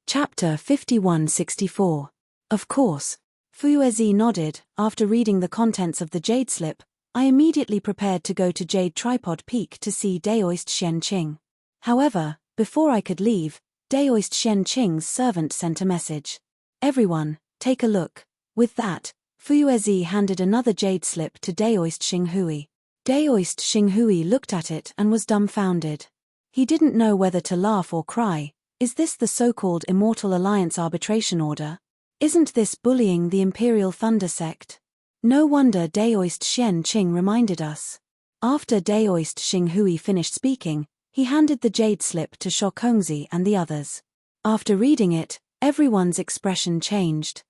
Chapter 5164. Of course. Fuyuezi nodded. After reading the contents of the jade slip, I immediately prepared to go to Jade Tripod Peak to see Daoist Xianqing. However, before I could leave, Daoist Xianqing's servant sent a message. Everyone, take a look. With that, Fuyuezi handed another jade slip to Daoist Xinghui. Daoist Xinghui looked at it and was dumbfounded. He didn't know whether to laugh or cry. Is this the so-called Immortal Alliance arbitration order? Isn't this bullying the Imperial Thunder Sect? No wonder Daoist Xianqing reminded us. After Daoist Xinghui finished speaking, he handed the jade slip to Shokongzi and the others. After reading it, everyone's expression changed.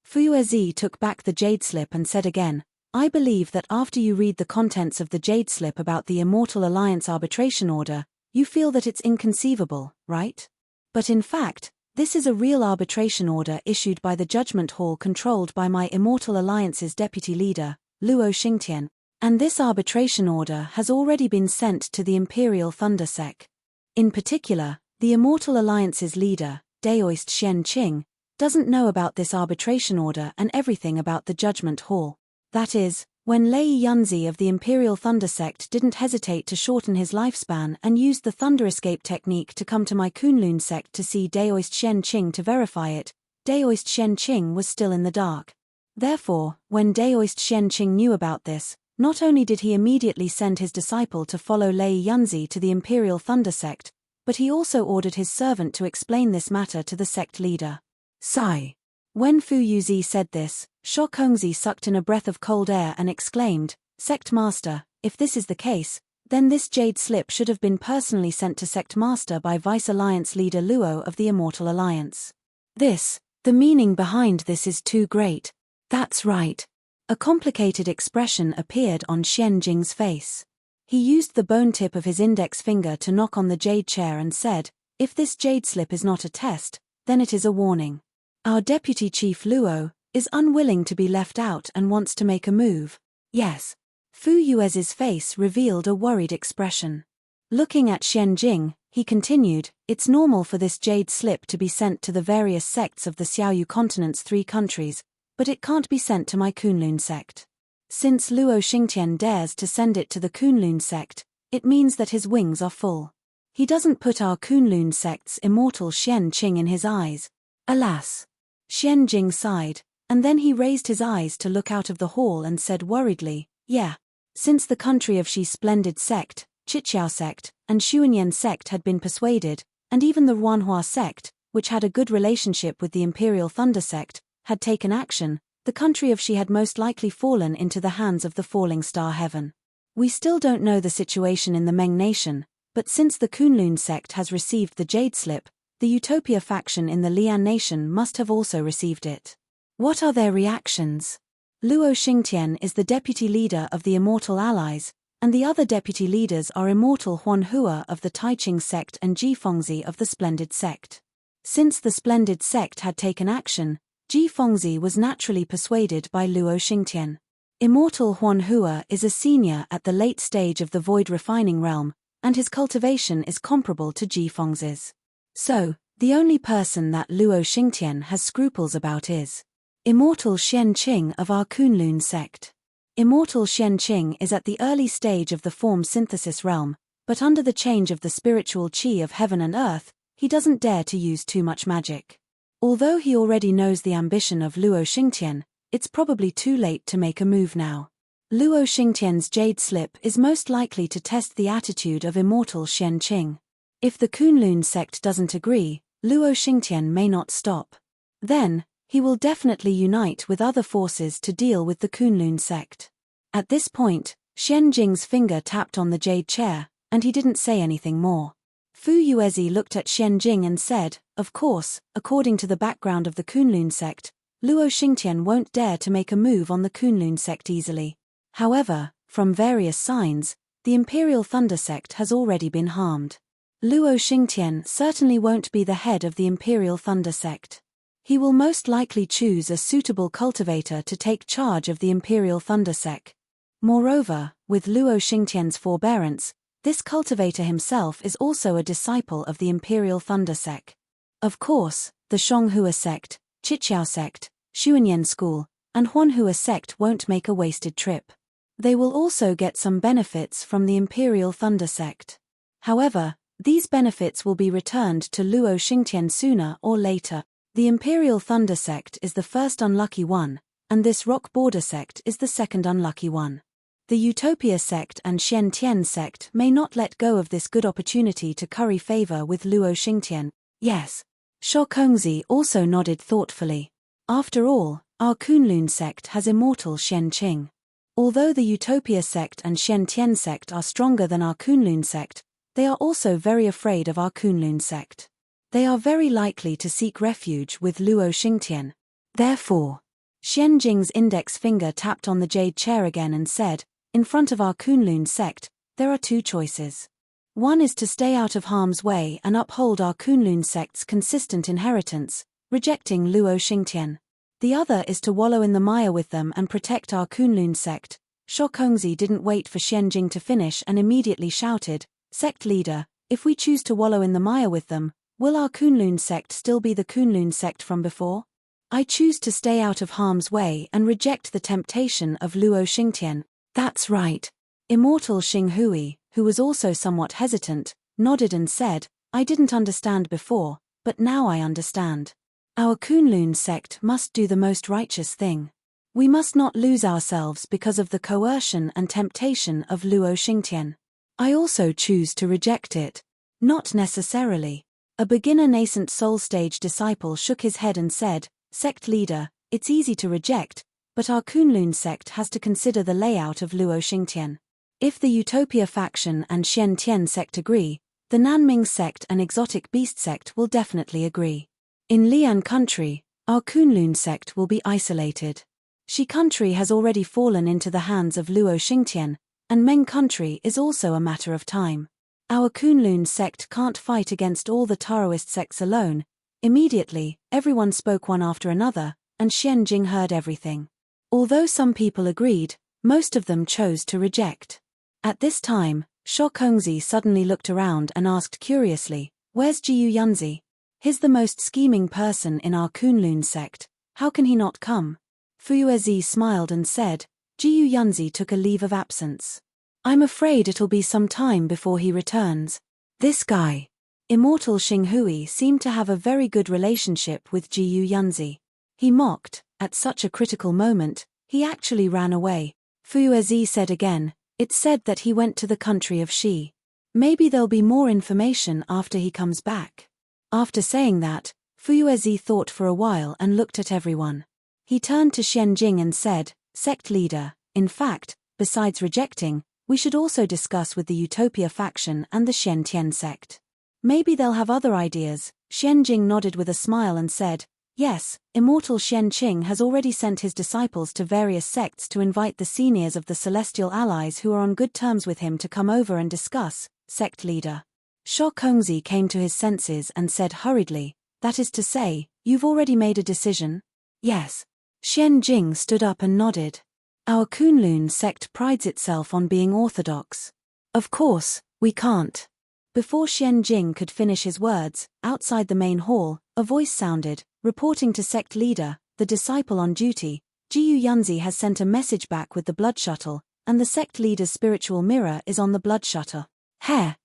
Fuyuezi took back the jade slip and said again, I believe that after you read the contents of the jade slip about the Immortal Alliance arbitration order, you feel that it's inconceivable, right? But in fact, this is a real arbitration order issued by the Judgment Hall controlled by my Immortal Alliance's deputy leader, Luo Xingtian, and this arbitration order has already been sent to the Imperial Thunder Sect. In particular, the Immortal Alliance's leader, Daoist Xianqing, doesn't know about this arbitration order and everything about the Judgment Hall. That is, when Lei Yunzi of the Imperial Thunder Sect didn't hesitate to shorten his lifespan and used the Thunder Escape technique to come to my Kunlun sect to see Daoist Xianqing to verify it, Daoist Xianqing was still in the dark. Therefore, when Daoist Xianqing knew about this, not only did he immediately send his disciple to follow Lei Yunzi to the Imperial Thunder Sect, but he also ordered his servant to explain this matter to the sect leader. Sigh. When Fuyuezi said this, Shokongzi sucked in a breath of cold air and exclaimed, Sect Master, if this is the case, then this jade slip should have been personally sent to Sect Master by Vice Alliance leader Luo of the Immortal Alliance. The meaning behind this is too great. That's right. A complicated expression appeared on Xianjing's face. He used the bone tip of his index finger to knock on the jade chair and said, if this jade slip is not a test, then it is a warning. Our deputy chief Luo is unwilling to be left out and wants to make a move. Yes. Fuyuezi's face revealed a worried expression. Looking at Xianjing, he continued, it's normal for this jade slip to be sent to the various sects of the Xiaoyu continent's 3 countries, but it can't be sent to my Kunlun sect. Since Luo Xingtian dares to send it to the Kunlun sect, it means that his wings are full. He doesn't put our Kunlun sect's immortal Xianqing in his eyes. Alas. Xianjing sighed, and then he raised his eyes to look out of the hall and said worriedly, yeah. Since the country of Xi's splendid sect, Chiqiao sect, and Xuanyan sect had been persuaded, and even the Ruanhua sect, which had a good relationship with the Imperial Thunder Sect, had taken action, the country of Xi had most likely fallen into the hands of the falling star heaven. We still don't know the situation in the Meng Nation, but since the Kunlun sect has received the jade slip, the Utopia faction in the Lian Nation must have also received it. What are their reactions? Luo Xingtian is the deputy leader of the Immortal Allies, and the other deputy leaders are Immortal Huanhua of the Taiqing sect and Jifengzi of the Splendid sect. Since the Splendid sect had taken action, Jifengzi was naturally persuaded by Luo Xingtian. Immortal Huanhua is a senior at the late stage of the Void Refining Realm, and his cultivation is comparable to Jifengzi's. So, the only person that Luo Xingtian has scruples about is Immortal Xianqing of our Kunlun sect. Immortal Xianqing is at the early stage of the form synthesis realm, but under the change of the spiritual qi of heaven and earth, he doesn't dare to use too much magic. Although he already knows the ambition of Luo Xingtian, it's probably too late to make a move now. Luo Xingtian's jade slip is most likely to test the attitude of Immortal Xianqing. If the Kunlun sect doesn't agree, Luo Xingtian may not stop. Then, he will definitely unite with other forces to deal with the Kunlun sect. At this point, Xianjing's finger tapped on the jade chair, and he didn't say anything more. Fuyuezi looked at Xianjing and said, of course, according to the background of the Kunlun sect, Luo Xingtian won't dare to make a move on the Kunlun sect easily. However, from various signs, the Imperial Thunder Sect has already been harmed. Luo Xingtian certainly won't be the head of the Imperial Thunder Sect. He will most likely choose a suitable cultivator to take charge of the Imperial Thunder Sect. Moreover, with Luo Xingtian's forbearance, this cultivator himself is also a disciple of the Imperial Thunder Sect. Of course, the Xianghua sect, Chiqiao sect, Xuanyan school, and Huanhua sect won't make a wasted trip. They will also get some benefits from the Imperial Thunder sect. However, these benefits will be returned to Luo Xingtian sooner or later. The Imperial Thunder sect is the first unlucky one, and this Rock Border sect is the second unlucky one. The Utopia sect and Xian Tian sect may not let go of this good opportunity to curry favor with Luo Xingtian. Yes. Sho Kongzi also nodded thoughtfully. After all, our Kunlun sect has immortal Xian Qing. Although the Utopia sect and Xian Tian sect are stronger than our Kunlun sect, they are also very afraid of our Kunlun sect. They are very likely to seek refuge with Luo Xingtian. Therefore, Xian Jing's index finger tapped on the jade chair again and said, in front of our Kunlun sect, there are two choices. One is to stay out of harm's way and uphold our Kunlun sect's consistent inheritance, rejecting Luo Xingtian. The other is to wallow in the mire with them and protect our Kunlun sect. Sho Kongzi didn't wait for Xian Jing to finish and immediately shouted, Sect leader, if we choose to wallow in the mire with them, will our Kunlun sect still be the Kunlun sect from before? I choose to stay out of harm's way and reject the temptation of Luo Xingtian. That's right. Immortal Xing Hui, who was also somewhat hesitant, nodded and said, I didn't understand before, but now I understand. Our Kunlun sect must do the most righteous thing. We must not lose ourselves because of the coercion and temptation of Luo Xingtian. I also choose to reject it. Not necessarily. A beginner nascent soul stage disciple shook his head and said, Sect leader, it's easy to reject, but our Kunlun sect has to consider the layout of Luo Xingtian. If the Utopia faction and Xian Tian sect agree, the Nanming sect and Exotic Beast sect will definitely agree. In Lian country, our Kunlun sect will be isolated. Shi country has already fallen into the hands of Luo Xingtian, and Meng country is also a matter of time. Our Kunlun sect can't fight against all the Taoist sects alone. Immediately, everyone spoke one after another, and Xian Jing heard everything. Although some people agreed, most of them chose to reject. At this time, Sho Kongzi suddenly looked around and asked curiously, Where's Jiyu Yunzi? He's the most scheming person in our Kunlun sect, how can he not come? Fuyuezi smiled and said, Jiyu Yunzi took a leave of absence. I'm afraid it'll be some time before he returns. This guy. Immortal Xing Hui seemed to have a very good relationship with Jiyu Yunzi. He mocked, at such a critical moment, he actually ran away. Fuyuezi said again, it's said that he went to the country of Shi. Maybe there'll be more information after he comes back. After saying that, Fuyuezi thought for a while and looked at everyone. He turned to Xian Jing and said, Sect leader, in fact, besides rejecting, we should also discuss with the Utopia faction and the Xian Tian sect. Maybe they'll have other ideas. Xian Jing nodded with a smile and said, Yes, Immortal Xian Qing has already sent his disciples to various sects to invite the seniors of the Celestial Allies who are on good terms with him to come over and discuss, sect leader. Sho Kongzi came to his senses and said hurriedly, That is to say, you've already made a decision? Yes. Xian Jing stood up and nodded. Our Kunlun sect prides itself on being orthodox. Of course, we can't. Before Xian Jing could finish his words, outside the main hall, a voice sounded, reporting to sect leader, the disciple on duty, Jiyu Yunzi has sent a message back with the blood shuttle, and the sect leader's spiritual mirror is on the blood shuttle. Hair.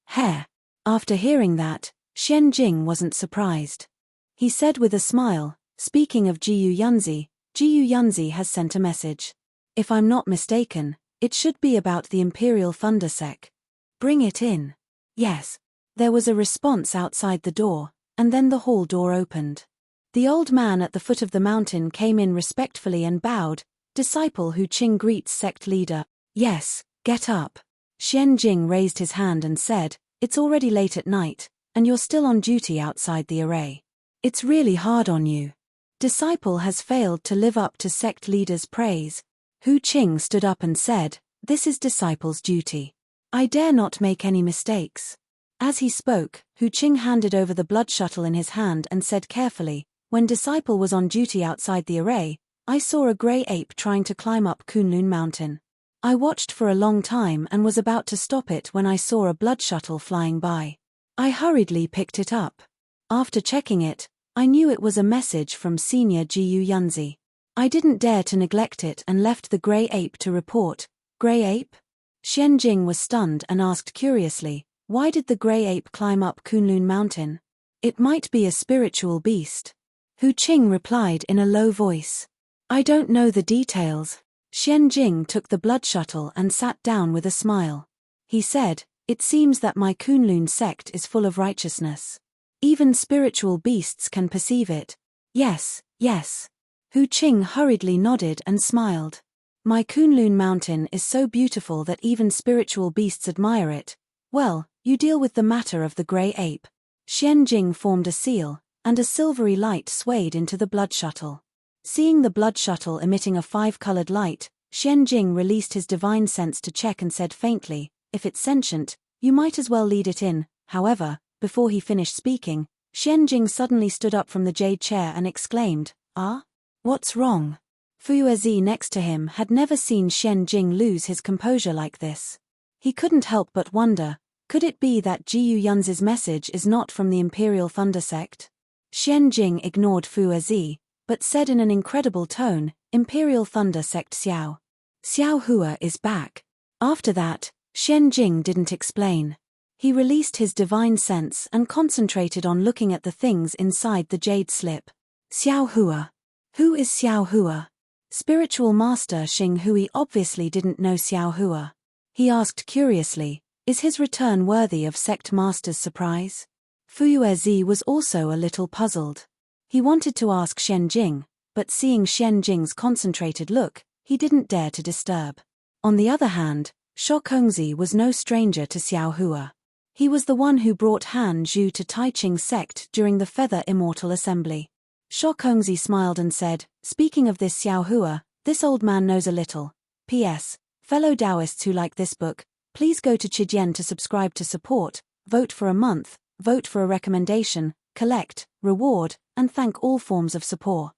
After hearing that, Xian Jing wasn't surprised. He said with a smile, speaking of Jiyu Yunzi has sent a message. If I'm not mistaken, it should be about the Imperial Thunder Sec. Bring it in. Yes. There was a response outside the door, and then the hall door opened. The old man at the foot of the mountain came in respectfully and bowed, Disciple Hu Qing greets sect leader. Yes, get up. Xian Jing raised his hand and said, It's already late at night, and you're still on duty outside the array. It's really hard on you. Disciple has failed to live up to sect leader's praise. Hu Qing stood up and said, This is disciple's duty. I dare not make any mistakes. As he spoke, Hu Qing handed over the blood shuttle in his hand and said carefully, When Disciple was on duty outside the array, I saw a grey ape trying to climb up Kunlun Mountain. I watched for a long time and was about to stop it when I saw a blood shuttle flying by. I hurriedly picked it up. After checking it, I knew it was a message from Senior Gu Yunzi. I didn't dare to neglect it and left the grey ape to report. Grey ape? Xian Jing was stunned and asked curiously, why did the grey ape climb up Kunlun Mountain? It might be a spiritual beast. Hu Qing replied in a low voice. I don't know the details. Xian Jing took the blood shuttle and sat down with a smile. He said, it seems that my Kunlun sect is full of righteousness. Even spiritual beasts can perceive it. Yes, yes. Hu Qing hurriedly nodded and smiled. My Kunlun mountain is so beautiful that even spiritual beasts admire it. Well, you deal with the matter of the grey ape. Xian Jing formed a seal, and a silvery light swayed into the blood shuttle. Seeing the blood shuttle emitting a 5-colored light, Xian Jing released his divine sense to check and said faintly, if it's sentient, you might as well lead it in. However, before he finished speaking, Xian Jing suddenly stood up from the jade chair and exclaimed, Ah? What's wrong? Fuyuezi next to him had never seen Xian Jing lose his composure like this. He couldn't help but wonder, could it be that Jiyu Yunzi's message is not from the Imperial Thunder Sect? Xian Jing ignored Fuyuezi, but said in an incredible tone, Imperial Thunder Sect Xiao. Xiao Hua is back. After that, Xian Jing didn't explain. He released his divine sense and concentrated on looking at the things inside the jade slip. Xiao Hua. Who is Xiao Hua? Spiritual Master Xing Hui obviously didn't know Xiao Hua. He asked curiously, is his return worthy of Sect Master's surprise? Fuyuezi was also a little puzzled. He wanted to ask Xian Jing, but seeing Xian Jing's concentrated look, he didn't dare to disturb. On the other hand, Shokongzi was no stranger to Xiao Hua. He was the one who brought Han Zhu to Taiqing sect during the Feather Immortal Assembly. Shokongzi smiled and said, speaking of this Xiao Hua, this old man knows a little. P.S. Fellow Taoists who like this book, please go to Chidian to subscribe to support, vote for a month, vote for a recommendation, collect, reward, and thank all forms of support.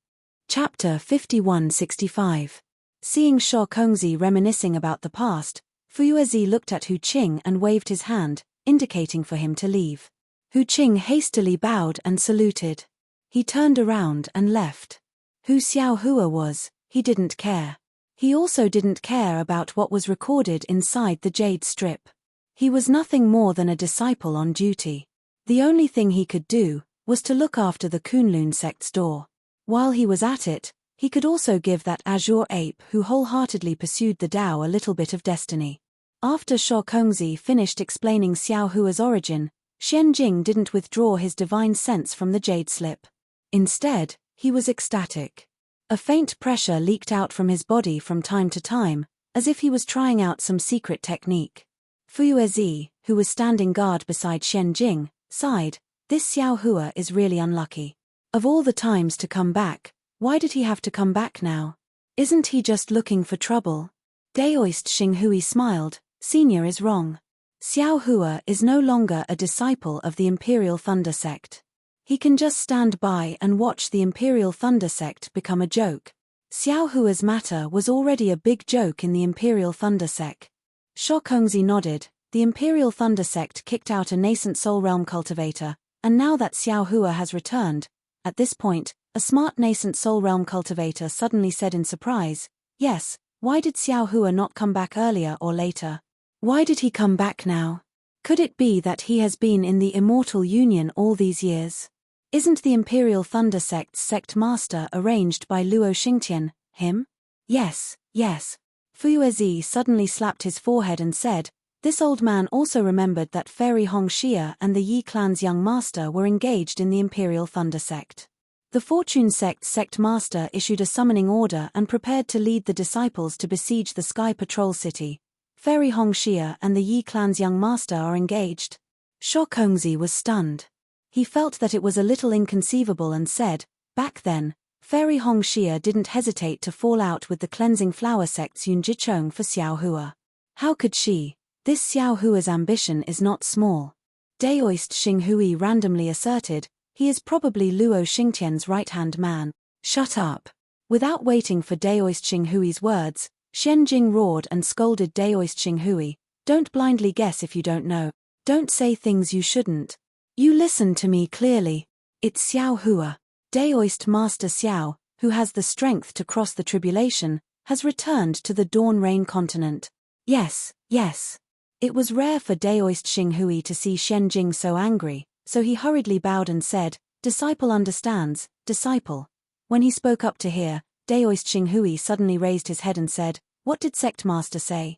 Chapter 5165. Seeing Shokongzi reminiscing about the past, Fuyuezi looked at Hu Qing and waved his hand, indicating for him to leave. Hu Qing hastily bowed and saluted. He turned around and left. Who Xiao Hua was, he didn't care. He also didn't care about what was recorded inside the jade strip. He was nothing more than a disciple on duty. The only thing he could do was to look after the Kunlun sect's door. While he was at it, he could also give that azure ape who wholeheartedly pursued the Tao a little bit of destiny. After Shokongzi finished explaining Xiao Hua's origin, Xian Jing didn't withdraw his divine sense from the jade slip. Instead, he was ecstatic. A faint pressure leaked out from his body from time to time, as if he was trying out some secret technique. Fuyuezi, who was standing guard beside Xian Jing, sighed, this Xiao Hua is really unlucky. Of all the times to come back, why did he have to come back now? Isn't he just looking for trouble? Daoist Xing Hui smiled, Senior is wrong. Xiao Hua is no longer a disciple of the Imperial Thunder Sect. He can just stand by and watch the Imperial Thunder Sect become a joke. Xiao Hua's matter was already a big joke in the Imperial Thunder Sect. Shokongzi nodded. The Imperial Thunder Sect kicked out a nascent Soul Realm cultivator, and now that Xiao Hua has returned, at this point, a smart nascent Soul Realm cultivator suddenly said in surprise, yes, why did Xiao Hua not come back earlier or later? Why did he come back now? Could it be that he has been in the Immortal Union all these years? Isn't the Imperial Thunder Sect's sect master arranged by Luo Xingtian, him? Yes, yes. Fuyuezi suddenly slapped his forehead and said, this old man also remembered that Fairy Hong Xia and the Yi clan's young master were engaged in the Imperial Thunder Sect. The Fortune Sect's sect master issued a summoning order and prepared to lead the disciples to besiege the Sky Patrol City. Fairy Hong Xia and the Yi clan's young master are engaged. Shokongzi was stunned. He felt that it was a little inconceivable and said, back then, Fairy Hong Xia didn't hesitate to fall out with the Cleansing Flower Sect's Yun Jichong for Xiao Hua. How could she? This Xiao Hua's ambition is not small. Daoist Xing Hui randomly asserted, he is probably Luo Xingtian's right-hand man. Shut up. Without waiting for Daoist Xing Hui's words, Xian Jing roared and scolded Daoist Xing Hui, don't blindly guess if you don't know. Don't say things you shouldn't. You listen to me clearly. It's Xiao Hua. Daoist Master Xiao, who has the strength to cross the tribulation, has returned to the Dawn Rain continent. Yes, yes. It was rare for Daoist Xinghui to see Xianjing so angry, so he hurriedly bowed and said, "Disciple understands, disciple." When he spoke up to hear, Daoist Xinghui suddenly raised his head and said, "What did Sect Master say?"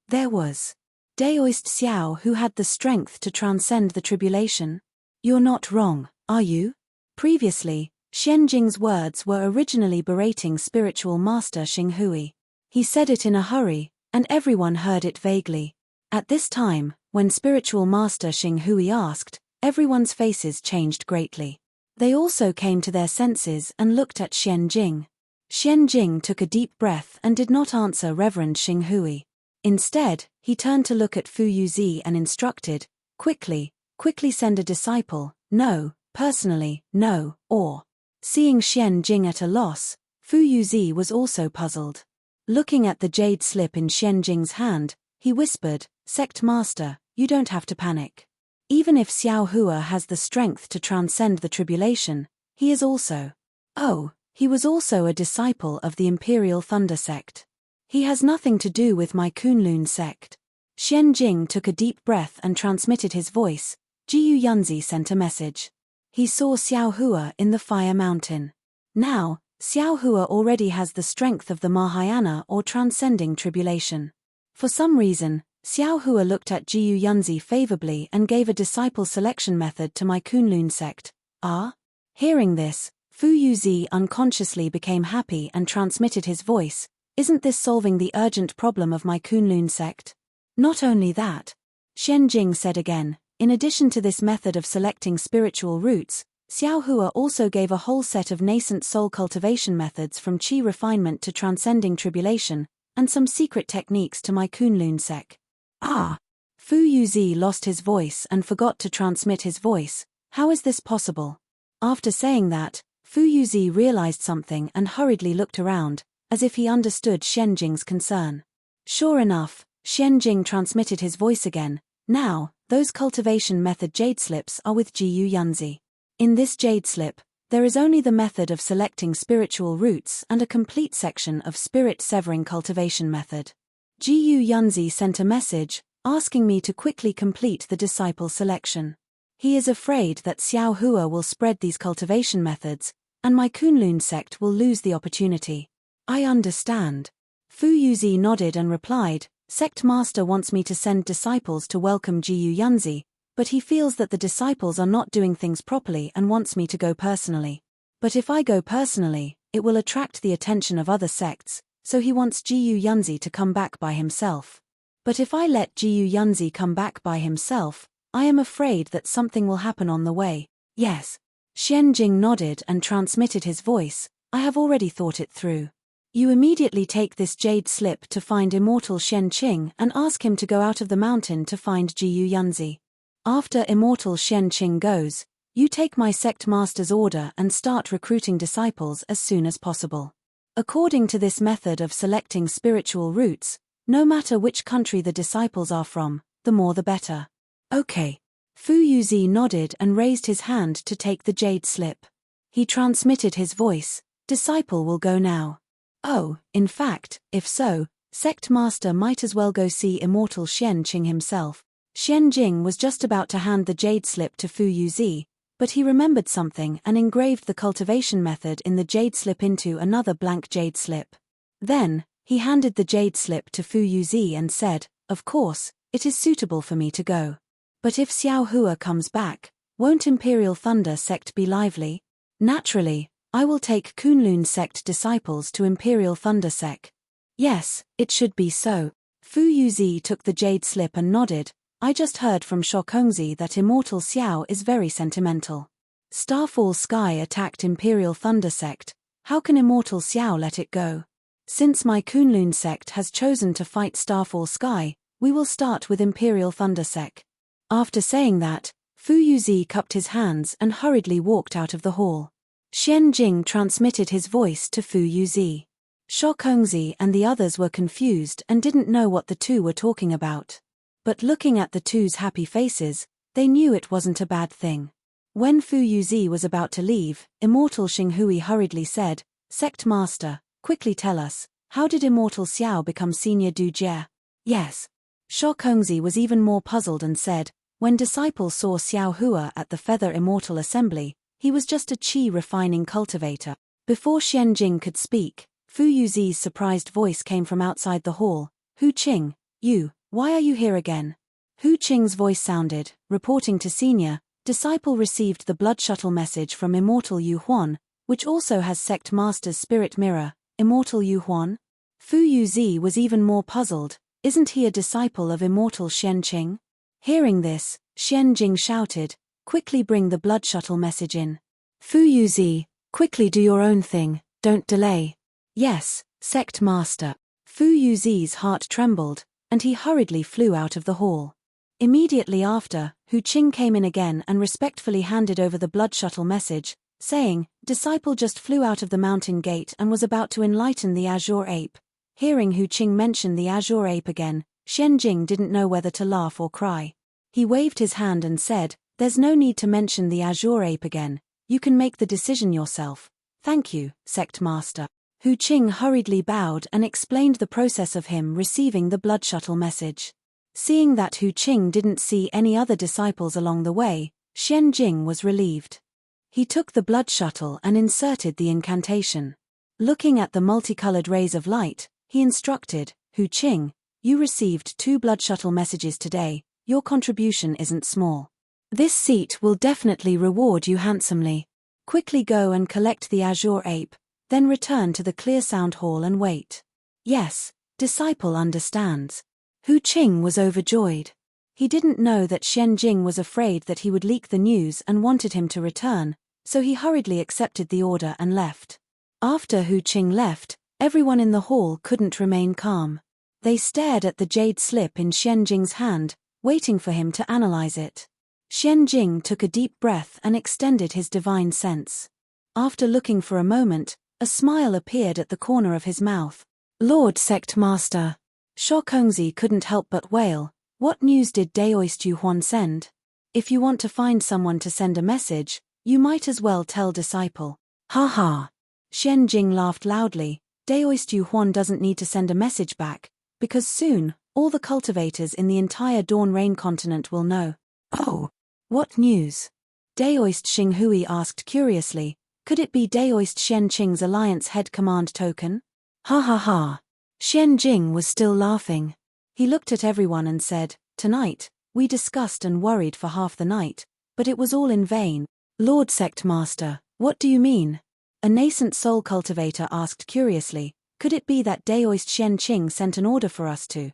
There was Daoist Xiao, who had the strength to transcend the tribulation. You're not wrong, are you? Previously, Xianjing's words were originally berating Spiritual Master Xinghui. He said it in a hurry, and everyone heard it vaguely. At this time, when Spiritual Master Xinghui asked, everyone's faces changed greatly. They also came to their senses and looked at Xianjing. Xianjing took a deep breath and did not answer Reverend Xinghui. Instead, he turned to look at Fu Yuzi and instructed, quickly send a disciple, no, personally, no, or. Seeing Xianjing at a loss, Fu Yuzi was also puzzled. Looking at the jade slip in Xianjing's hand, he whispered, "Sect Master, you don't have to panic. Even if Xiao Hua has the strength to transcend the tribulation, he is also. Oh, he was also a disciple of the Imperial Thunder sect. He has nothing to do with my Kunlun sect." Xianjing took a deep breath and transmitted his voice. Jiyu Yunzi sent a message. He saw Xiao Hua in the Fire Mountain. Now, Xiao Hua already has the strength of the Mahayana or transcending tribulation. For some reason, Xiao Hua looked at Jiyu Yunzi favorably and gave a disciple selection method to my Kunlun sect. Ah? Hearing this, Fu Yuzi unconsciously became happy and transmitted his voice. Isn't this solving the urgent problem of my Kunlun sect? Not only that, Xianjing said again, in addition to this method of selecting spiritual roots, Xiao Hua also gave a whole set of nascent soul cultivation methods from qi refinement to transcending tribulation, and some secret techniques to my Kunlun sect. Ah! Fu Yuzi lost his voice and forgot to transmit his voice. How is this possible? After saying that, Fu Yuzi realized something and hurriedly looked around, as if he understood Xianjing's concern. Sure enough, Xianjing transmitted his voice again. Now, those cultivation method jade slips are with Jiyu Yunzi. In this jade slip, there is only the method of selecting spiritual roots and a complete section of spirit severing cultivation method. Jiyu Yunzi sent a message, asking me to quickly complete the disciple selection. He is afraid that Xiao Hua will spread these cultivation methods, and my Kunlun sect will lose the opportunity. I understand. Fu Yuzi nodded and replied, Sect Master wants me to send disciples to welcome Jiyu Yunzi, but he feels that the disciples are not doing things properly and wants me to go personally. But if I go personally, it will attract the attention of other sects, so he wants Jiyu Yunzi to come back by himself. But if I let Jiyu Yunzi come back by himself, I am afraid that something will happen on the way. Yes. Xianjing nodded and transmitted his voice, I have already thought it through. You immediately take this jade slip to find Immortal Xianqing and ask him to go out of the mountain to find Jiyu Yunzi. After Immortal Xianqing goes, you take my sect master's order and start recruiting disciples as soon as possible. According to this method of selecting spiritual roots, no matter which country the disciples are from, the more the better. Okay. Fu Yuzi nodded and raised his hand to take the jade slip. He transmitted his voice, Disciple will go now. Oh, in fact, if so, Sect Master might as well go see Immortal Xianqing himself. Xianjing was just about to hand the jade slip to Fu Yuzi, but he remembered something and engraved the cultivation method in the jade slip into another blank jade slip. Then, he handed the jade slip to Fu Yuzi and said, Of course, it is suitable for me to go. But if Xiao Hua comes back, won't Imperial Thunder sect be lively? Naturally, I will take Kunlun sect disciples to Imperial Thunder sect. Yes, it should be so. Fu Yuzi took the jade slip and nodded. I just heard from Shokongzi that Immortal Xiao is very sentimental. Starfall Sky attacked Imperial Thunder sect. How can Immortal Xiao let it go? Since my Kunlun sect has chosen to fight Starfall Sky, we will start with Imperial Thunder sect. After saying that, Fu Yuzi cupped his hands and hurriedly walked out of the hall. Xianjing transmitted his voice to Fu Yuzi. Shokongzi and the others were confused and didn't know what the two were talking about. But looking at the two's happy faces, they knew it wasn't a bad thing. When Fu Yuzi was about to leave, Immortal Xinghui hurriedly said, "Sect Master, quickly tell us, how did Immortal Xiao become Senior Du Jie?" "Yes." Sho Kongzi was even more puzzled and said, "When disciples saw Xiao Hua at the Feather Immortal Assembly, he was just a qi refining cultivator." Before Xian Jing could speak, Fu Yuzi's surprised voice came from outside the hall. "Hu Qing, why are you here again?" Hu Qing's voice sounded, reporting to Senior. Disciple received the blood shuttle message from Immortal Yu Huan, which also has Sect Master's spirit mirror. Immortal Yu Huan? Fu Yuzi was even more puzzled. Isn't he a disciple of Immortal Xian Qing? Hearing this, Xian Jing shouted, "Quickly bring the blood shuttle message in." Fu Yuzi, quickly do your own thing, don't delay. Yes, Sect Master. Fu Yuzi's heart trembled, and he hurriedly flew out of the hall. Immediately after, Hu Qing came in again and respectfully handed over the blood shuttle message, saying, "Disciple just flew out of the mountain gate and was about to enlighten the Azure Ape." Hearing Hu Qing mention the Azure Ape again, Xian Jing didn't know whether to laugh or cry. He waved his hand and said, "There's no need to mention the Azure Ape again, you can make the decision yourself." "Thank you, Sect Master." Hu Qing hurriedly bowed and explained the process of him receiving the blood shuttle message. Seeing that Hu Qing didn't see any other disciples along the way, Xian Jing was relieved. He took the blood shuttle and inserted the incantation. Looking at the multicolored rays of light, he instructed, "Hu Qing, you received 2 blood shuttle messages today, your contribution isn't small. This seat will definitely reward you handsomely. Quickly go and collect the Azure Ape, then return to the Clear Sound Hall and wait." "Yes, disciple understands." Hu Qing was overjoyed. He didn't know that Xian Jing was afraid that he would leak the news and wanted him to return, so he hurriedly accepted the order and left. After Hu Qing left, everyone in the hall couldn't remain calm. They stared at the jade slip in Xian Jing's hand, waiting for him to analyze it. Xian Jing took a deep breath and extended his divine sense. After looking for a moment, a smile appeared at the corner of his mouth. "Lord Sect Master." Sho Kongzi couldn't help but wail, "What news did Daoist Yu Huan send? If you want to find someone to send a message, you might as well tell disciple." "Ha ha." Xian Jing laughed loudly. "Daoist Yu Huan doesn't need to send a message back, because soon, all the cultivators in the entire Dawn Rain continent will know." "Oh, what news?" Daoist Xinghui asked curiously. Could it be Daoist Xian Qing's alliance head command token? "Ha ha ha." Xian Jing was still laughing. He looked at everyone and said, "Tonight, we discussed and worried for half the night, but it was all in vain." "Lord Sect Master, what do you mean?" A nascent soul cultivator asked curiously, "Could it be that Daoist Xian Qing sent an order for us to?"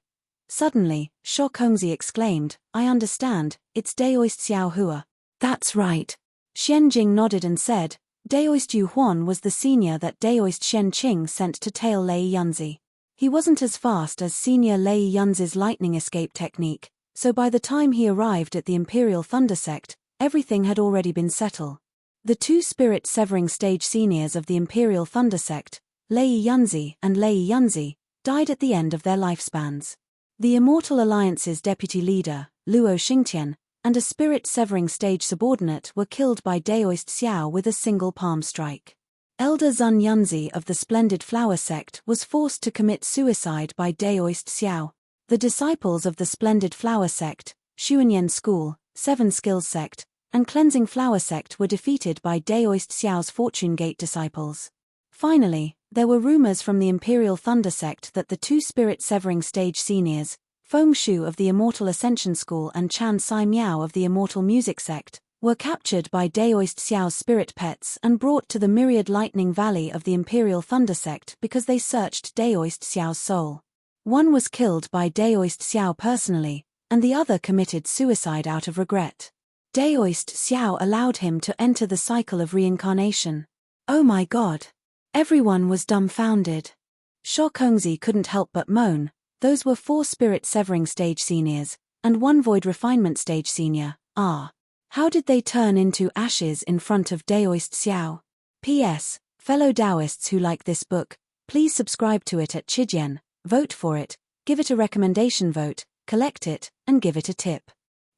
Suddenly, Sho Kongzi exclaimed, "I understand, it's Daoist Xiao Hua." "That's right." Xian Jing nodded and said, "Daoist Yu Huan was the senior that Daoist Xian Qing sent to tail Lei Yunzi. He wasn't as fast as senior Lei Yunzi's lightning escape technique, so by the time he arrived at the Imperial Thunder Sect, everything had already been settled. The 2 spirit severing stage seniors of the Imperial Thunder Sect, Lei Yunzi and Lei Yunzi, died at the end of their lifespans. The Immortal Alliance's deputy leader, Luo Xingtian, and a spirit severing stage subordinate were killed by Daoist Xiao with a single palm strike. Elder Zun Yunzi of the Splendid Flower Sect was forced to commit suicide by Daoist Xiao. The disciples of the Splendid Flower Sect, Xuanyan School, 7 Skills Sect, and Cleansing Flower Sect were defeated by Daoist Xiao's Fortune Gate disciples. Finally, there were rumors from the Imperial Thunder Sect that the 2 spirit severing stage seniors, Feng Shu of the Immortal Ascension School and Chan Sai Miao of the Immortal Music Sect, were captured by Daoist Xiao's spirit pets and brought to the Myriad Lightning Valley of the Imperial Thunder Sect because they searched Daoist Xiao's soul. One was killed by Daoist Xiao personally, and the other committed suicide out of regret. Daoist Xiao allowed him to enter the cycle of reincarnation. Oh my god! Everyone was dumbfounded. Sho Kongzi couldn't help but moan. Those were 4 spirit severing stage seniors, and 1 void refinement stage senior. How did they turn into ashes in front of Daoist Xiao? P.S. Fellow Taoists who like this book, please subscribe to it at Chijian, vote for it, give it a recommendation vote, collect it, and give it a tip.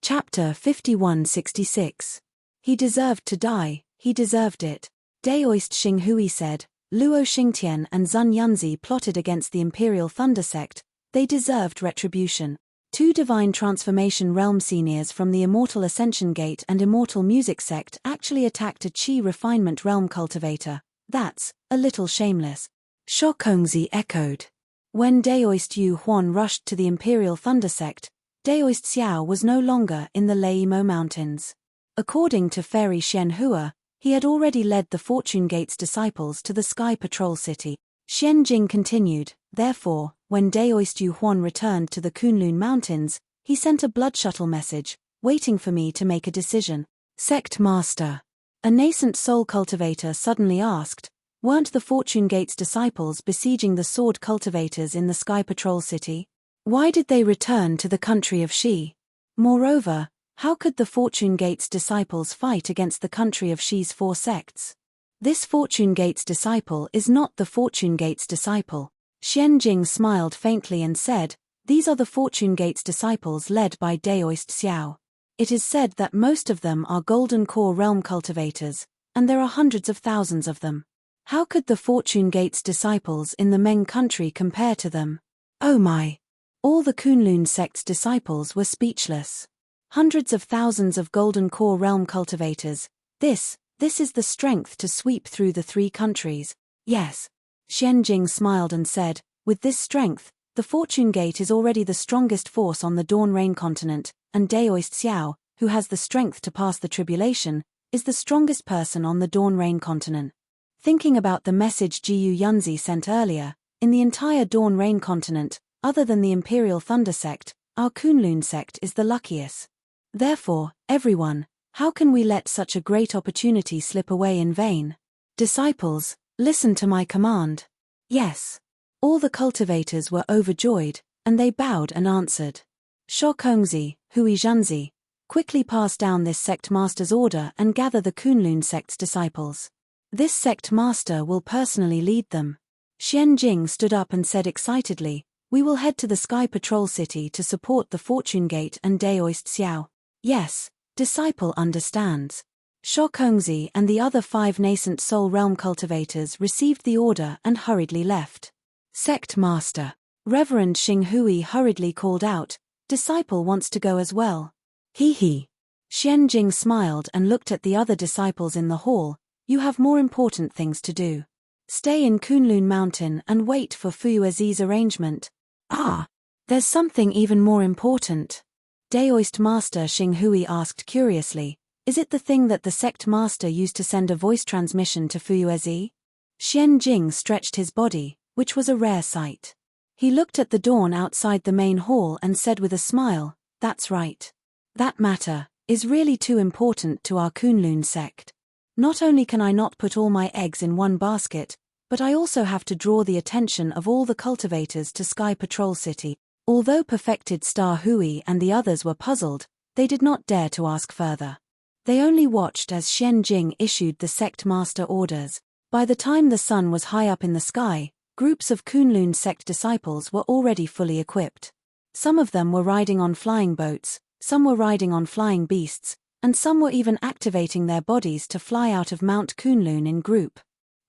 Chapter 5166. He deserved to die, he deserved it. Daoist Xinghui said. Luo Xingtian and Zun Yunzi plotted against the Imperial Thunder Sect. They deserved retribution. Two Divine Transformation Realm seniors from the Immortal Ascension Gate and Immortal Music Sect actually attacked a Qi Refinement Realm cultivator. That's a little shameless. Shokongzi echoed. When Daoist Yu Huan rushed to the Imperial Thunder Sect, Daoist Xiao was no longer in the Leimo Mountains. According to Fairy Xianhua, he had already led the Fortune Gate's disciples to the Sky Patrol City. Xian Jing continued, therefore, when Daoist Yu Huan returned to the Kunlun Mountains, he sent a blood shuttle message, waiting for me to make a decision. Sect Master. A nascent soul cultivator suddenly asked, weren't the Fortune Gate's disciples besieging the sword cultivators in the Sky Patrol City? Why did they return to the country of Shi? Moreover, how could the Fortune Gate's disciples fight against the country of Shi's 4 sects? This Fortune Gate's disciple is not the Fortune Gate's disciple. Xian Jing smiled faintly and said, these are the Fortune Gate's disciples led by Daoist Xiao. It is said that most of them are Golden Core Realm cultivators, and there are hundreds of thousands of them. How could the Fortune Gate's disciples in the Meng country compare to them? Oh my! All the Kunlun sect's disciples were speechless. Hundreds of thousands of Golden Core Realm cultivators. This is the strength to sweep through the 3 countries. Yes. Xian Jing smiled and said, with this strength, the Fortune Gate is already the strongest force on the Dawn Rain continent, and Daoist Xiao, who has the strength to pass the tribulation, is the strongest person on the Dawn Rain continent. Thinking about the message Jiyu Yunzi sent earlier, in the entire Dawn Rain continent, other than the Imperial Thunder Sect, our Kunlun sect is the luckiest. Therefore, everyone, how can we let such a great opportunity slip away in vain? Disciples, listen to my command. Yes. All the cultivators were overjoyed, and they bowed and answered. Shokongzi, Hui Zhanzi, quickly pass down this sect master's order and gather the Kunlun sect's disciples. This sect master will personally lead them. Xian Jing stood up and said excitedly, we will head to the Sky Patrol City to support the Fortune Gate and Daoist Xiao. Yes, disciple understands. Shokongzi and the other 5 nascent soul realm cultivators received the order and hurriedly left. Sect Master. Reverend Xinghui hurriedly called out, disciple wants to go as well. He. Xian Jing smiled and looked at the other disciples in the hall, you have more important things to do. Stay in Kunlun Mountain and wait for Fuyuezi's arrangement. Ah, there's something even more important. Daoist Master Xinghui asked curiously, is it the thing that the sect master used to send a voice transmission to Fuyuezi? Xian Jing stretched his body, which was a rare sight. He looked at the dawn outside the main hall and said with a smile, that's right. That matter is really too important to our Kunlun sect. Not only can I not put all my eggs in one basket, but I also have to draw the attention of all the cultivators to Sky Patrol City. Although perfected Star Hui and the others were puzzled, they did not dare to ask further. They only watched as Xian Jing issued the sect master orders. By the time the sun was high up in the sky, groups of Kunlun sect disciples were already fully equipped. Some of them were riding on flying boats, some were riding on flying beasts, and some were even activating their bodies to fly out of Mount Kunlun in group.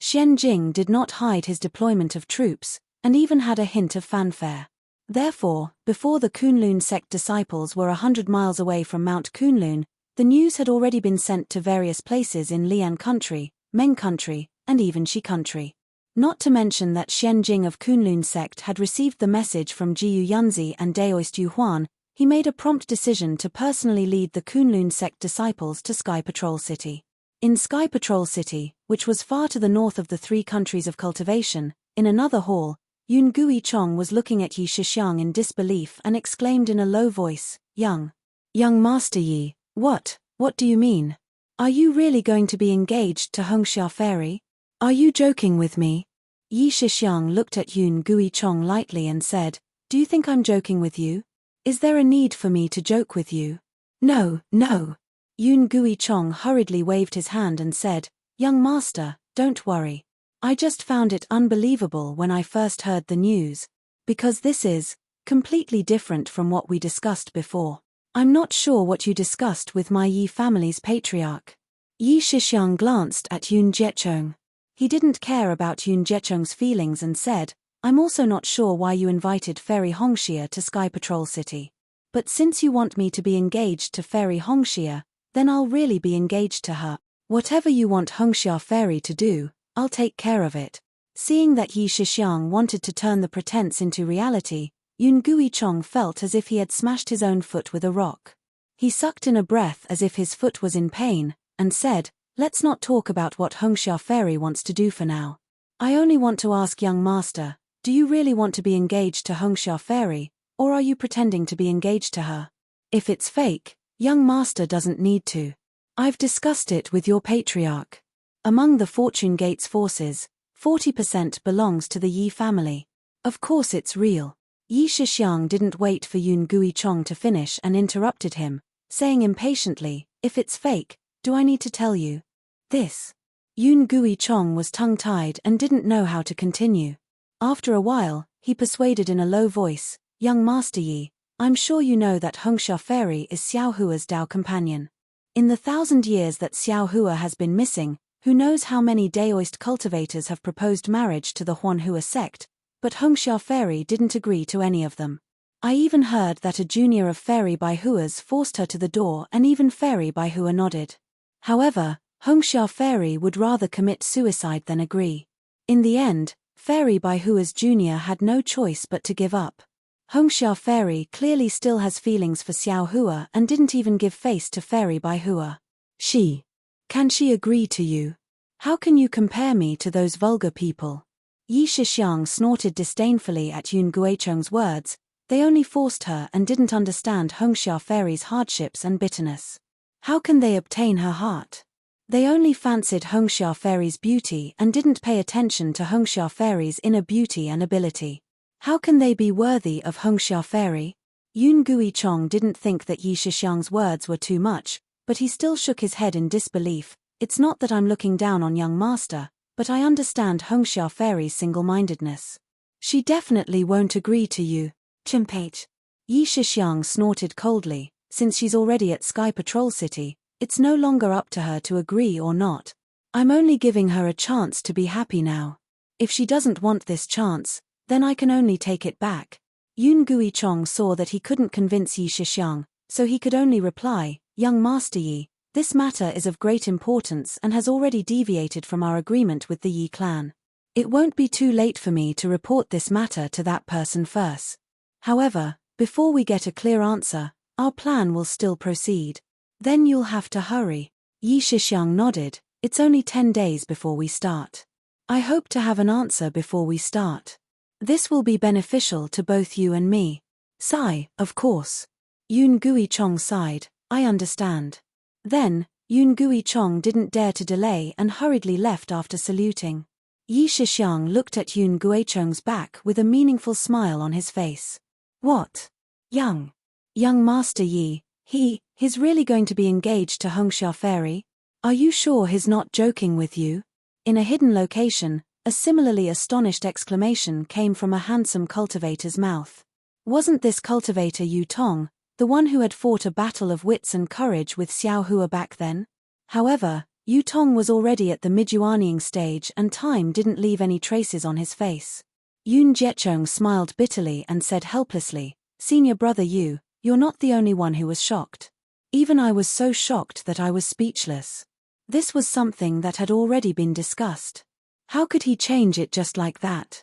Xian Jing did not hide his deployment of troops, and even had a hint of fanfare. Therefore, before the Kunlun sect disciples were 100 miles away from Mount Kunlun, the news had already been sent to various places in Lian country, Meng country, and even Shi country. Not to mention that Xian Jing of Kunlun sect had received the message from Jiyu Yunzi and Daoist Yu Huan. He made a prompt decision to personally lead the Kunlun sect disciples to Sky Patrol City. In Sky Patrol City, which was far to the north of the 3 countries of cultivation, in another hall, Yun Gui Chong was looking at Yi Shixiang in disbelief and exclaimed in a low voice, Young Master Yi, what do you mean? Are you really going to be engaged to Hongxia Fairy? Are you joking with me? Yi Shixiang looked at Yun Gui Chong lightly and said, do you think I'm joking with you? Is there a need for me to joke with you? No. Yun Gui Chong hurriedly waved his hand and said, Young Master, don't worry. I just found it unbelievable when I first heard the news. Because this is completely different from what we discussed before. I'm not sure what you discussed with my Yi family's patriarch. Yi Shixiang glanced at Yun Jiecheng. He didn't care about Yun Jiecheng's feelings and said, I'm also not sure why you invited Fairy Hongxia to Sky Patrol City. But since you want me to be engaged to Fairy Hongxia, then I'll really be engaged to her. Whatever you want Hongxia Fairy to do, I'll take care of it. Seeing that Yi Shixiang wanted to turn the pretense into reality, Yun Guichong felt as if he had smashed his own foot with a rock. He sucked in a breath as if his foot was in pain, and said, let's not talk about what Hongxia Fairy wants to do for now. I only want to ask young master, do you really want to be engaged to Hongxia Fairy, or are you pretending to be engaged to her? If it's fake, young master doesn't need to. I've discussed it with your patriarch. Among the Fortune Gates forces, 40% belongs to the Yi family. Of course it's real. Yi Shixiang didn't wait for Yun Guichong to finish and interrupted him, saying impatiently, if it's fake, do I need to tell you this? Yun Guichong was tongue-tied and didn't know how to continue. After a while, he persuaded in a low voice, young Master Yi, I'm sure you know that Hongxia Fairy is Xiao Hua's Dao companion. In the 1,000 years that Xiao Hua has been missing, who knows how many Daoist cultivators have proposed marriage to the Huan Hua sect, but Hongxia Fairy didn't agree to any of them. I even heard that a junior of Fairy Bai Hua's forced her to the door and even Fairy Bai Hua nodded. However, Hongxia Fairy would rather commit suicide than agree. In the end, Fairy Bai Hua's junior had no choice but to give up. Hongxia Fairy clearly still has feelings for Xiao Hua and didn't even give face to Fairy Bai Hua. Can she agree to you? How can you compare me to those vulgar people? Yi Shixiang snorted disdainfully at Yun Guichong's words. They only forced her and didn't understand Hongxia Fairy's hardships and bitterness. How can they obtain her heart? They only fancied Hongxia Fairy's beauty and didn't pay attention to Hongxia Fairy's inner beauty and ability. How can they be worthy of Hongxia Fairy? Yun Guichong didn't think that Yi Shixiang's words were too much, but he still shook his head in disbelief. It's not that I'm looking down on young master, but I understand Hongxia Fairy's single-mindedness. She definitely won't agree to you, Chimpate. Yi Shixiang snorted coldly. Since she's already at Sky Patrol City, it's no longer up to her to agree or not. I'm only giving her a chance to be happy now. If she doesn't want this chance, then I can only take it back. Yun Guichong saw that he couldn't convince Yi Shixiang, so he could only reply, young Master Yi, this matter is of great importance and has already deviated from our agreement with the Yi clan. It won't be too late for me to report this matter to that person first. However, before we get a clear answer, our plan will still proceed. Then you'll have to hurry. Yi Shixiang nodded, it's only 10 days before we start. I hope to have an answer before we start. This will be beneficial to both you and me. Sigh, of course. Yun Guichong sighed, I understand. Then, Yun Guichong didn't dare to delay and hurriedly left after saluting. Yi Shixiang looked at Yun Guichong's back with a meaningful smile on his face. What? Young Master Yi, he's really going to be engaged to Hongxia Fairy? Are you sure he's not joking with you? In a hidden location, a similarly astonished exclamation came from a handsome cultivator's mouth. Wasn't this cultivator Yu Tong, the one who had fought a battle of wits and courage with Xiao Hua back then? However, Yu Tong was already at the Mijuaniing stage and time didn't leave any traces on his face. Yun Jiecheng smiled bitterly and said helplessly, Senior brother Yu, you're not the only one who was shocked. Even I was so shocked that I was speechless. This was something that had already been discussed. How could he change it just like that?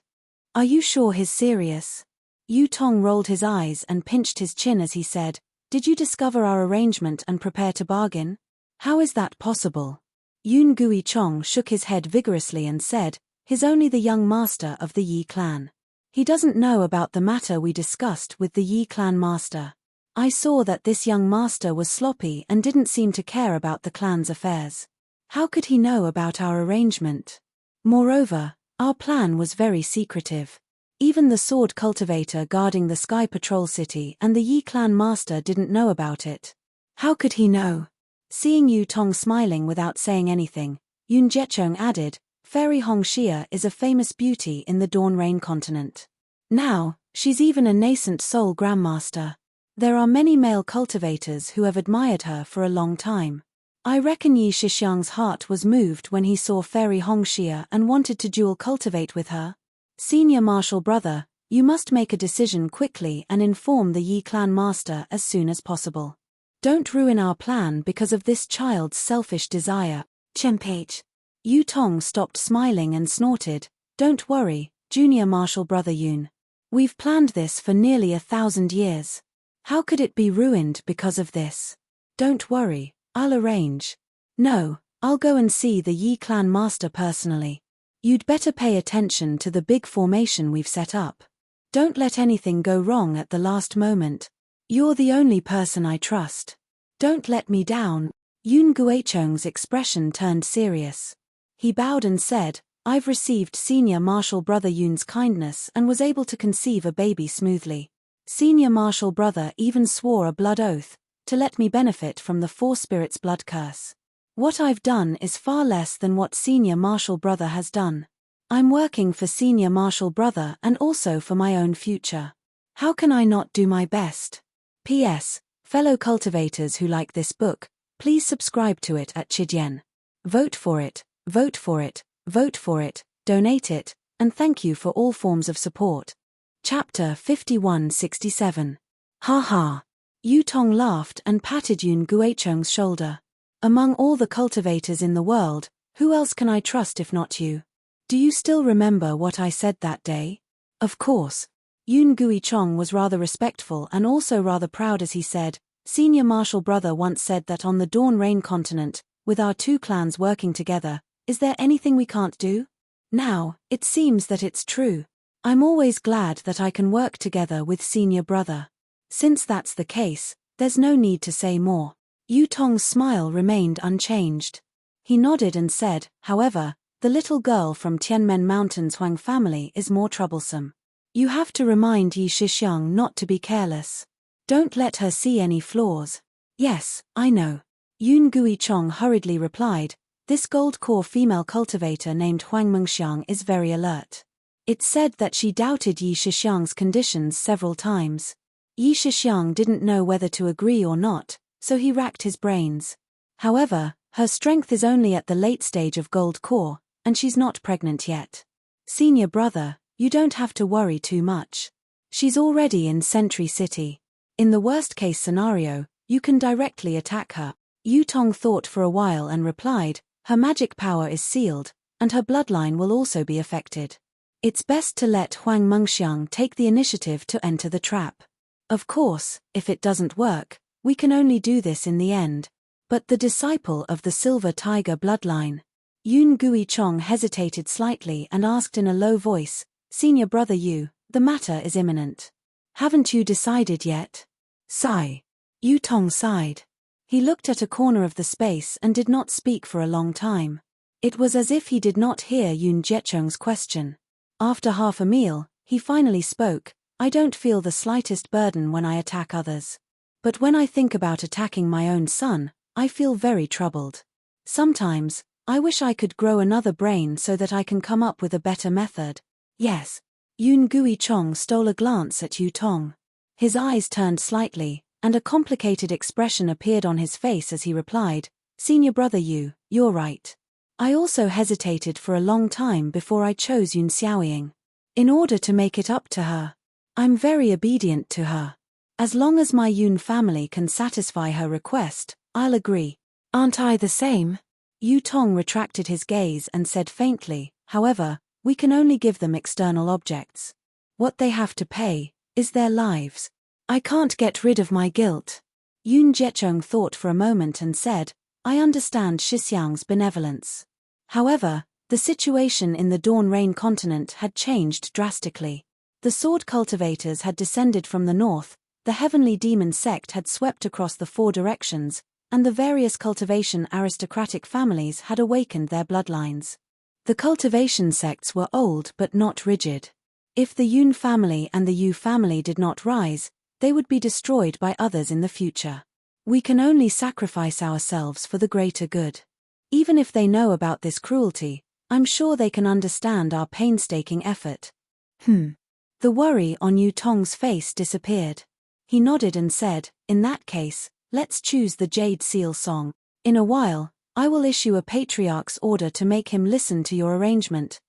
Are you sure he's serious? Yu Tong rolled his eyes and pinched his chin as he said, Did you discover our arrangement and prepare to bargain? How is that possible? Yun Guichong shook his head vigorously and said, He's only the young master of the Yi clan. He doesn't know about the matter we discussed with the Yi clan master. I saw that this young master was sloppy and didn't seem to care about the clan's affairs. How could he know about our arrangement? Moreover, our plan was very secretive. Even the sword cultivator guarding the Sky Patrol City and the Yi clan master didn't know about it. How could he know? Seeing Yu Tong smiling without saying anything, Yun Jiecheng added, Fairy Hongxia is a famous beauty in the Dawn Rain continent. Now, she's even a nascent soul grandmaster. There are many male cultivators who have admired her for a long time. I reckon Yi Shixiang's heart was moved when he saw Fairy Hongxia and wanted to dual cultivate with her. Senior martial brother, you must make a decision quickly and inform the Yi clan master as soon as possible. Don't ruin our plan because of this child's selfish desire. Chenpage. Yu Tong stopped smiling and snorted. Don't worry, junior martial brother Yun. We've planned this for nearly 1,000 years. How could it be ruined because of this? Don't worry, I'll arrange. No, I'll go and see the Yi clan master personally. You'd better pay attention to the big formation we've set up. Don't let anything go wrong at the last moment. You're the only person I trust. Don't let me down. Yun Guicheng's expression turned serious. He bowed and said, I've received senior martial brother Yun's kindness and was able to conceive a baby smoothly. Senior martial brother even swore a blood oath, to let me benefit from the Four Spirits blood curse. What I've done is far less than what senior martial brother has done. I'm working for senior martial brother and also for my own future. How can I not do my best? P.S. Fellow cultivators who like this book, please subscribe to it at Chidian. Vote for it, vote for it, vote for it, donate it, and thank you for all forms of support. Chapter 5167. Ha ha. Yu Tong laughed and patted Yun Guicheng's shoulder. Among all the cultivators in the world, who else can I trust if not you? Do you still remember what I said that day? Of course. Yun Guicheng was rather respectful and also rather proud as he said, Senior martial brother once said that on the Dawn Rain continent, with our two clans working together, is there anything we can't do? Now, it seems that it's true. I'm always glad that I can work together with senior brother. Since that's the case, there's no need to say more. Yu Tong's smile remained unchanged. He nodded and said, however, the little girl from Tianmen Mountain's Huang family is more troublesome. You have to remind Yi Shixiang not to be careless. Don't let her see any flaws. Yes, I know. Yun Guicheng hurriedly replied, this gold core female cultivator named Huang Mengxiang is very alert. It's said that she doubted Yi Shixiang's conditions several times. Yi Shixiang didn't know whether to agree or not, so he racked his brains. However, her strength is only at the late stage of gold core, and she's not pregnant yet. Senior brother, you don't have to worry too much. She's already in Sentry City. In the worst-case scenario, you can directly attack her. Yu Tong thought for a while and replied, her magic power is sealed, and her bloodline will also be affected. It's best to let Huang Mengxiang take the initiative to enter the trap. Of course, if it doesn't work, we can only do this in the end. But the disciple of the Silver Tiger bloodline. Yun Guicheng hesitated slightly and asked in a low voice, Senior brother Yu, the matter is imminent. Haven't you decided yet? Sigh. Yu Tong sighed. He looked at a corner of the space and did not speak for a long time. It was as if he did not hear Yun Guicheng's question. After half a meal, he finally spoke, I don't feel the slightest burden when I attack others. But when I think about attacking my own son, I feel very troubled. Sometimes, I wish I could grow another brain so that I can come up with a better method. Yes. Yun Guicheng stole a glance at Yu Tong. His eyes turned slightly, and a complicated expression appeared on his face as he replied, Senior brother Yu, you're right. I also hesitated for a long time before I chose Yun Xiaoying. In order to make it up to her. I'm very obedient to her. As long as my Yun family can satisfy her request, I'll agree. Aren't I the same? Yu Tong retracted his gaze and said faintly, however, we can only give them external objects. What they have to pay is their lives. I can't get rid of my guilt. Yun Guicheng thought for a moment and said, I understand Shixiang's benevolence. However, the situation in the Dawn Rain continent had changed drastically. The sword cultivators had descended from the north, the heavenly demon sect had swept across the four directions, and the various cultivation aristocratic families had awakened their bloodlines. The cultivation sects were old but not rigid. If the Yun family and the Yu family did not rise, they would be destroyed by others in the future. We can only sacrifice ourselves for the greater good. Even if they know about this cruelty, I'm sure they can understand our painstaking effort. The worry on Yu Tong's face disappeared. He nodded and said, in that case, let's choose the Jade Seal song. In a while, I will issue a patriarch's order to make him listen to your arrangement.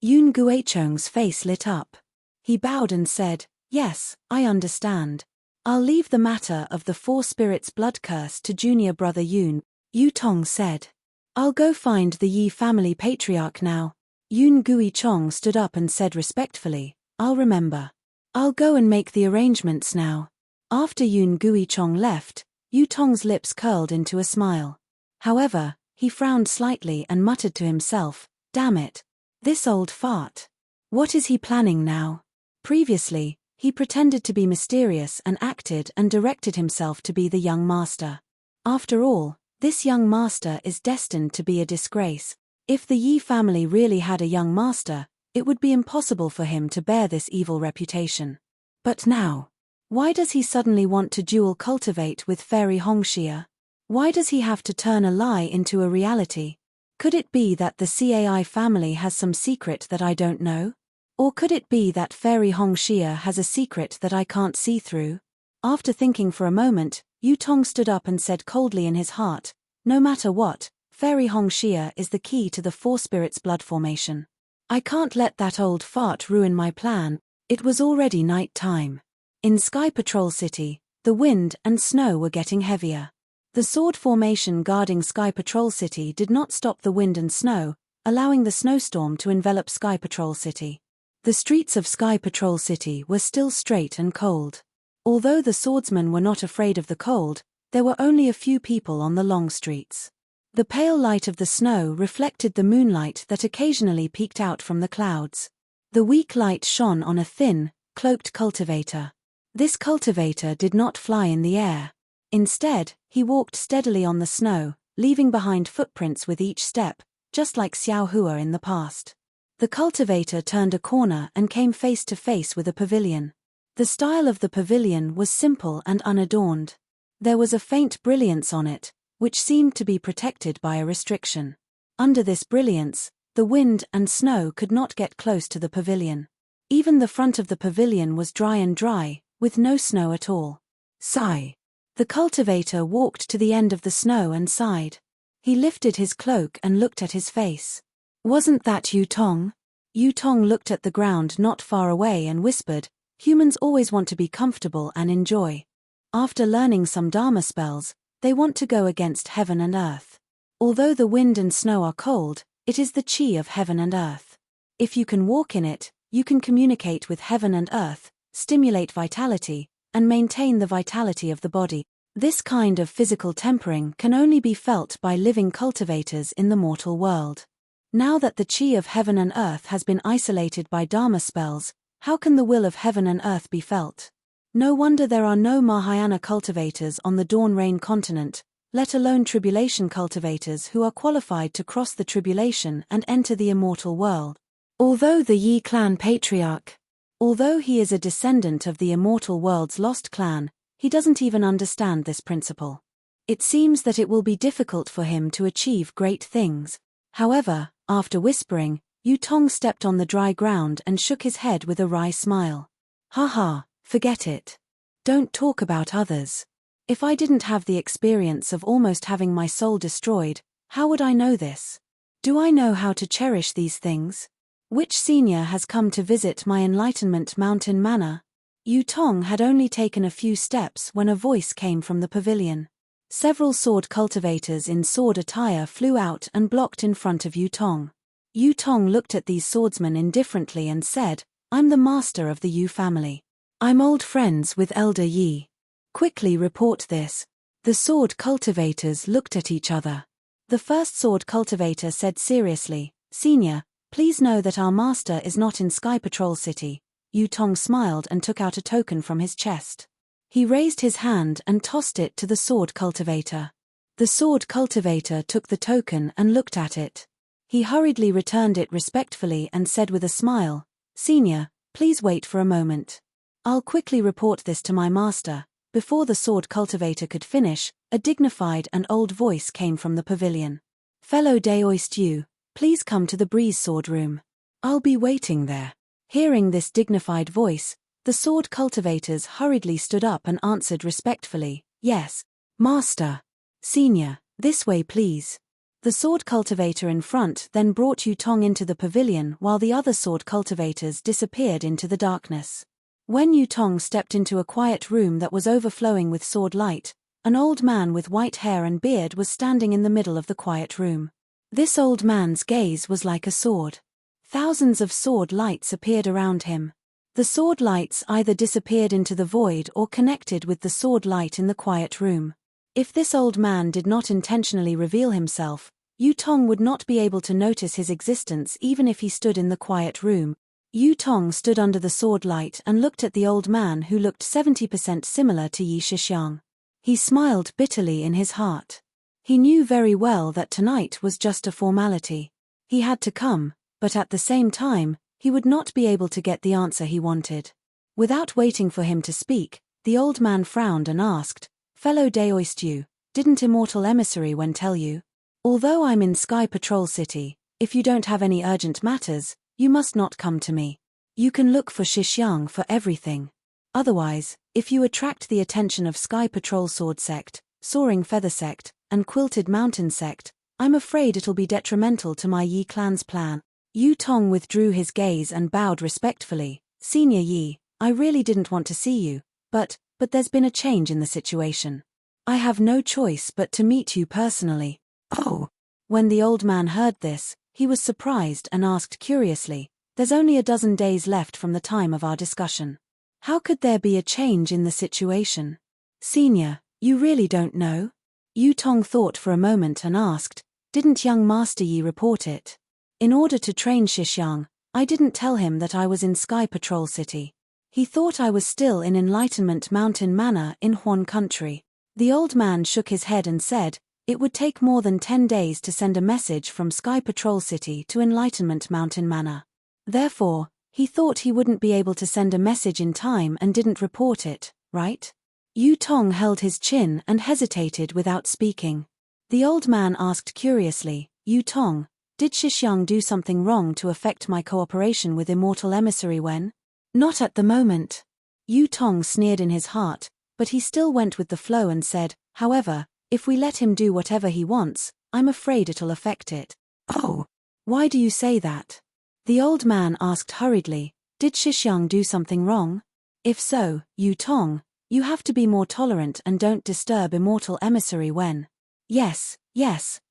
Yoon Guechong's face lit up. He bowed and said, "Yes, I understand. I'll leave the matter of the four spirits' blood curse to junior brother Yoon," Yu Tong said. "I'll go find the Yi family patriarch now." Yoon Guechong stood up and said respectfully, "I'll remember. I'll go and make the arrangements now." After Yoon Guechong left, Yu Tong's lips curled into a smile. However, he frowned slightly and muttered to himself, "Damn it. This old fart. What is he planning now?" Previously, he pretended to be mysterious and acted and directed himself to be the young master. After all, this young master is destined to be a disgrace. If the Yi family really had a young master, it would be impossible for him to bear this evil reputation. But now, why does he suddenly want to dual cultivate with Fairy Hongxia? Why does he have to turn a lie into a reality? Could it be that the Cai family has some secret that I don't know? Or could it be that Fairy Hongxia has a secret that I can't see through? After thinking for a moment, Yu Tong stood up and said coldly in his heart, "No matter what, Fairy Hongxia is the key to the four spirits' blood formation. I can't let that old fart ruin my plan." It was already night time. In Sky Patrol City, the wind and snow were getting heavier. The sword formation guarding Sky Patrol City did not stop the wind and snow, allowing the snowstorm to envelop Sky Patrol City. The streets of Sky Patrol City were still straight and cold. Although the swordsmen were not afraid of the cold, there were only a few people on the long streets. The pale light of the snow reflected the moonlight that occasionally peeked out from the clouds. The weak light shone on a thin, cloaked cultivator. This cultivator did not fly in the air. Instead, he walked steadily on the snow, leaving behind footprints with each step, just like Xiao Hua in the past. The cultivator turned a corner and came face to face with a pavilion. The style of the pavilion was simple and unadorned. There was a faint brilliance on it, which seemed to be protected by a restriction. Under this brilliance, the wind and snow could not get close to the pavilion. Even the front of the pavilion was dry, with no snow at all. Sigh. The cultivator walked to the end of the snow and sighed. He lifted his cloak and looked at his face. "Wasn't that Yu Tong?" Yu Tong looked at the ground not far away and whispered, "Humans always want to be comfortable and enjoy. After learning some Dharma spells, they want to go against heaven and earth. Although the wind and snow are cold, it is the chi of heaven and earth. If you can walk in it, you can communicate with heaven and earth, stimulate vitality, and maintain the vitality of the body. This kind of physical tempering can only be felt by living cultivators in the mortal world. Now that the chi of heaven and earth has been isolated by Dharma spells, how can the will of heaven and earth be felt? No wonder there are no Mahayana cultivators on the Dawn Rain continent, let alone tribulation cultivators who are qualified to cross the tribulation and enter the immortal world. Although the Yi clan patriarch, although he is a descendant of the immortal world's lost clan, he doesn't even understand this principle. It seems that it will be difficult for him to achieve great things. However, after whispering, Yu Tong stepped on the dry ground and shook his head with a wry smile. "Haha, forget it. Don't talk about others. If I didn't have the experience of almost having my soul destroyed, how would I know this? Do I know how to cherish these things? Which senior has come to visit my Enlightenment Mountain Manor?" Yu Tong had only taken a few steps when a voice came from the pavilion. Several sword cultivators in sword attire flew out and blocked in front of Yu Tong. Yu Tong looked at these swordsmen indifferently and said, "I'm the master of the Yu family. I'm old friends with Elder Yi. Quickly report this." The sword cultivators looked at each other. The first sword cultivator said seriously, "Senior, please know that our master is not in Sky Patrol City." Yu Tong smiled and took out a token from his chest. He raised his hand and tossed it to the sword cultivator. The sword cultivator took the token and looked at it. He hurriedly returned it respectfully and said with a smile, "Senior, please wait for a moment. I'll quickly report this to my master." Before the sword cultivator could finish, a dignified and old voice came from the pavilion. "Fellow Daoist Yu, please come to the breeze sword room. I'll be waiting there." Hearing this dignified voice, the sword cultivators hurriedly stood up and answered respectfully, "Yes, Master." "Senior, This way please. The sword cultivator in front then brought Yu Tong into the pavilion while the other sword cultivators disappeared into the darkness. When Yu Tong stepped into a quiet room that was overflowing with sword light, an old man with white hair and beard was standing in the middle of the quiet room. This old man's gaze was like a sword. Thousands of sword lights appeared around him. The sword lights either disappeared into the void or connected with the sword light in the quiet room. If this old man did not intentionally reveal himself, Yu Tong would not be able to notice his existence even if he stood in the quiet room. Yu Tong stood under the sword light and looked at the old man who looked 70% similar to Yi Shixiang. He smiled bitterly in his heart. He knew very well that tonight was just a formality. He had to come, but at the same time, he would not be able to get the answer he wanted. Without waiting for him to speak, the old man frowned and asked, "Fellow Daoist Yu, didn't Immortal Emissary Wen tell you? Although I'm in Sky Patrol City, if you don't have any urgent matters, you must not come to me. You can look for Shixiang for everything. Otherwise, if you attract the attention of Sky Patrol Sword Sect, Soaring Feather Sect, and Quilted Mountain Sect, I'm afraid it'll be detrimental to my Yi clan's plan." Yu Tong withdrew his gaze and bowed respectfully. "Senior Yi, I really didn't want to see you, but there's been a change in the situation. I have no choice but to meet you personally." "Oh." When the old man heard this, he was surprised and asked curiously, "There's only a dozen days left from the time of our discussion. How could there be a change in the situation?" "Senior, you really don't know?" Yu Tong thought for a moment and asked, "Didn't young Master Yi report it? In order to train Shixiang, I didn't tell him that I was in Sky Patrol City. He thought I was still in Enlightenment Mountain Manor in Huan Country." The old man shook his head and said, "It would take more than 10 days to send a message from Sky Patrol City to Enlightenment Mountain Manor. Therefore, he thought he wouldn't be able to send a message in time and didn't report it, right?" Yu Tong held his chin and hesitated without speaking. The old man asked curiously, "Yu Tong, did Shixiang do something wrong to affect my cooperation with Immortal Emissary Wen?" "Not at the moment." Yu Tong sneered in his heart, but he still went with the flow and said, "However, if we let him do whatever he wants, I'm afraid it'll affect it." "Oh. Why do you say that?" The old man asked hurriedly, "Did Shixiang do something wrong? If so, Yu Tong, you have to be more tolerant and don't disturb Immortal Emissary Wen." Yes,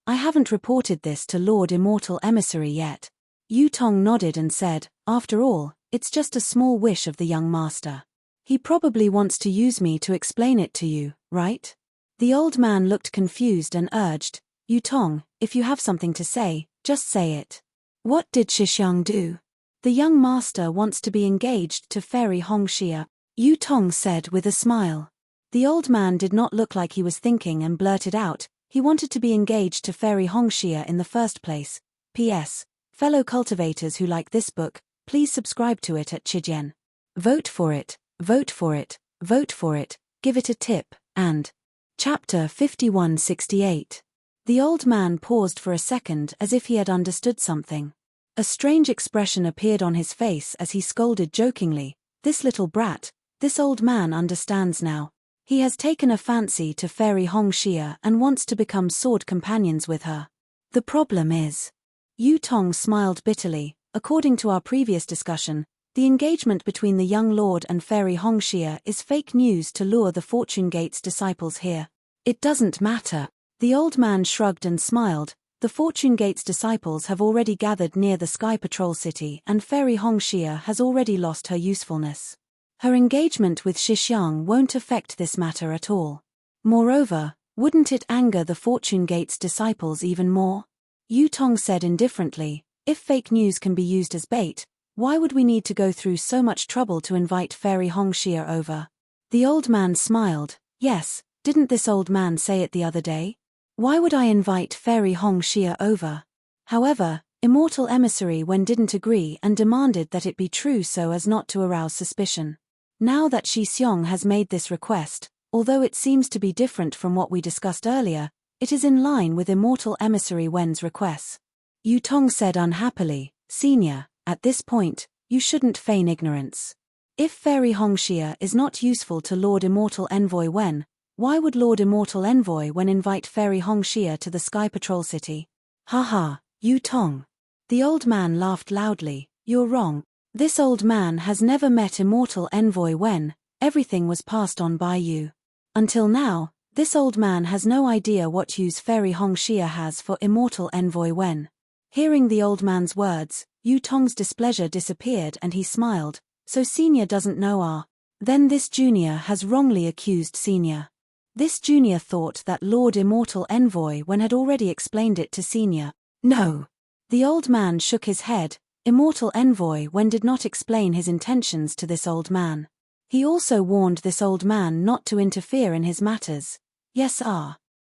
I haven't reported this to Lord Immortal Emissary yet." Yu Tong nodded and said, "After all, it's just a small wish of the young master. He probably wants to use me to explain it to you, right?" The old man looked confused and urged, "Yu Tong, if you have something to say, just say it. What did Shixiang do?" "The young master wants to be engaged to Fairy Hongxia," Yu Tong said with a smile. The old man did not look like he was thinking and blurted out, he wanted to be engaged to Fairy Hongxia in the first place. P.S. Fellow cultivators who like this book, please subscribe to it at Chijian. Vote for it, vote for it, vote for it, give it a tip, and... Chapter 5168. The old man paused for a second as if he had understood something. A strange expression appeared on his face as he scolded jokingly, "This little brat, this old man understands now. He has taken a fancy to Fairy Hongxia and wants to become sword companions with her. The problem is..." Yu Tong smiled bitterly. "According to our previous discussion, the engagement between the young lord and Fairy Hongxia is fake news to lure the Fortune Gate's disciples here. It doesn't matter." The old man shrugged and smiled. "The Fortune Gate's disciples have already gathered near the Sky Patrol City and Fairy Hongxia has already lost her usefulness. Her engagement with Shixiang won't affect this matter at all. Moreover, wouldn't it anger the Fortune Gate's disciples even more?" Yu Tong said indifferently, "If fake news can be used as bait, why would we need to go through so much trouble to invite Fairy Hongxia over?" The old man smiled. "Yes, didn't this old man say it the other day? Why would I invite Fairy Hongxia over?" However, Immortal Emissary Wen didn't agree and demanded that it be true so as not to arouse suspicion. Now that Shixiang has made this request, although it seems to be different from what we discussed earlier, it is in line with Immortal Emissary Wen's requests. Yu Tong said unhappily, "Senior, at this point, you shouldn't feign ignorance. If Fairy Hongxia is not useful to Lord Immortal Envoy Wen, Why would Lord Immortal Envoy Wen invite Fairy Hongxia to the Sky Patrol City? Ha ha, Yu Tong. The old man laughed loudly. You're wrong. This old man has never met Immortal Envoy Wen, everything was passed on by you. Until now, this old man has no idea what use Fairy Hongxia has for Immortal Envoy Wen. Hearing the old man's words, Yu Tong's displeasure disappeared and he smiled. So Senior doesn't know Then this junior has wrongly accused Senior. This junior thought that Lord Immortal Envoy Wen had already explained it to Senior. No. The old man shook his head. Immortal Envoy Wen did not explain his intentions to this old man. He also warned this old man not to interfere in his matters. Yes,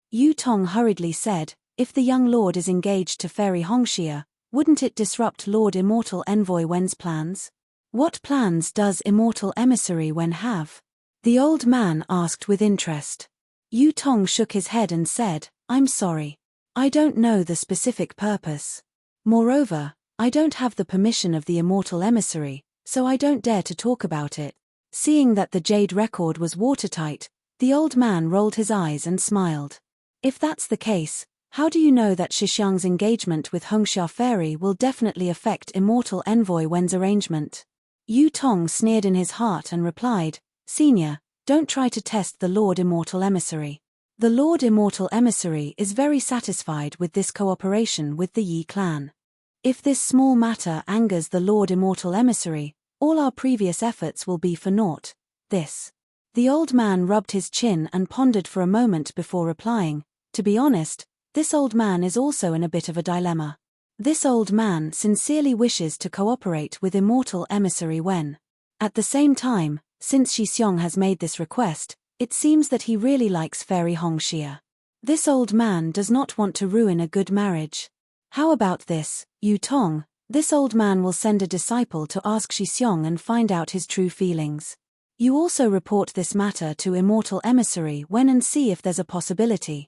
Yu Tong hurriedly said, if the young lord is engaged to Fairy Hongxia, wouldn't it disrupt Lord Immortal Envoy Wen's plans? What plans does Immortal Emissary Wen have? The old man asked with interest. Yu Tong shook his head and said, I'm sorry. I don't know the specific purpose. Moreover, I don't have the permission of the Immortal Emissary, so I don't dare to talk about it. Seeing that the jade record was watertight, the old man rolled his eyes and smiled. If that's the case, how do you know that Shixiang's engagement with Hongxia Fairy will definitely affect Immortal Envoy Wen's arrangement? Yu Tong sneered in his heart and replied, Senior, don't try to test the Lord Immortal Emissary. The Lord Immortal Emissary is very satisfied with this cooperation with the Yi clan. If this small matter angers the Lord Immortal Emissary, all our previous efforts will be for naught. The old man rubbed his chin and pondered for a moment before replying, to be honest, this old man is also in a bit of a dilemma. This old man sincerely wishes to cooperate with Immortal Emissary Wen. At the same time, since Shixiang has made this request, it seems that he really likes Fairy Hongxia. This old man does not want to ruin a good marriage. How about this, Yu Tong? This old man will send a disciple to ask Shixiang and find out his true feelings. You also report this matter to Immortal Emissary Wen and see if there's a possibility.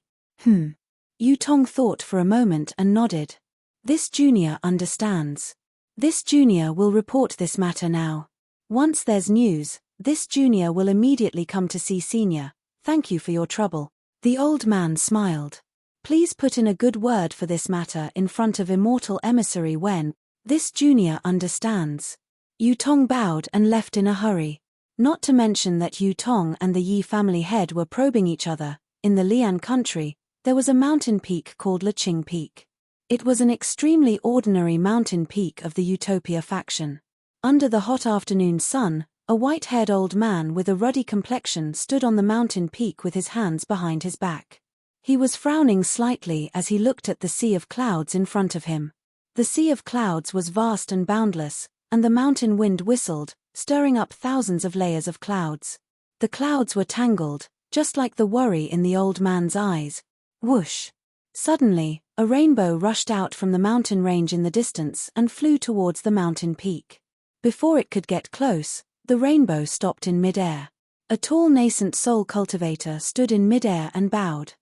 Yu Tong thought for a moment and nodded. This junior understands. This junior will report this matter now. Once there's news, this junior will immediately come to see Senior. Thank you for your trouble. The old man smiled. Please put in a good word for this matter in front of Immortal Emissary Wen. This junior understands. Yu Tong bowed and left in a hurry. Not to mention that Yu Tong and the Yi family head were probing each other. In the Lian country, there was a mountain peak called Liqing Peak. It was an extremely ordinary mountain peak of the Utopia faction. Under the hot afternoon sun, a white-haired old man with a ruddy complexion stood on the mountain peak with his hands behind his back. He was frowning slightly as he looked at the sea of clouds in front of him. The sea of clouds was vast and boundless, and the mountain wind whistled, stirring up thousands of layers of clouds. The clouds were tangled, just like the worry in the old man's eyes. Whoosh! Suddenly, a rainbow rushed out from the mountain range in the distance and flew towards the mountain peak. Before it could get close, the rainbow stopped in mid-air. A tall nascent soul cultivator stood in mid-air and bowed.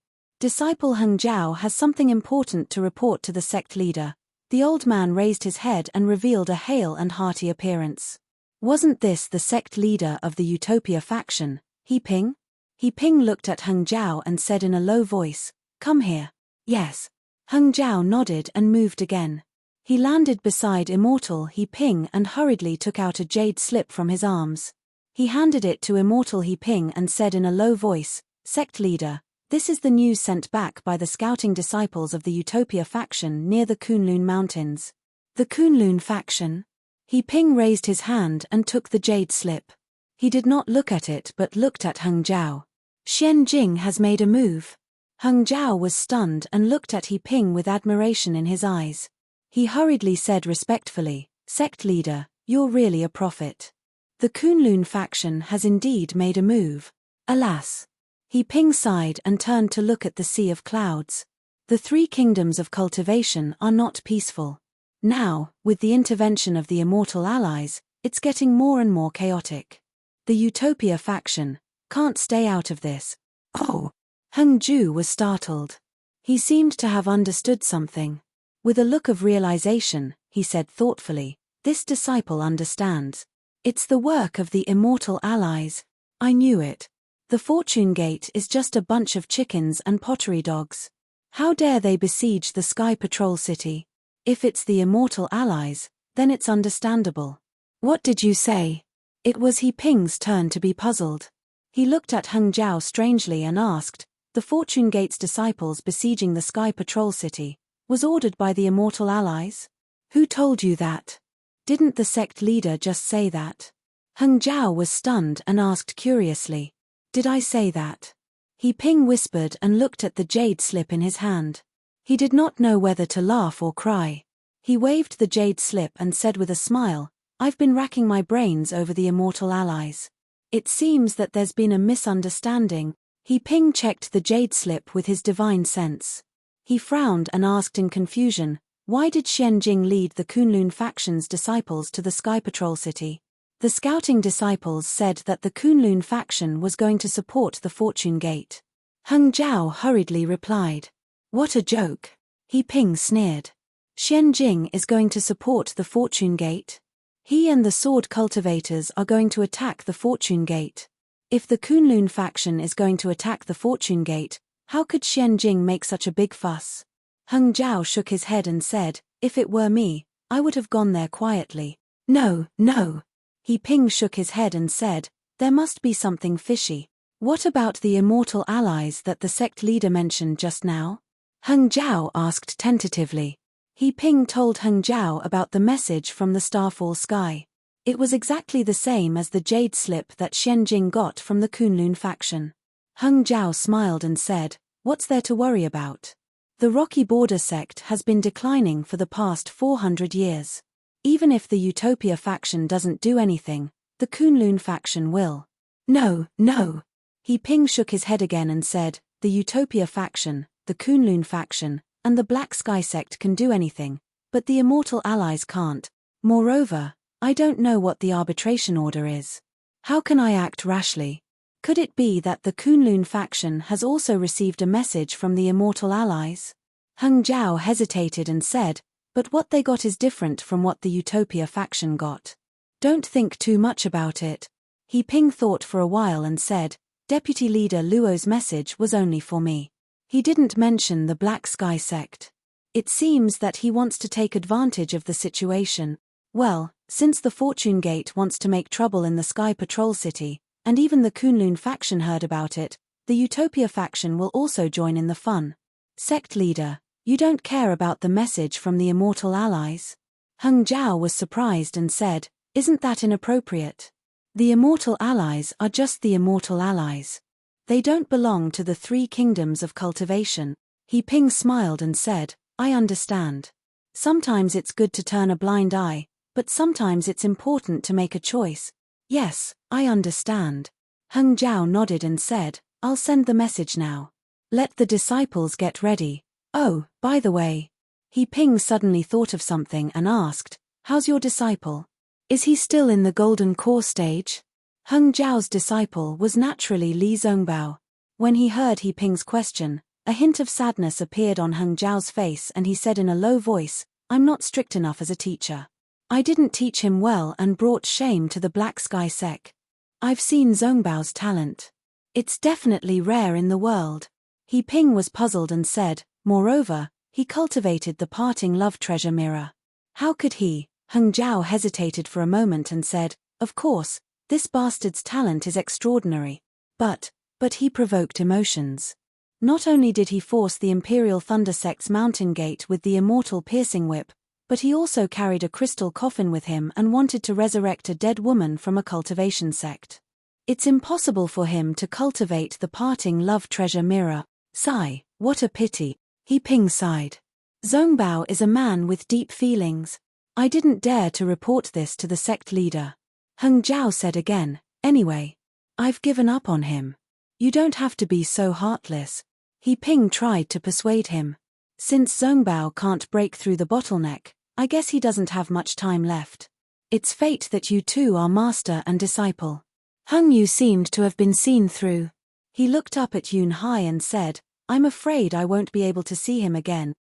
Disciple Heng Jiao has something important to report to the sect leader. The old man raised his head and revealed a hale and hearty appearance. Wasn't this the sect leader of the Utopia faction, He Ping? He Ping looked at Heng Jiao and said in a low voice, Come here. Yes. Heng Jiao nodded and moved again. He landed beside Immortal He Ping and hurriedly took out a jade slip from his arms. He handed it to Immortal He Ping and said in a low voice, Sect leader, this is the news sent back by the scouting disciples of the Utopia faction near the Kunlun Mountains. The Kunlun faction? He Ping raised his hand and took the jade slip. He did not look at it but looked at Heng Jiao. Xian Jing has made a move. Heng Jiao was stunned and looked at He Ping with admiration in his eyes. He hurriedly said respectfully, Sect leader, you're really a prophet. The Kunlun faction has indeed made a move. Alas. He Ping sighed and turned to look at the sea of clouds. The three kingdoms of cultivation are not peaceful. Now, with the intervention of the Immortal Allies, it's getting more and more chaotic. The Utopia faction can't stay out of this. Oh! Heng Ju was startled. He seemed to have understood something. With a look of realization, he said thoughtfully, This disciple understands. It's the work of the Immortal Allies. I knew it. The Fortune Gate is just a bunch of chickens and pottery dogs. How dare they besiege the Sky Patrol City? If it's the Immortal Allies, then it's understandable. What did you say? It was He Ping's turn to be puzzled. He looked at Heng Zhao strangely and asked, the Fortune Gate's disciples besieging the Sky Patrol City was ordered by the Immortal Allies? Who told you that? Didn't the sect leader just say that? Heng Zhao was stunned and asked curiously, did I say that? He Ping whispered and looked at the jade slip in his hand. He did not know whether to laugh or cry. He waved the jade slip and said with a smile, I've been racking my brains over the Immortal Allies. It seems that there's been a misunderstanding. He Ping checked the jade slip with his divine sense. He frowned and asked in confusion, why did Xian Jing lead the Kunlun faction's disciples to the Sky Patrol City? The scouting disciples said that the Kunlun faction was going to support the Fortune Gate. Heng Zhao hurriedly replied. What a joke. He Ping sneered. Xian Jing is going to support the Fortune Gate? He and the sword cultivators are going to attack the Fortune Gate. If the Kunlun faction is going to attack the Fortune Gate, how could Xian Jing make such a big fuss? Heng Zhao shook his head and said, if it were me, I would have gone there quietly. No, no. He Ping shook his head and said, there must be something fishy. What about the Immortal Allies that the sect leader mentioned just now? Heng Zhao asked tentatively. He Ping told Heng Zhao about the message from the Starfall Sky. It was exactly the same as the jade slip that Xian Jing got from the Kunlun faction. Heng Zhao smiled and said, what's there to worry about? The Rocky Border sect has been declining for the past 400 years. Even if the Utopia faction doesn't do anything, the Kunlun faction will. No, no. He Ping shook his head again and said, the Utopia faction, the Kunlun faction, and the Black Sky sect can do anything, but the Immortal Allies can't. Moreover, I don't know what the arbitration order is. How can I act rashly? Could it be that the Kunlun faction has also received a message from the Immortal Allies? Heng Zhao hesitated and said, but what they got is different from what the Utopia faction got. Don't think too much about it. He Ping thought for a while and said, Deputy Leader Luo's message was only for me. He didn't mention the Black Sky sect. It seems that he wants to take advantage of the situation. Well, since the Fortune Gate wants to make trouble in the Sky Patrol City, and even the Kunlun faction heard about it, the Utopia faction will also join in the fun. Sect leader, you don't care about the message from the Immortal Allies? Heng Zhao was surprised and said, isn't that inappropriate? The Immortal Allies are just the Immortal Allies. They don't belong to the three kingdoms of cultivation. He Ping smiled and said, I understand. Sometimes it's good to turn a blind eye, but sometimes it's important to make a choice. Yes, I understand. Heng Zhao nodded and said, I'll send the message now. Let the disciples get ready. Oh, by the way. He Ping suddenly thought of something and asked, how's your disciple? Is he still in the Golden Core stage? Heng Zhao's disciple was naturally Li Zongbao. When he heard He Ping's question, a hint of sadness appeared on Heng Zhao's face and he said in a low voice, I'm not strict enough as a teacher. I didn't teach him well and brought shame to the Black Sky sect. I've seen Zongbao's talent. It's definitely rare in the world. He Ping was puzzled and said, moreover, he cultivated the parting love treasure mirror. How could he? Heng Zhao hesitated for a moment and said, of course, this bastard's talent is extraordinary. But he provoked emotions. Not only did he force the Imperial Thunder Sect's mountain gate with the immortal piercing whip, but he also carried a crystal coffin with him and wanted to resurrect a dead woman from a cultivation sect. It's impossible for him to cultivate the parting love treasure mirror. Sigh, what a pity. He Ping sighed. Zongbao is a man with deep feelings. I didn't dare to report this to the sect leader. Heng Zhao said again, anyway. I've given up on him. You don't have to be so heartless. He Ping tried to persuade him. Since Zongbao can't break through the bottleneck, I guess he doesn't have much time left. It's fate that you two are master and disciple. Heng Yu seemed to have been seen through. He looked up at Yun Hai and said, I'm afraid I won't be able to see him again.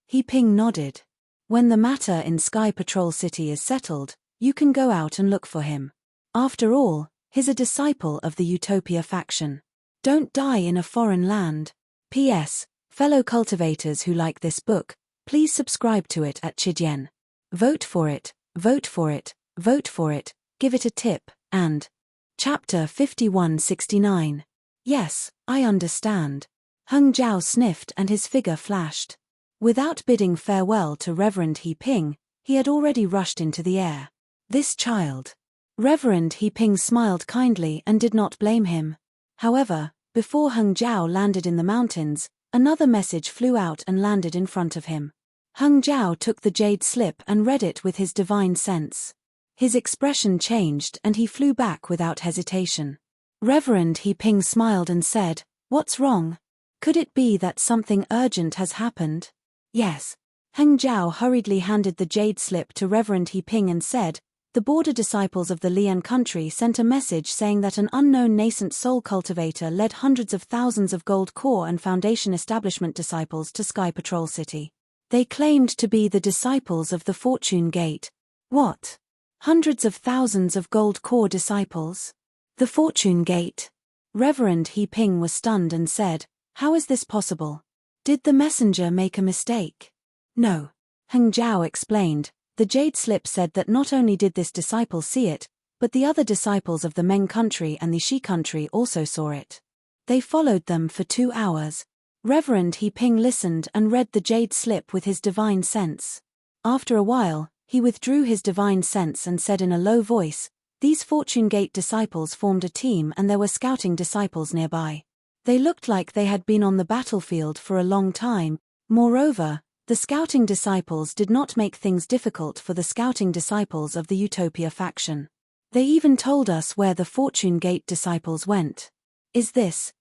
He Ping nodded. When the matter in Sky Patrol City is settled, you can go out and look for him. After all, He's a disciple of the Utopia faction. Don't die in a foreign land. P.S. Fellow cultivators who like this book, please subscribe to it at Chidyen. Vote for it, vote for it, vote for it, give it a tip, and Chapter 5169. Yes, I understand. Heng Zhao sniffed and his figure flashed. Without bidding farewell to Reverend He Ping, he had already rushed into the air. This child. Reverend He Ping smiled kindly and did not blame him. However, before Heng Zhao landed in the mountains, another message flew out and landed in front of him. Heng Zhao took the jade slip and read it with his divine sense. His expression changed and he flew back without hesitation. Reverend He Ping smiled and said, "What's wrong? Could it be that something urgent has happened?" Yes. Heng Zhao hurriedly handed the jade slip to Reverend He Ping and said, "The border disciples of the Lian country sent a message saying that an unknown nascent soul cultivator led hundreds of thousands of gold core and foundation establishment disciples to Sky Patrol City. They claimed to be the disciples of the Fortune Gate." What? Hundreds of thousands of gold core disciples? The Fortune Gate? Reverend He Ping was stunned and said, "How is this possible? Did the messenger make a mistake?" No. Heng Zhao explained, the jade slip said that not only did this disciple see it, but the other disciples of the Meng country and the Shi country also saw it. They followed them for 2 hours. Reverend He Ping listened and read the jade slip with his divine sense. After a while, he withdrew his divine sense and said in a low voice, "These Fortune Gate disciples formed a team and there were scouting disciples nearby. They looked like they had been on the battlefield for a long time. Moreover, the scouting disciples did not make things difficult for the scouting disciples of the Utopia faction. They even told us where the Fortune Gate disciples went. Is this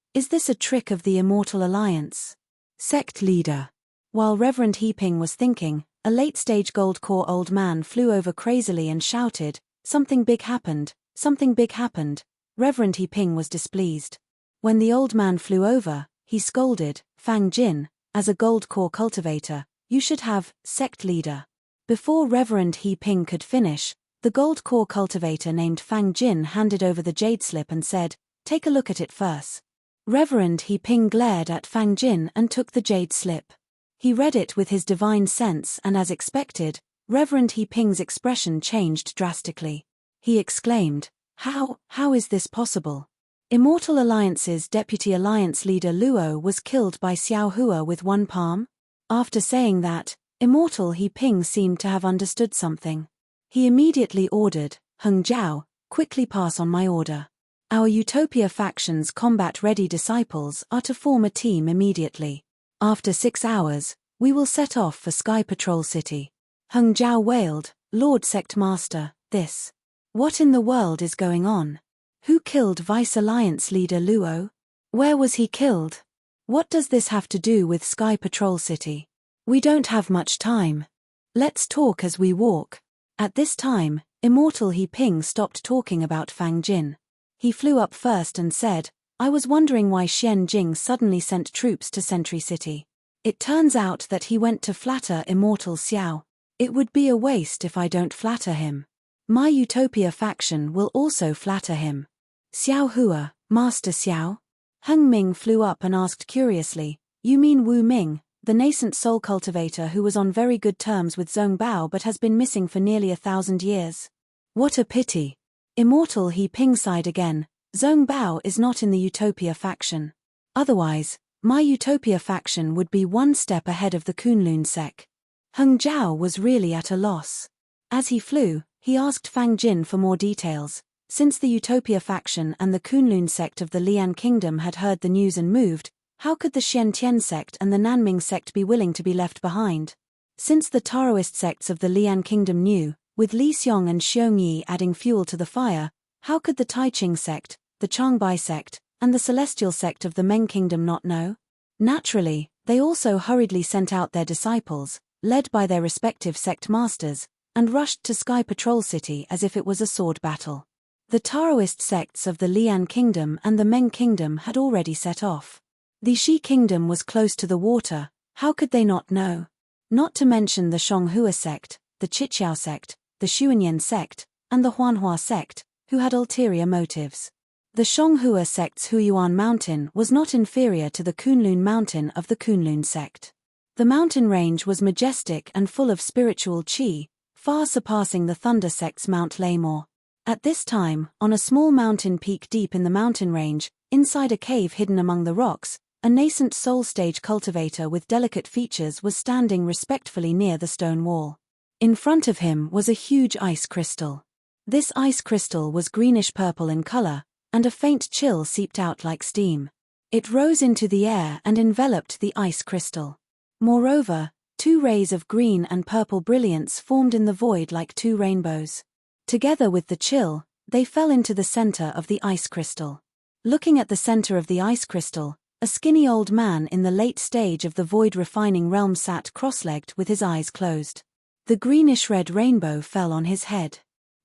a trick of the Immortal Alliance?" Sect leader. While Reverend He Ping was thinking, a late-stage gold core old man flew over crazily and shouted, "Something big happened, something big happened." Reverend He Ping was displeased. When the old man flew over, he scolded, "Fang Jin, as a gold core cultivator, you should have, sect leader." Before Reverend He Ping could finish, the gold core cultivator named Fang Jin handed over the jade slip and said, "Take a look at it first." Reverend He Ping glared at Fang Jin and took the jade slip. He read it with his divine sense and as expected, Reverend He Ping's expression changed drastically. He exclaimed, How is this possible? Immortal Alliance's Deputy Alliance leader Luo was killed by Xiao Hua with one palm?" After saying that, Immortal He Ping seemed to have understood something. He immediately ordered, "Heng Zhao, quickly pass on my order. Our Utopia faction's combat-ready disciples are to form a team immediately. After 6 hours, we will set off for Sky Patrol City." Heng Zhao wailed, "Lord Sect Master, this. What in the world is going on? Who killed Vice Alliance leader Luo? Where was he killed? What does this have to do with Sky Patrol City? We don't have much time. Let's talk as we walk." At this time, Immortal He Ping stopped talking about Fang Jin. He flew up first and said, "I was wondering why Xian Jing suddenly sent troops to Sentry City. It turns out that he went to flatter Immortal Xiao. It would be a waste if I don't flatter him. My Utopia faction will also flatter him." "Xiao Hua, Master Xiao?" Heng Ming flew up and asked curiously, "You mean Wu Ming, the nascent soul cultivator who was on very good terms with Zhong Bao but has been missing for nearly 1,000 years? What a pity." Immortal He Ping sighed again, "Zhong Bao is not in the Utopia faction. Otherwise, my Utopia faction would be one step ahead of the Kunlun sect." Heng Zhao was really at a loss. As he flew, he asked Fang Jin for more details. Since the Utopia faction and the Kunlun sect of the Lian Kingdom had heard the news and moved, how could the Xiantian sect and the Nanming sect be willing to be left behind? Since the Taoist sects of the Lian Kingdom knew, with Li Xiong and Xiong Yi adding fuel to the fire, how could the Taiqing sect, the Changbai sect, and the Celestial sect of the Meng Kingdom not know? Naturally, they also hurriedly sent out their disciples, led by their respective sect masters, and rushed to Sky Patrol City as if it was a sword battle. The Taoist sects of the Lian Kingdom and the Meng Kingdom had already set off. The Shi Kingdom was close to the water, how could they not know? Not to mention the Xiong Hua sect, the Chiqiao sect, the Xuanyan sect, and the Huanhua sect, who had ulterior motives. The Xianghua sect's Huiyuan mountain was not inferior to the Kunlun mountain of the Kunlun sect. The mountain range was majestic and full of spiritual qi, far surpassing the Thunder sect's Mount Lamor. At this time, on a small mountain peak deep in the mountain range, inside a cave hidden among the rocks, a nascent soul stage cultivator with delicate features was standing respectfully near the stone wall. In front of him was a huge ice crystal. This ice crystal was greenish-purple in color, and a faint chill seeped out like steam. It rose into the air and enveloped the ice crystal. Moreover, two rays of green and purple brilliance formed in the void like two rainbows. Together with the chill, they fell into the center of the ice crystal. Looking at the center of the ice crystal, a skinny old man in the late stage of the void-refining realm sat cross-legged with his eyes closed. The greenish-red rainbow fell on his head.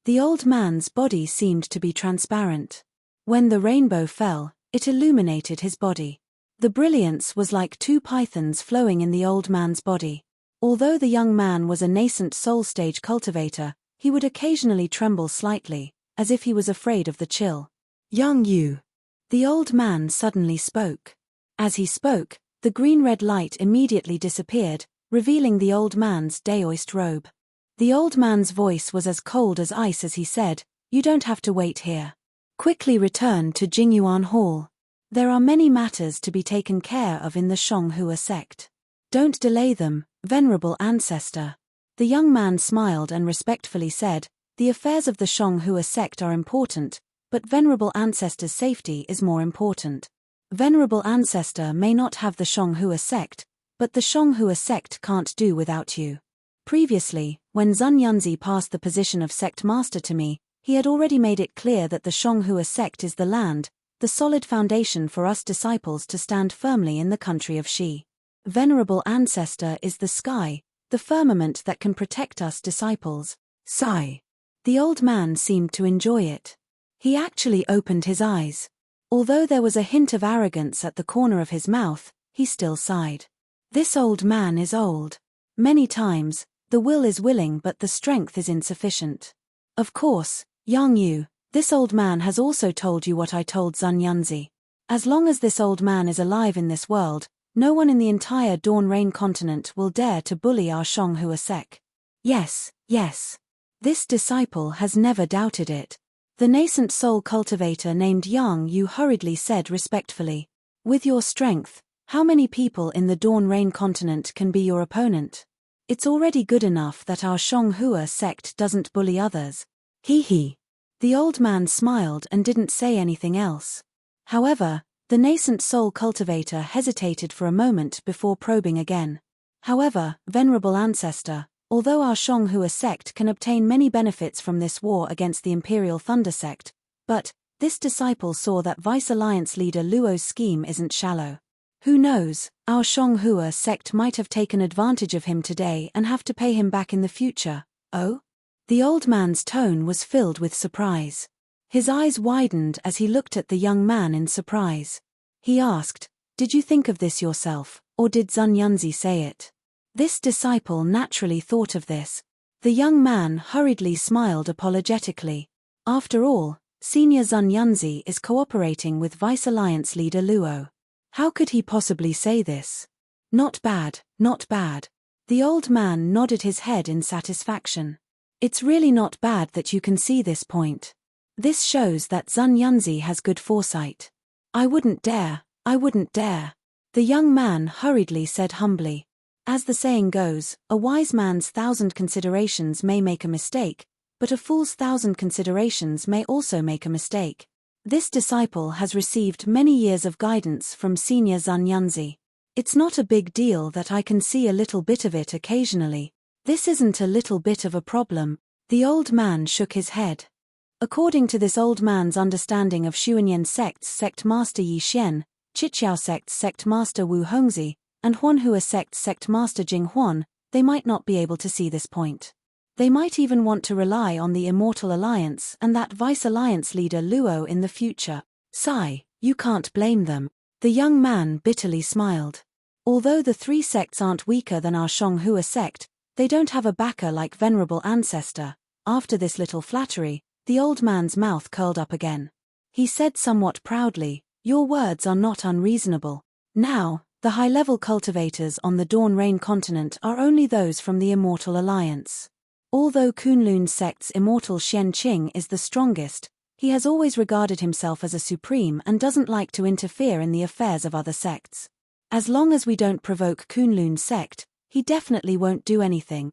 The old man's body seemed to be transparent. When the rainbow fell, it illuminated his body. The brilliance was like two pythons flowing in the old man's body. Although the young man was a nascent soul stage cultivator, he would occasionally tremble slightly, as if he was afraid of the chill. "Young Yu." The old man suddenly spoke. As he spoke, the green-red light immediately disappeared, revealing the old man's Daoist robe. The old man's voice was as cold as ice as he said, "You don't have to wait here. Quickly return to Jingyuan Hall. There are many matters to be taken care of in the Xianghua sect. Don't delay them, venerable ancestor." The young man smiled and respectfully said, "The affairs of the Xianghua sect are important, but venerable ancestor's safety is more important. Venerable ancestor may not have the Xianghua sect, but the Xianghua sect can't do without you." Previously, when Zun Yunzi passed the position of sect master to me, he had already made it clear that the Xianghua sect is the land, the solid foundation for us disciples to stand firmly in the country of Xi. Venerable ancestor is the sky, the firmament that can protect us disciples. Sigh. The old man seemed to enjoy it. He actually opened his eyes. Although there was a hint of arrogance at the corner of his mouth, he still sighed. This old man is old. Many times, the will is willing but the strength is insufficient. Of course, Yang Yu, this old man has also told you what I told Zun Yunzi. As long as this old man is alive in this world, no one in the entire Dawn Rain continent will dare to bully our Xianghua sect. Yes, yes. This disciple has never doubted it. The nascent soul cultivator named Yang Yu hurriedly said respectfully, "With your strength, how many people in the Dawn Rain continent can be your opponent? It's already good enough that our Xianghua sect doesn't bully others." He. The old man smiled and didn't say anything else. However, the nascent soul cultivator hesitated for a moment before probing again. "However, venerable ancestor, although our Xianghua sect can obtain many benefits from this war against the Imperial Thunder sect, but this disciple saw that Vice Alliance leader Luo's scheme isn't shallow. Who knows, our Xianghua sect might have taken advantage of him today and have to pay him back in the future." "Oh?" The old man's tone was filled with surprise. His eyes widened as he looked at the young man in surprise. He asked, "Did you think of this yourself, or did Zun Yunzi say it?" This disciple naturally thought of this. The young man hurriedly smiled apologetically. After all, Senior Zun Yunzi is cooperating with Vice Alliance leader Luo. How could he possibly say this? Not bad, not bad. The old man nodded his head in satisfaction. It's really not bad that you can see this point. This shows that Zun Yunzi has good foresight. I wouldn't dare. The young man hurriedly said humbly. As the saying goes, a wise man's 1,000 considerations may make a mistake, but a fool's 1,000 considerations may also make a mistake. This disciple has received many years of guidance from Senior Zun Yunzi. It's not a big deal that I can see a little bit of it occasionally. This isn't a little bit of a problem. The old man shook his head. According to this old man's understanding of Xuanyan sect's sect master Yi Xian, Chiqiao sect's sect master Wu Hongzi, and Huanhua sect's sect master Jing Huan, they might not be able to see this point. They might even want to rely on the Immortal Alliance and that Vice Alliance leader Luo in the future. Sigh, you can't blame them. The young man bitterly smiled. Although the three sects aren't weaker than our Xianghua sect, they don't have a backer like Venerable Ancestor. After this little flattery, The old man's mouth curled up again. He said somewhat proudly, "Your words are not unreasonable. Now, the high-level cultivators on the Dawn Rain continent are only those from the Immortal Alliance. Although Kunlun's sect's immortal Xianqing is the strongest, he has always regarded himself as a supreme and doesn't like to interfere in the affairs of other sects. As long as we don't provoke Kunlun's sect, he definitely won't do anything.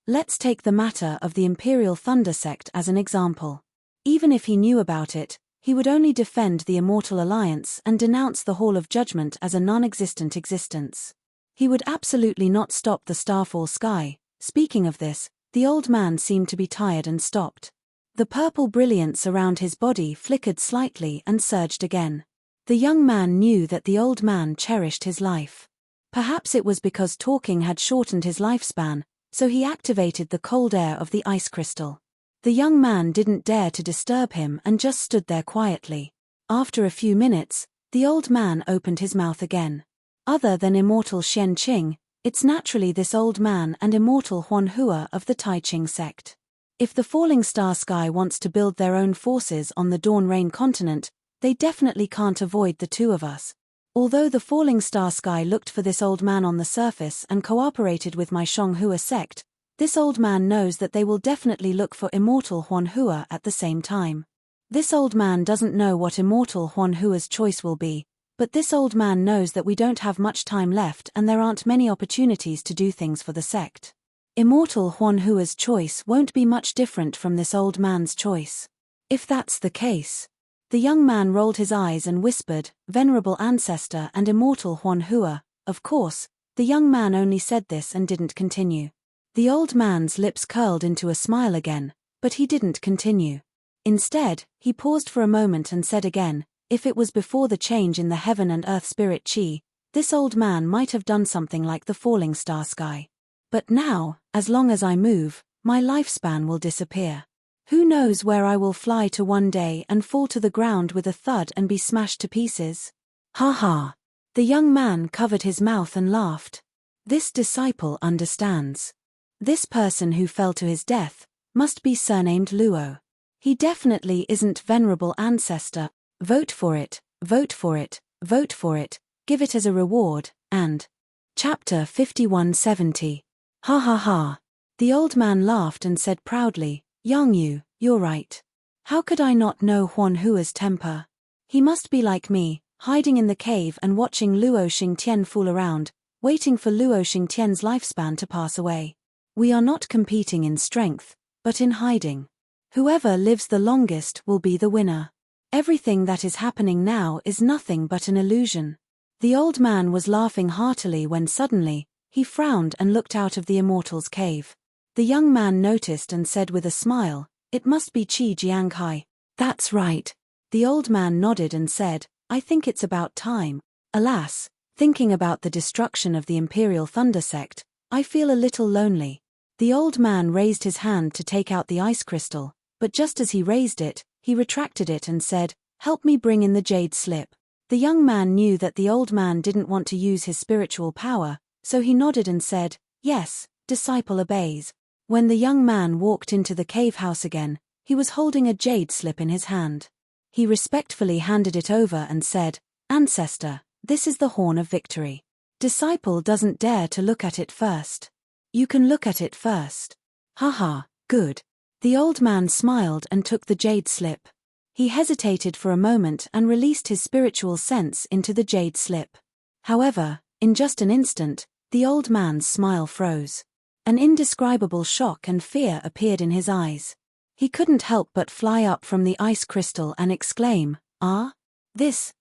Let's take the matter of the Imperial Thunder sect as an example. Even if he knew about it, he would only defend the Immortal Alliance and denounce the Hall of Judgment as a non-existent existence. He would absolutely not stop the Starfall sky. Speaking of this, the old man seemed to be tired and stopped. The purple brilliance around his body flickered slightly and surged again. The young man knew that the old man cherished his life. Perhaps it was because talking had shortened his lifespan, so he activated the cold air of the ice crystal. The young man didn't dare to disturb him and just stood there quietly. After a few minutes, the old man opened his mouth again. Other than immortal Xianqing, it's naturally this old man and immortal Huanhua of the Taiqing sect. If the Falling Star Sky wants to build their own forces on the Dawn Rain continent, they definitely can't avoid the two of us. Although the Falling Star Sky looked for this old man on the surface and cooperated with my Xianghua sect, this old man knows that they will definitely look for immortal Huanhua at the same time. This old man doesn't know what immortal Huanhua's choice will be, but this old man knows that we don't have much time left and there aren't many opportunities to do things for the sect. Immortal Huanhua's choice won't be much different from this old man's choice. If that's the case. The young man rolled his eyes and whispered, "Venerable ancestor and immortal Huanhua." Of course, the young man only said this and didn't continue. The old man's lips curled into a smile again, but he didn't continue. Instead, he paused for a moment and said again, "If it was before the change in the heaven and earth spirit chi, this old man might have done something like the Falling Star Sky. But now, as long as I move, my lifespan will disappear. Who knows where I will fly to one day and fall to the ground with a thud and be smashed to pieces?" Ha ha. The young man covered his mouth and laughed. This disciple understands. This person who fell to his death must be surnamed Luo. He definitely isn't venerable ancestor. Vote for it, vote for it, vote for it, give it as a reward, and... Chapter 5170. Ha ha ha. The old man laughed and said proudly, "Yang Yu, you're right. How could I not know Huanhua's temper? He must be like me, hiding in the cave and watching Luo Xingtian fool around, waiting for Luo Xingtian's lifespan to pass away. We are not competing in strength, but in hiding. Whoever lives the longest will be the winner. Everything that is happening now is nothing but an illusion." The old man was laughing heartily when suddenly, he frowned and looked out of the immortal's cave. The young man noticed and said with a smile, "It must be Qi Jiankai." "That's right." The old man nodded and said, "I think it's about time. Alas, thinking about the destruction of the Imperial Thunder sect, I feel a little lonely." The old man raised his hand to take out the ice crystal, but just as he raised it, he retracted it and said, "Help me bring in the jade slip." The young man knew that the old man didn't want to use his spiritual power, so he nodded and said, "Yes, disciple obeys." When the young man walked into the cave house again, he was holding a jade slip in his hand. He respectfully handed it over and said, "Ancestor, this is the horn of victory. Disciple doesn't dare to look at it first. You can look at it first." "Haha, good." The old man smiled and took the jade slip. He hesitated for a moment and released his spiritual sense into the jade slip. However, in just an instant, the old man's smile froze. An indescribable shock and fear appeared in his eyes. He couldn't help but fly up from the ice crystal and exclaim, "Ah? This.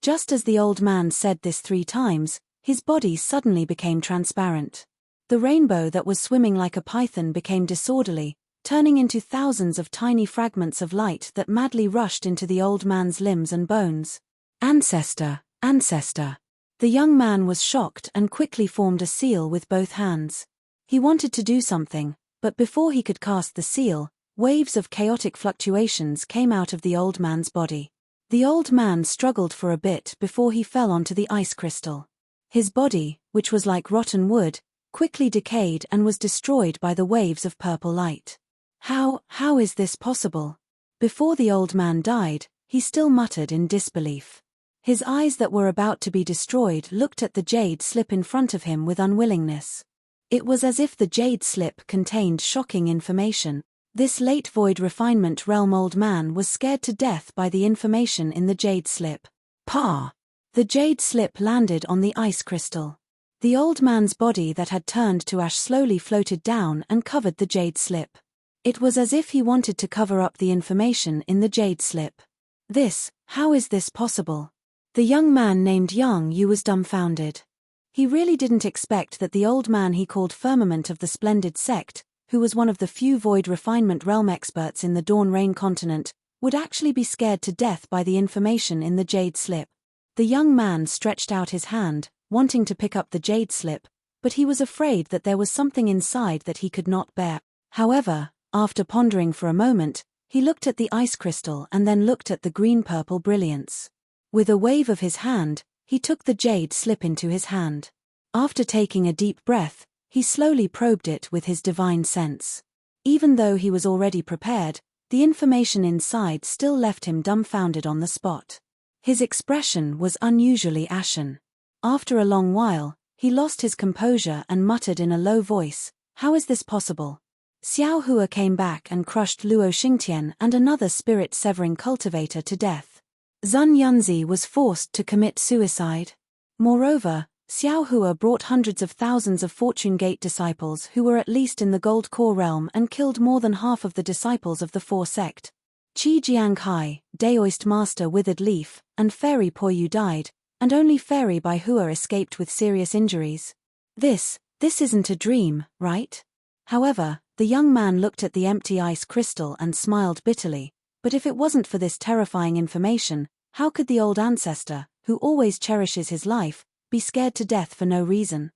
Just as the old man said this 3 times, his body suddenly became transparent. The rainbow that was swimming like a python became disorderly, turning into thousands of tiny fragments of light that madly rushed into the old man's limbs and bones. "Ancestor, ancestor." The young man was shocked and quickly formed a seal with both hands. He wanted to do something, but before he could cast the seal, waves of chaotic fluctuations came out of the old man's body. The old man struggled for a bit before he fell onto the ice crystal. His body, which was like rotten wood, quickly decayed and was destroyed by the waves of purple light. How is this possible? Before the old man died, he still muttered in disbelief. His eyes that were about to be destroyed looked at the jade slip in front of him with unwillingness. It was as if the jade slip contained shocking information. This late void refinement realm old man was scared to death by the information in the jade slip. Pa! The jade slip landed on the ice crystal. The old man's body that had turned to ash slowly floated down and covered the jade slip. It was as if he wanted to cover up the information in the jade slip. How is this possible? The young man named Yang Yu was dumbfounded. He really didn't expect that the old man he called Firmament of the Splendid Sect, who was one of the few void refinement realm experts in the Dawn Rain continent, would actually be scared to death by the information in the jade slip. The young man stretched out his hand, wanting to pick up the jade slip, but he was afraid that there was something inside that he could not bear. However, after pondering for a moment, he looked at the ice crystal and then looked at the green-purple brilliance. With a wave of his hand, he took the jade slip into his hand. After taking a deep breath, he slowly probed it with his divine sense. Even though he was already prepared, the information inside still left him dumbfounded on the spot. His expression was unusually ashen. After a long while, he lost his composure and muttered in a low voice, "How is this possible?" Xiao Hua came back and crushed Luo Xingtian and another spirit-severing cultivator to death. Zun Yunzi was forced to commit suicide. Moreover, Xiao Hua brought hundreds of thousands of Fortune Gate disciples who were at least in the Gold Core realm and killed more than half of the disciples of the Four Sect. Qi Jianghai, Daoist Master Withered Leaf, and Fairy Poyu died, and only Fairy Bai Hua escaped with serious injuries. This isn't a dream, right? However, the young man looked at the empty ice crystal and smiled bitterly. But if it wasn't for this terrifying information, how could the old ancestor, who always cherishes his life, be scared to death for no reason?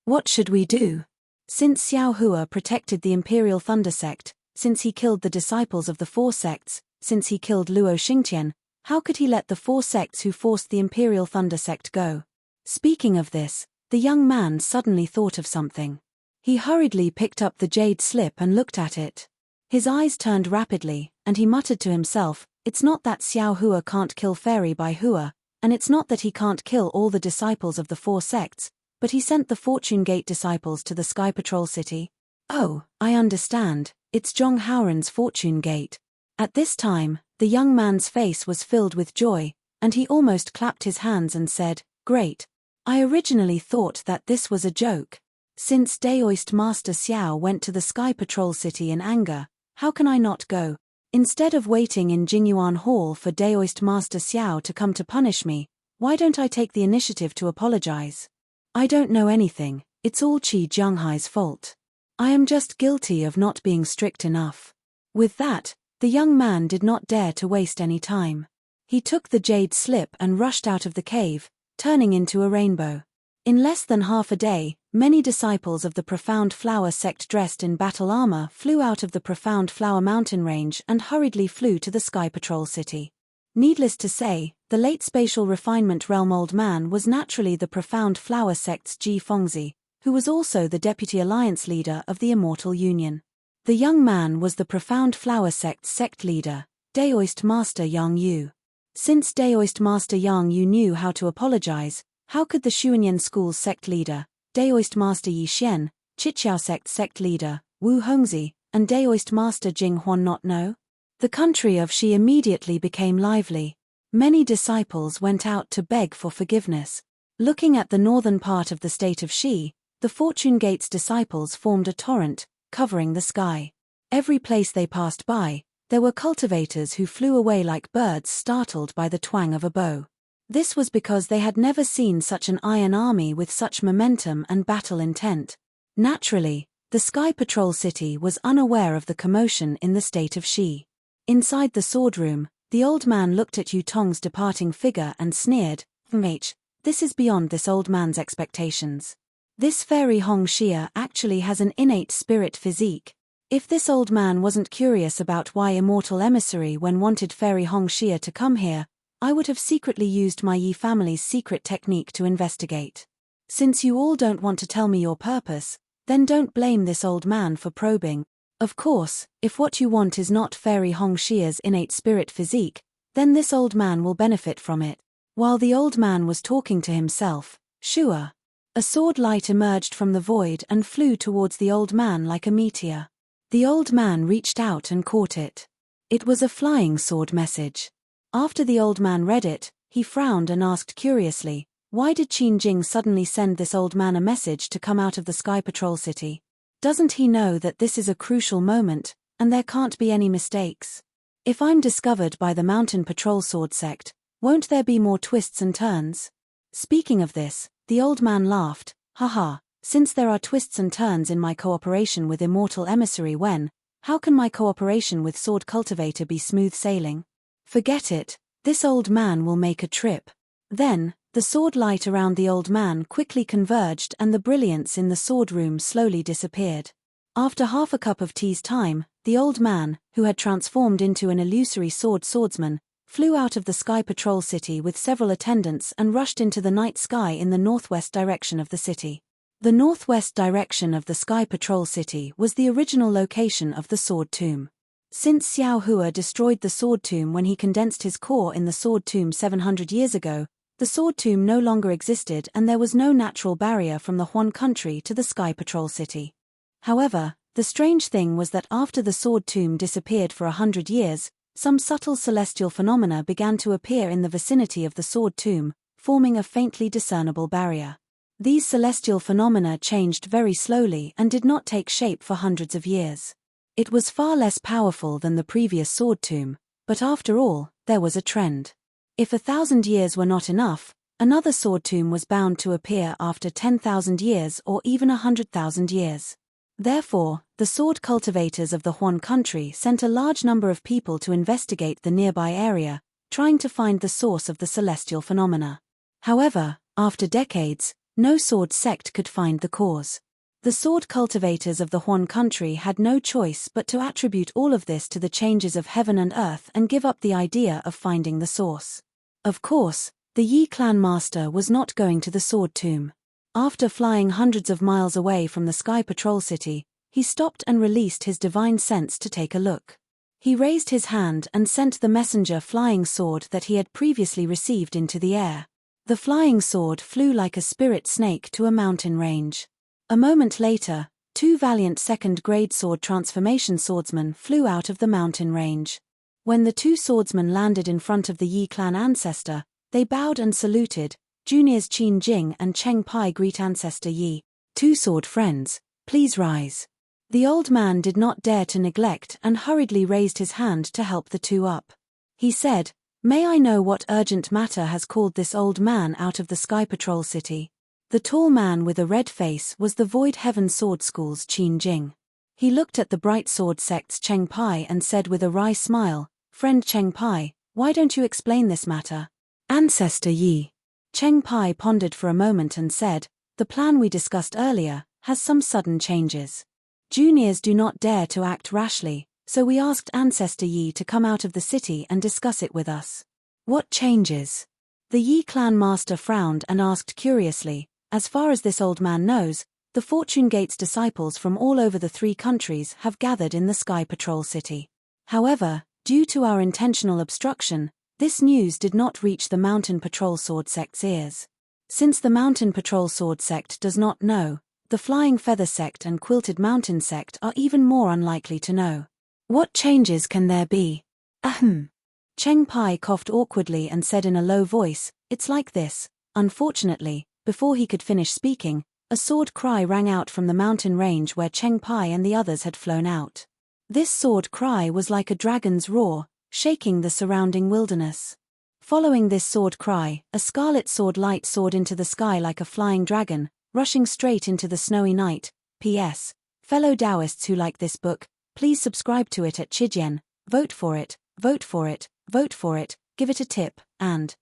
What should we do? Since Xiao Hua protected the Imperial Thunder Sect, since he killed the disciples of the Four Sects, since he killed Luo Xingtian, how could he let the Four Sects who forced the Imperial Thunder Sect go? Speaking of this, the young man suddenly thought of something. He hurriedly picked up the jade slip and looked at it. His eyes turned rapidly, and he muttered to himself, "It's not that Xiao Hua can't kill Fairy Bai Hua, and it's not that he can't kill all the disciples of the Four Sects, but he sent the Fortune Gate disciples to the Sky Patrol City. Oh, I understand, it's Zhong Haoran's Fortune Gate." At this time, the young man's face was filled with joy, and he almost clapped his hands and said, "Great. I originally thought that this was a joke. Since Daoist Master Xiao went to the Sky Patrol City in anger, how can I not go? Instead of waiting in Jingyuan Hall for Daoist Master Xiao to come to punish me, why don't I take the initiative to apologize? I don't know anything, it's all Qi Jianghai's fault. I am just guilty of not being strict enough." With that, the young man did not dare to waste any time. He took the jade slip and rushed out of the cave, turning into a rainbow. In less than half a day, many disciples of the Profound Flower Sect dressed in battle armor flew out of the Profound Flower mountain range and hurriedly flew to the Sky Patrol City. Needless to say, the late spatial refinement realm old man was naturally the Profound Flower Sect's Ji Fengzi, who was also the deputy alliance leader of the Immortal Union. The young man was the Profound Flower Sect's sect leader, Daoist Master Yang Yu. Since Daoist Master Yang Yu knew how to apologize, how could the Xuanyan School's sect leader, Daoist Master Yi Xian, Chiqiao Sect's sect leader, Wu Hongzi, and Daoist Master Jing Huan not know? The country of Xi immediately became lively. Many disciples went out to beg for forgiveness. Looking at the northern part of the state of Xi, the Fortune Gate's disciples formed a torrent, covering the sky. Every place they passed by, there were cultivators who flew away like birds startled by the twang of a bow. This was because they had never seen such an iron army with such momentum and battle intent. Naturally, the Sky Patrol City was unaware of the commotion in the state of Xi. Inside the sword room, the old man looked at Yu Tong's departing figure and sneered, This is beyond this old man's expectations. This fairy Hong Xia actually has an innate spirit physique. If this old man wasn't curious about why Immortal Emissary when wanted fairy Hong Xia to come here, I would have secretly used my Yi family's secret technique to investigate. Since you all don't want to tell me your purpose, then don't blame this old man for probing. Of course, if what you want is not Fairy Hongxia's innate spirit physique, then this old man will benefit from it. While the old man was talking to himself, Shua, a sword light emerged from the void and flew towards the old man like a meteor. The old man reached out and caught it. It was a flying sword message. After the old man read it, he frowned and asked curiously, why did Qin Jing suddenly send this old man a message to come out of the Sky Patrol City? Doesn't he know that this is a crucial moment, and there can't be any mistakes? If I'm discovered by the Mountain Patrol Sword Sect, won't there be more twists and turns? Speaking of this, the old man laughed, haha, since there are twists and turns in my cooperation with Immortal Emissary how can my cooperation with Sword Cultivator be smooth sailing? Forget it, this old man will make a trip. Then, the sword light around the old man quickly converged and the brilliance in the sword room slowly disappeared. After half a cup of tea's time, the old man, who had transformed into an illusory swordsman, flew out of the Sky Patrol City with several attendants and rushed into the night sky in the northwest direction of the city. The northwest direction of the Sky Patrol City was the original location of the Sword Tomb. Since Xiao Hua destroyed the Sword Tomb when he condensed his core in the Sword Tomb 700 years ago, the Sword Tomb no longer existed and there was no natural barrier from the Huan country to the Sky Patrol City. However, the strange thing was that after the Sword Tomb disappeared for 100 years, some subtle celestial phenomena began to appear in the vicinity of the Sword Tomb, forming a faintly discernible barrier. These celestial phenomena changed very slowly and did not take shape for hundreds of years. It was far less powerful than the previous Sword Tomb, but after all, there was a trend. If 1,000 years were not enough, another Sword Tomb was bound to appear after 10,000 years or even 100,000 years. Therefore, the sword cultivators of the Huan country sent a large number of people to investigate the nearby area, trying to find the source of the celestial phenomena. However, after decades, no sword sect could find the cause. The sword cultivators of the Huan country had no choice but to attribute all of this to the changes of heaven and earth and give up the idea of finding the source. Of course, the Yi clan master was not going to the Sword Tomb. After flying hundreds of miles away from the Sky Patrol City, he stopped and released his divine sense to take a look. He raised his hand and sent the messenger flying sword that he had previously received into the air. The flying sword flew like a spirit snake to a mountain range. A moment later, two valiant second-grade sword transformation swordsmen flew out of the mountain range. When the two swordsmen landed in front of the Yi clan ancestor, they bowed and saluted. Juniors Qin Jing and Cheng Pai greet Ancestor Yi. Two sword friends, please rise. The old man did not dare to neglect and hurriedly raised his hand to help the two up. He said, may I know what urgent matter has called this old man out of the Sky Patrol City? The tall man with a red face was the Void Heaven Sword School's Qin Jing. He looked at the Bright Sword Sect's Cheng Pai and said with a wry smile, friend Cheng Pai, why don't you explain this matter? Ancestor Yi. Cheng Pai pondered for a moment and said, the plan we discussed earlier has some sudden changes. Juniors do not dare to act rashly, so we asked Ancestor Yi to come out of the city and discuss it with us. What changes? The Yi clan master frowned and asked curiously, as far as this old man knows, the Fortune Gate's disciples from all over the three countries have gathered in the Sky Patrol City. However, due to our intentional obstruction, this news did not reach the Mountain Patrol Sword Sect's ears. Since the Mountain Patrol Sword Sect does not know, the Flying Feather Sect and Quilted Mountain Sect are even more unlikely to know. What changes can there be? Ahem. Cheng Pai coughed awkwardly and said in a low voice, it's like this. Unfortunately, before he could finish speaking, a sword cry rang out from the mountain range where Cheng Pai and the others had flown out. This sword cry was like a dragon's roar, shaking the surrounding wilderness. Following this sword cry, a scarlet sword light soared into the sky like a flying dragon, rushing straight into the snowy night. P.S. Fellow Taoists who like this book, please subscribe to it at Chijian, vote for it, vote for it, vote for it, give it a tip, and...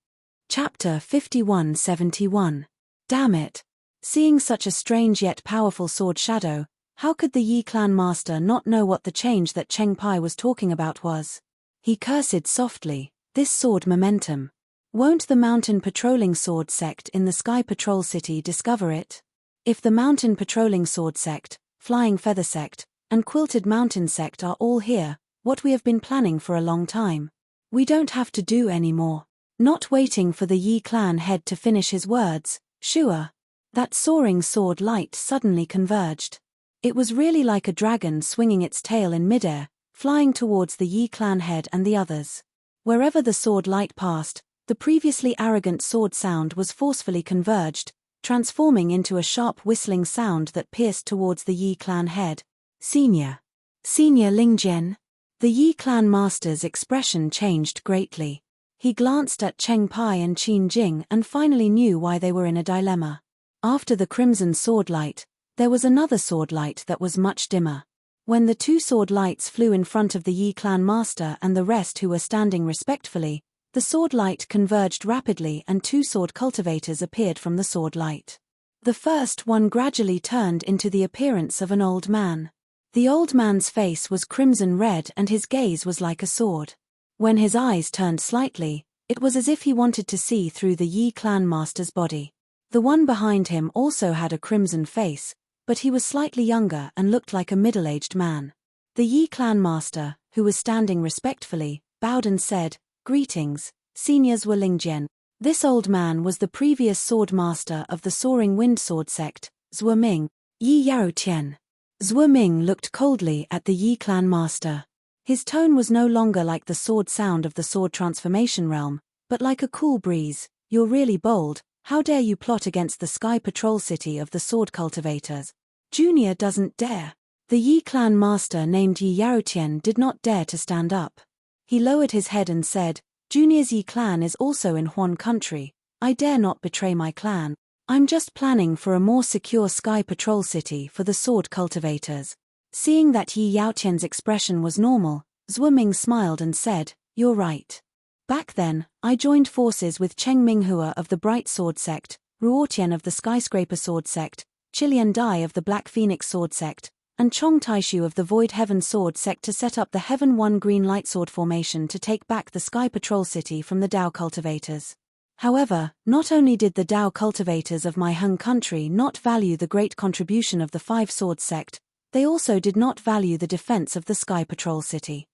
Chapter 5171. Damn it. Seeing such a strange yet powerful sword shadow, how could the Yi clan master not know what the change that Cheng Pai was talking about was? He cursed softly, this sword momentum. Won't the Mountain Patrolling Sword Sect in the Sky Patrol City discover it? If the Mountain Patrolling Sword Sect, Flying Feather Sect, and Quilted Mountain sect are all here, what we have been planning for a long time. We don't have to do any more. Not waiting for the Yi clan head to finish his words, Shua. That soaring sword light suddenly converged. It was really like a dragon swinging its tail in midair, flying towards the Yi clan head and the others. Wherever the sword light passed, the previously arrogant sword sound was forcefully converged, transforming into a sharp whistling sound that pierced towards the Yi clan head. Senior Lingjian. The Yi clan master's expression changed greatly. He glanced at Cheng Pai and Qin Jing and finally knew why they were in a dilemma. After the crimson sword light, there was another sword light that was much dimmer. When the two sword lights flew in front of the Yi clan master and the rest who were standing respectfully, the sword light converged rapidly and two sword cultivators appeared from the sword light. The first one gradually turned into the appearance of an old man. The old man's face was crimson red and his gaze was like a sword. When his eyes turned slightly, it was as if he wanted to see through the Yi clan master's body. The one behind him also had a crimson face, but he was slightly younger and looked like a middle-aged man. The Yi clan master, who was standing respectfully, bowed and said, "Greetings, seniors were Lingjian." This old man was the previous sword master of the Soaring Wind Sword sect, Zhuo Ming. Yi Yaotian. Zhuo Ming looked coldly at the Yi clan master. His tone was no longer like the sword sound of the sword transformation realm, but like a cool breeze. "You're really bold. How dare you plot against the Sky Patrol City of the sword cultivators? Junior doesn't dare." The Yi clan master named Yi Yaotian did not dare to stand up. He lowered his head and said, "Junior's Yi clan is also in Huan country. I dare not betray my clan. I'm just planning for a more secure Sky Patrol City for the sword cultivators." Seeing that Yi Yaotian's expression was normal, Zhuo Ming smiled and said, "You're right. Back then, I joined forces with Cheng Minghua of the Bright Sword sect, Ruotian of the Skyscraper Sword sect, Chilian Dai of the Black Phoenix Sword sect, and Chong Taishu of the Void Heaven Sword sect to set up the Heaven One Green Light Sword formation to take back the Sky Patrol City from the Dao cultivators. However, not only did the Dao cultivators of my home country not value the great contribution of the Five Swords sect, they also did not value the defense of the Sky Patrol City.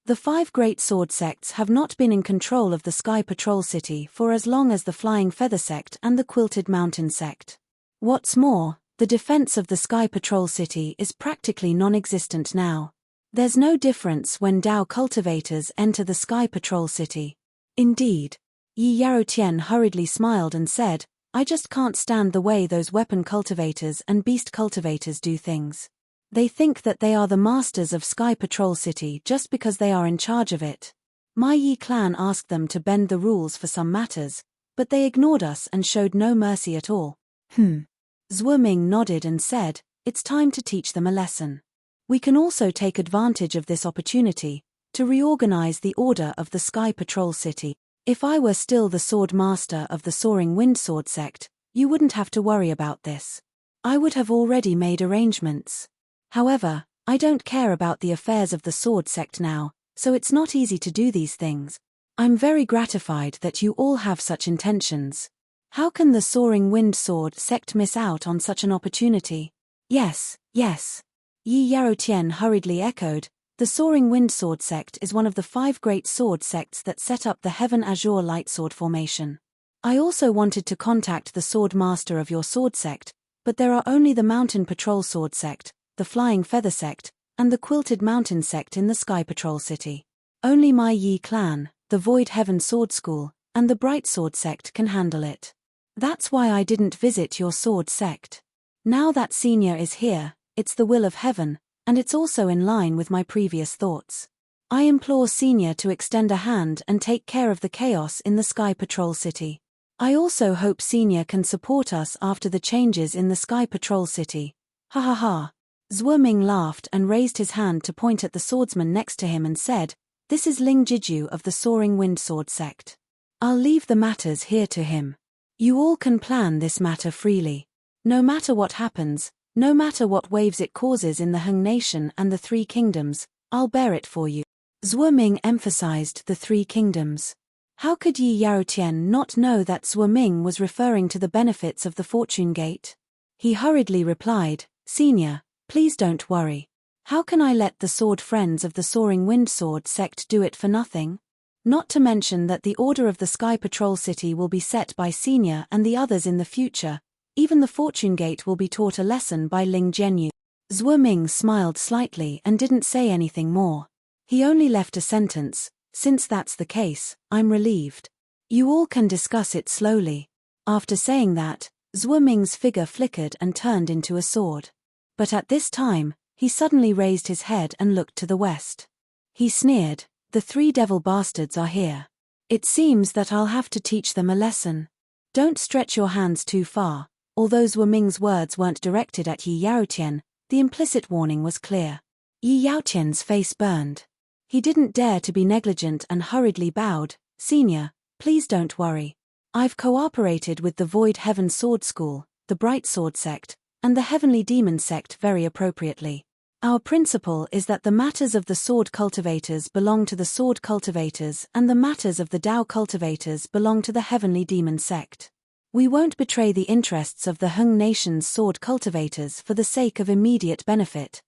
The five great sword sects have not been in control of the Sky Patrol City for as long as the Flying Feather sect and the Quilted Mountain sect. What's more, the defense of the Sky Patrol City is practically non-existent now. There's no difference when Dao cultivators enter the Sky Patrol City. Indeed. Yi Yaotian hurriedly smiled and said, "I just can't stand the way those weapon cultivators and beast cultivators do things. They think that they are the masters of Sky Patrol City just because they are in charge of it. My Yi clan asked them to bend the rules for some matters, but they ignored us and showed no mercy at all." Zhuo Ming nodded and said, "It's time to teach them a lesson. We can also take advantage of this opportunity to reorganize the order of the Sky Patrol City. If I were still the sword master of the Soaring Wind Sword sect, you wouldn't have to worry about this. I would have already made arrangements. However, I don't care about the affairs of the sword sect now, so it's not easy to do these things. I'm very gratified that you all have such intentions. How can the Soaring Wind Sword sect miss out on such an opportunity?" Yes. Yi Yaotian hurriedly echoed, "The Soaring Wind Sword sect is one of the five great sword sects that set up the Heaven Azure Light Sword formation. I also wanted to contact the sword master of your sword sect, but there are only the Mountain Patrol Sword sect, the Flying Feather sect, and the Quilted Mountain sect in the Sky Patrol City. Only my Yi clan, the Void Heaven Sword School, and the Bright Sword sect can handle it. That's why I didn't visit your sword sect. Now that Senior is here, it's the will of heaven, and it's also in line with my previous thoughts. I implore Senior to extend a hand and take care of the chaos in the Sky Patrol City. I also hope Senior can support us after the changes in the Sky Patrol City. Ha ha ha." Zhuo Ming laughed and raised his hand to point at the swordsman next to him and said, "This is Ling Jiju of the Soaring Wind Sword sect. I'll leave the matters here to him. You all can plan this matter freely. No matter what happens, no matter what waves it causes in the Heng Nation and the Three Kingdoms, I'll bear it for you." Zhuo Ming emphasized the Three Kingdoms. How could Yi Yaotian not know that Zhuo Ming was referring to the benefits of the Fortune Gate? He hurriedly replied, "Senior, please don't worry. How can I let the sword friends of the Soaring Wind Sword sect do it for nothing? Not to mention that the order of the Sky Patrol City will be set by Senior and the others in the future. Even the Fortune Gate will be taught a lesson by Ling Jianyu. Zhuo Ming smiled slightly and didn't say anything more. He only left a sentence, since that's the case, I'm relieved. You all can discuss it slowly. After saying that, Zhuo Ming's figure flickered and turned into a sword. But at this time, he suddenly raised his head and looked to the west. He sneered, the 3 devil bastards are here. It seems that I'll have to teach them a lesson. Don't stretch your hands too far. Although Zhuo Ming's words weren't directed at Yi Yaotian, the implicit warning was clear. Yi Yaotian's face burned. He didn't dare to be negligent and hurriedly bowed. Senior, please don't worry. I've cooperated with the Void Heaven Sword School, the Bright Sword Sect, and the Heavenly Demon Sect very appropriately. Our principle is that the matters of the sword cultivators belong to the sword cultivators and the matters of the Dao cultivators belong to the Heavenly Demon Sect. We won't betray the interests of the Hung Nation's sword cultivators for the sake of immediate benefit.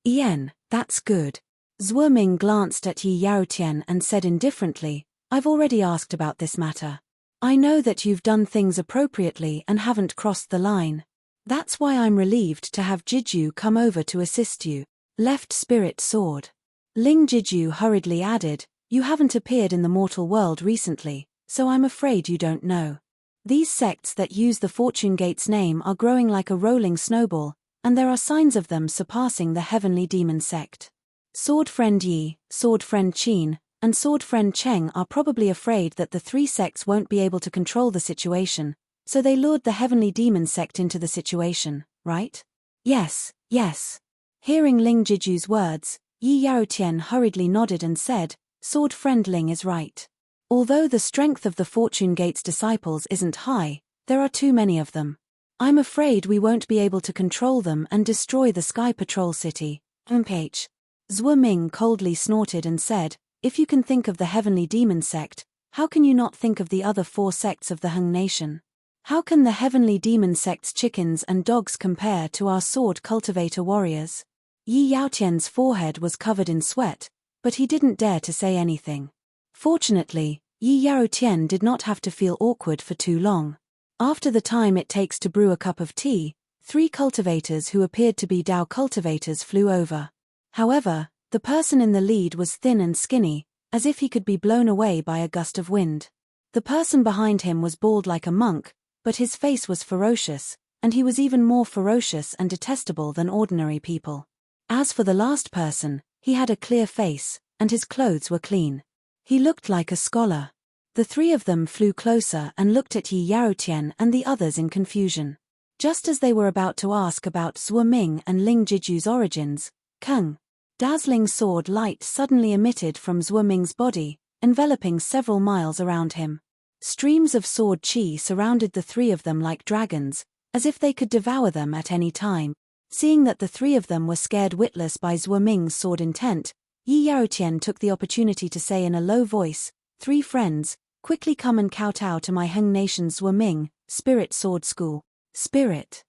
Ian, that's good. Zhuo Ming glanced at Yi Yaotian and said indifferently, I've already asked about this matter. I know that you've done things appropriately and haven't crossed the line. That's why I'm relieved to have Jiju come over to assist you. Left Spirit Sword. Ling Jiju hurriedly added, you haven't appeared in the mortal world recently, so I'm afraid you don't know. These sects that use the Fortune Gate's name are growing like a rolling snowball, and there are signs of them surpassing the Heavenly Demon Sect. Sword Friend Yi, Sword Friend Qin, and Sword Friend Cheng are probably afraid that the 3 sects won't be able to control the situation, so they lured the Heavenly Demon Sect into the situation, right? Yes, yes. Hearing Ling Jiju's words, Yi Yaotian hurriedly nodded and said, Sword Friend Ling is right. Although the strength of the Fortune Gate's disciples isn't high, there are too many of them. I'm afraid we won't be able to control them and destroy the Sky Patrol City. Zhuo Ming coldly snorted and said, if you can think of the Heavenly Demon Sect, how can you not think of the other 4 sects of the Hung Nation? How can the Heavenly Demon Sect's chickens and dogs compare to our sword cultivator warriors? Yi Yaotian's forehead was covered in sweat, but he didn't dare to say anything. Fortunately, Yi Yaotian did not have to feel awkward for too long. After the time it takes to brew a cup of tea, 3 cultivators who appeared to be Dao cultivators flew over. However, the person in the lead was thin and skinny, as if he could be blown away by a gust of wind. The person behind him was bald like a monk, but his face was ferocious, and he was even more ferocious and detestable than ordinary people. As for the last person, he had a clear face, and his clothes were clean. He looked like a scholar. The 3 of them flew closer and looked at Yi Yaotian and the others in confusion. Just as they were about to ask about Zhuo Ming and Ling Jiju's origins, Kung. Dazzling sword light suddenly emitted from Zhuo Ming's body, enveloping several miles around him. Streams of sword qi surrounded the 3 of them like dragons, as if they could devour them at any time. Seeing that the 3 of them were scared witless by Zhuo Ming's sword intent, Yi Yaotian took the opportunity to say in a low voice, 3 friends, quickly come and kowtow to my Hung Nation's Zhuo Ming, Spirit Sword School. Spirit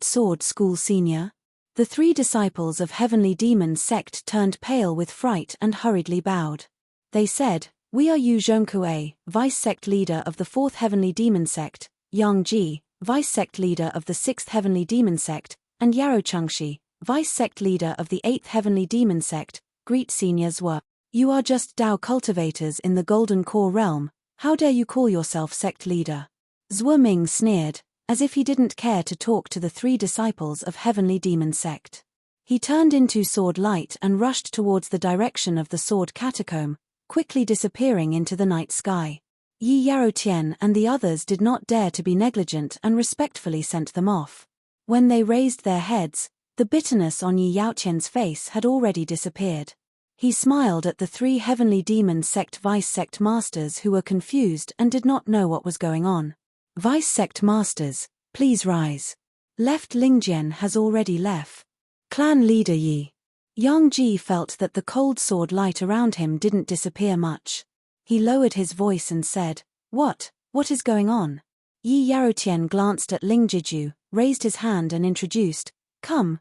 Sword School Senior? The 3 disciples of Heavenly Demon Sect turned pale with fright and hurriedly bowed. They said, we are Yu Zhongkue, Vice Sect Leader of the 4th Heavenly Demon Sect, Yang Ji, Vice Sect Leader of the 6th Heavenly Demon Sect, and Yaro Chengxi, Vice Sect Leader of the 8th Heavenly Demon Sect. Greet Senior Zhuo. You are just Dao cultivators in the Golden Core realm, how dare you call yourself sect leader? Zhuo Ming sneered, as if he didn't care to talk to the 3 disciples of Heavenly Demon Sect. He turned into sword light and rushed towards the direction of the sword catacomb, quickly disappearing into the night sky. Yi Yaotian and the others did not dare to be negligent and respectfully sent them off. When they raised their heads, the bitterness on Yi Yaotian's face had already disappeared. He smiled at the 3 Heavenly Demon Sect Vice Sect Masters who were confused and did not know what was going on. Vice Sect Masters, please rise. Left Lingjian has already left. Clan Leader Yi. Yang Ji felt that the cold sword light around him didn't disappear much. He lowered his voice and said, What is going on? Yi Yaotian glanced at Ling Jiju, raised his hand and introduced, Come,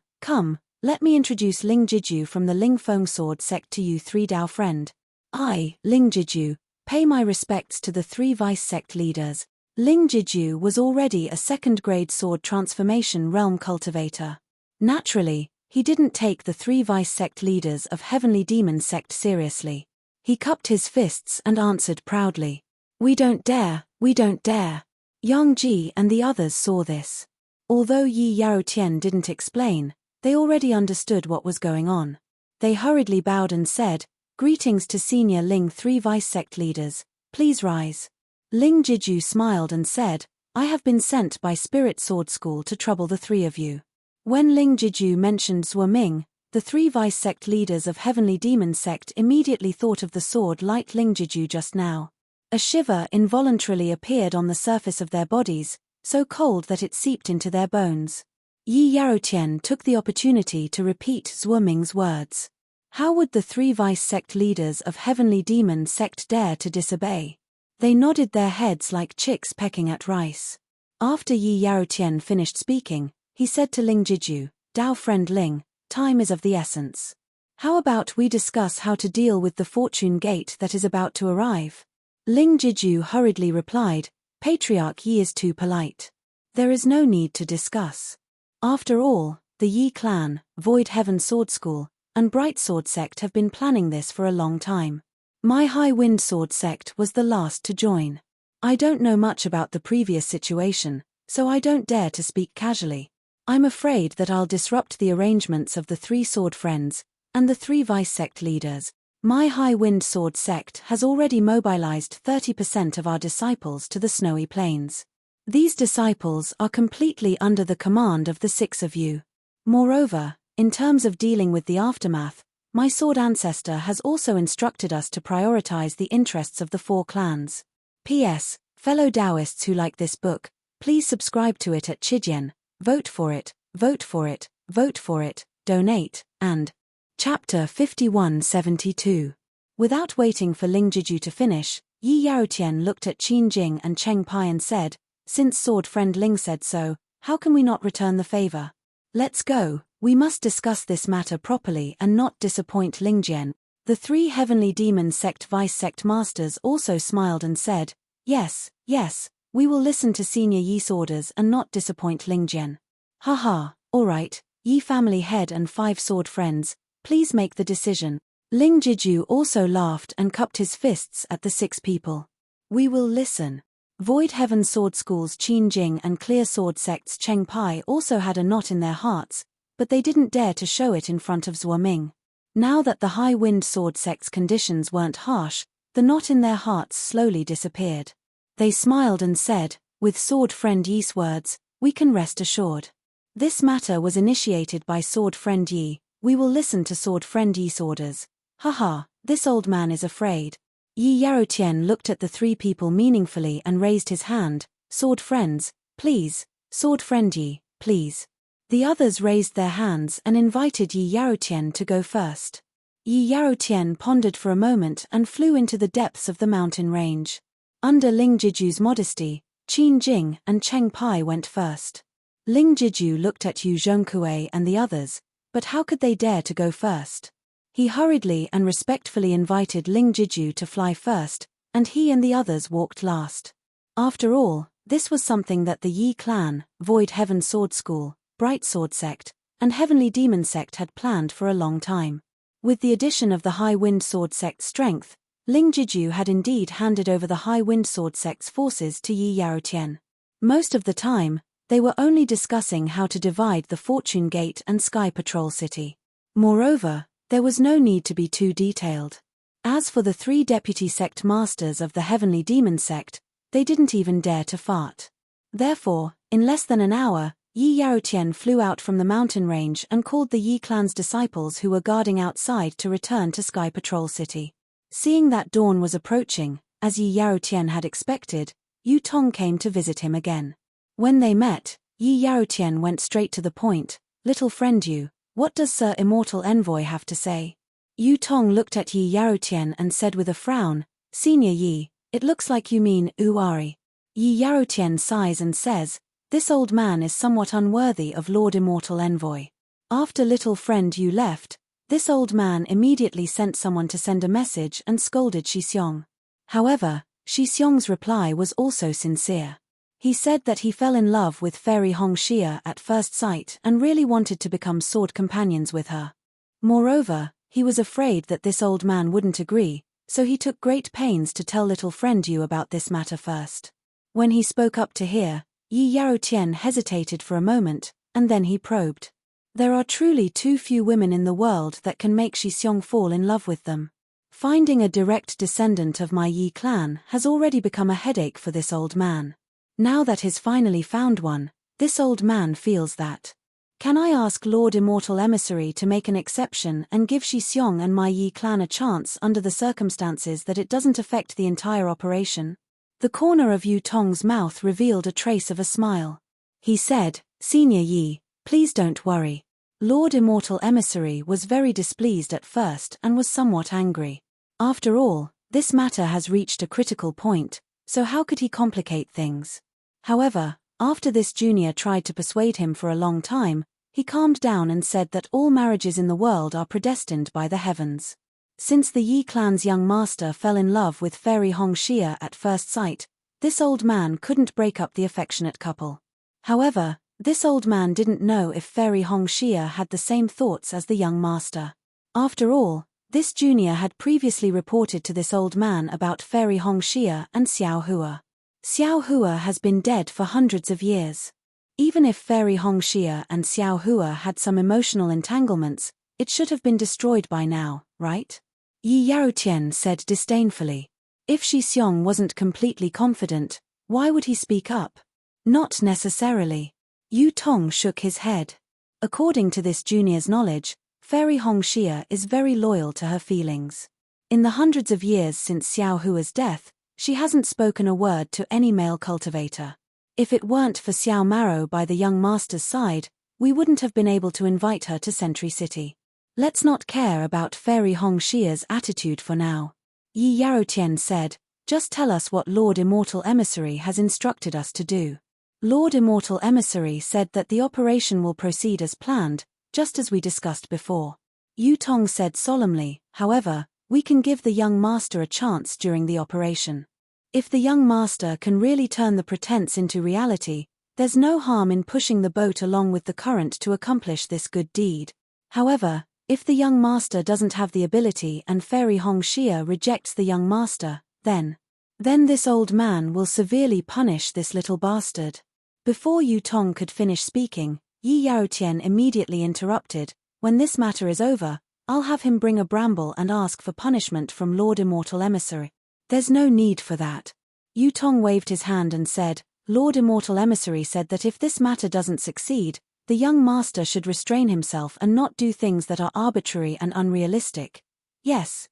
Let me introduce Ling Jiju from the Ling Feng Sword sect to you, three Dao friend. I, Ling Jiju, pay my respects to the three vice sect leaders. Ling Jiju was already a second-grade sword transformation realm cultivator. Naturally, he didn't take the three vice sect leaders of Heavenly Demon sect seriously. He cupped his fists and answered proudly. We don't dare, we don't dare. Yang Ji and the others saw this. Although Yi Yaotian didn't explain, they already understood what was going on. They hurriedly bowed and said, Greetings to senior Ling three vice sect leaders, please rise. Ling Jiju smiled and said, I have been sent by Spirit Sword School to trouble the three of you. When Ling Jiju mentioned Zhuo Ming, the three vice sect leaders of Heavenly Demon sect immediately thought of the sword like Ling Jiju just now. A shiver involuntarily appeared on the surface of their bodies, so cold that it seeped into their bones. Yi Yaotian took the opportunity to repeat Zhuo Ming's words. How would the three vice sect leaders of Heavenly Demon sect dare to disobey? They nodded their heads like chicks pecking at rice. After Yi Yaotian finished speaking, he said to Ling Jiju, Dao friend Ling, time is of the essence. How about we discuss how to deal with the fortune gate that is about to arrive? Ling Jiju hurriedly replied, Patriarch Yi is too polite. There is no need to discuss. After all, the Yi clan, Void Heaven Sword School, and Bright Sword sect have been planning this for a long time. My High Wind Sword sect was the last to join. I don't know much about the previous situation, so I don't dare to speak casually. I'm afraid that I'll disrupt the arrangements of the three sword friends, and the three vice sect leaders. My High Wind Sword sect has already mobilized 30% of our disciples to the snowy plains. These disciples are completely under the command of the six of you. Moreover, in terms of dealing with the aftermath, my sword ancestor has also instructed us to prioritize the interests of the four clans. P.S. Fellow Taoists who like this book, please subscribe to it at Chidian, vote for it, vote for it, vote for it, donate, and Chapter 5172. Without waiting for Ling Jiju to finish, Yi Yaotian looked at Qin Jing and Cheng Pai and said, Since sword friend Ling said so, how can we not return the favor? Let's go, we must discuss this matter properly and not disappoint Ling Jian. The three Heavenly Demon sect vice sect masters also smiled and said, Yes, yes, we will listen to Senior Yi's orders and not disappoint Ling Jian. Haha, alright, Yi family head and five sword friends, please make the decision. Ling Jiju also laughed and cupped his fists at the six people. We will listen. Void Heaven Sword School's Qin Jing and Clear Sword sect's Cheng Pai also had a knot in their hearts, but they didn't dare to show it in front of Zhuo Ming. Now that the High Wind Sword sect's conditions weren't harsh, the knot in their hearts slowly disappeared. They smiled and said, with sword friend Yi's words, we can rest assured. This matter was initiated by sword friend Yi, we will listen to sword friend Yi's orders. Haha, this old man is afraid. Yi Yaotian looked at the three people meaningfully and raised his hand, sword friends, please, sword friend Yi, please. The others raised their hands and invited Yi Yaotian to go first. Yi Yaotian pondered for a moment and flew into the depths of the mountain range. Under Ling Jiju's modesty, Qin Jing and Cheng Pai went first. Ling Jiju looked at Yu Zhongkue and the others, but how could they dare to go first? He hurriedly and respectfully invited Ling Jiju to fly first, and he and the others walked last. After all, this was something that the Yi clan, Void Heaven Sword School, Bright Sword sect, and Heavenly Demon sect had planned for a long time. With the addition of the High Wind Sword sect's strength, Ling Jiju had indeed handed over the High Wind Sword sect's forces to Yi Yaotian. Most of the time, they were only discussing how to divide the Fortune Gate and Sky Patrol City. Moreover, there was no need to be too detailed. As for the three deputy sect masters of the Heavenly Demon sect, they didn't even dare to fart. Therefore, in less than an hour, Yi Yaotian flew out from the mountain range and called the Yi clan's disciples who were guarding outside to return to Sky Patrol City. Seeing that dawn was approaching, as Yi Yaotian had expected, Yu Tong came to visit him again. When they met, Yi Yaotian went straight to the point, Little friend Yu, what does Sir Immortal Envoy have to say? Yu Tong looked at Yi Yaotian and said with a frown, Senior Yi, it looks like you mean Uari. Yi Yaotian sighs and says, this old man is somewhat unworthy of Lord Immortal Envoy. After little friend Yu left, this old man immediately sent someone to send a message and scolded Xixiong. However, Xixiong's reply was also sincere. He said that he fell in love with Fairy Hongxia at first sight and really wanted to become sword companions with her. Moreover, he was afraid that this old man wouldn't agree, so he took great pains to tell little friend Yu about this matter first. When he spoke up to hear, Yi Yaotian hesitated for a moment, and then he probed. There are truly too few women in the world that can make Xixiong fall in love with them. Finding a direct descendant of my Yi clan has already become a headache for this old man. Now that he's finally found one, this old man feels that. Can I ask Lord Immortal Emissary to make an exception and give Xixiong and my Yi clan a chance under the circumstances that it doesn't affect the entire operation? The corner of Yu Tong's mouth revealed a trace of a smile. He said, Senior Yi, please don't worry. Lord Immortal Emissary was very displeased at first and was somewhat angry. After all, this matter has reached a critical point, so how could he complicate things? However, after this junior tried to persuade him for a long time, he calmed down and said that all marriages in the world are predestined by the heavens. Since the Yi clan's young master fell in love with Fairy Hongxia at first sight, this old man couldn't break up the affectionate couple. However, this old man didn't know if Fairy Hongxia had the same thoughts as the young master. After all, this junior had previously reported to this old man about Fairy Hongxia and Xiao Hua. Xiao Hua has been dead for hundreds of years. Even if Fairy Hongxia and Xiao Hua had some emotional entanglements, it should have been destroyed by now, right? Yi Yaotian said disdainfully. If Xixiong wasn't completely confident, why would he speak up? Not necessarily. Yu Tong shook his head. According to this junior's knowledge, Fairy Hongxia is very loyal to her feelings. In the hundreds of years since Xiao Hua's death, she hasn't spoken a word to any male cultivator. If it weren't for Xiao Maro by the young master's side, we wouldn't have been able to invite her to Sentry City. Let's not care about Fairy Hongxia's attitude for now. Yi Yaotian said, just tell us what Lord Immortal Emissary has instructed us to do. Lord Immortal Emissary said that the operation will proceed as planned, just as we discussed before. Yu Tong said solemnly, however, we can give the young master a chance during the operation. If the young master can really turn the pretense into reality, there's no harm in pushing the boat along with the current to accomplish this good deed. However, if the young master doesn't have the ability and Fairy Hongxia rejects the young master, then this old man will severely punish this little bastard. Before Yu Tong could finish speaking, Yi Yaotian immediately interrupted, when this matter is over, I'll have him bring a bramble and ask for punishment from Lord Immortal Emissary. There's no need for that. Yu Tong waved his hand and said, Lord Immortal Emissary said that if this matter doesn't succeed, the young master should restrain himself and not do things that are arbitrary and unrealistic. Yes,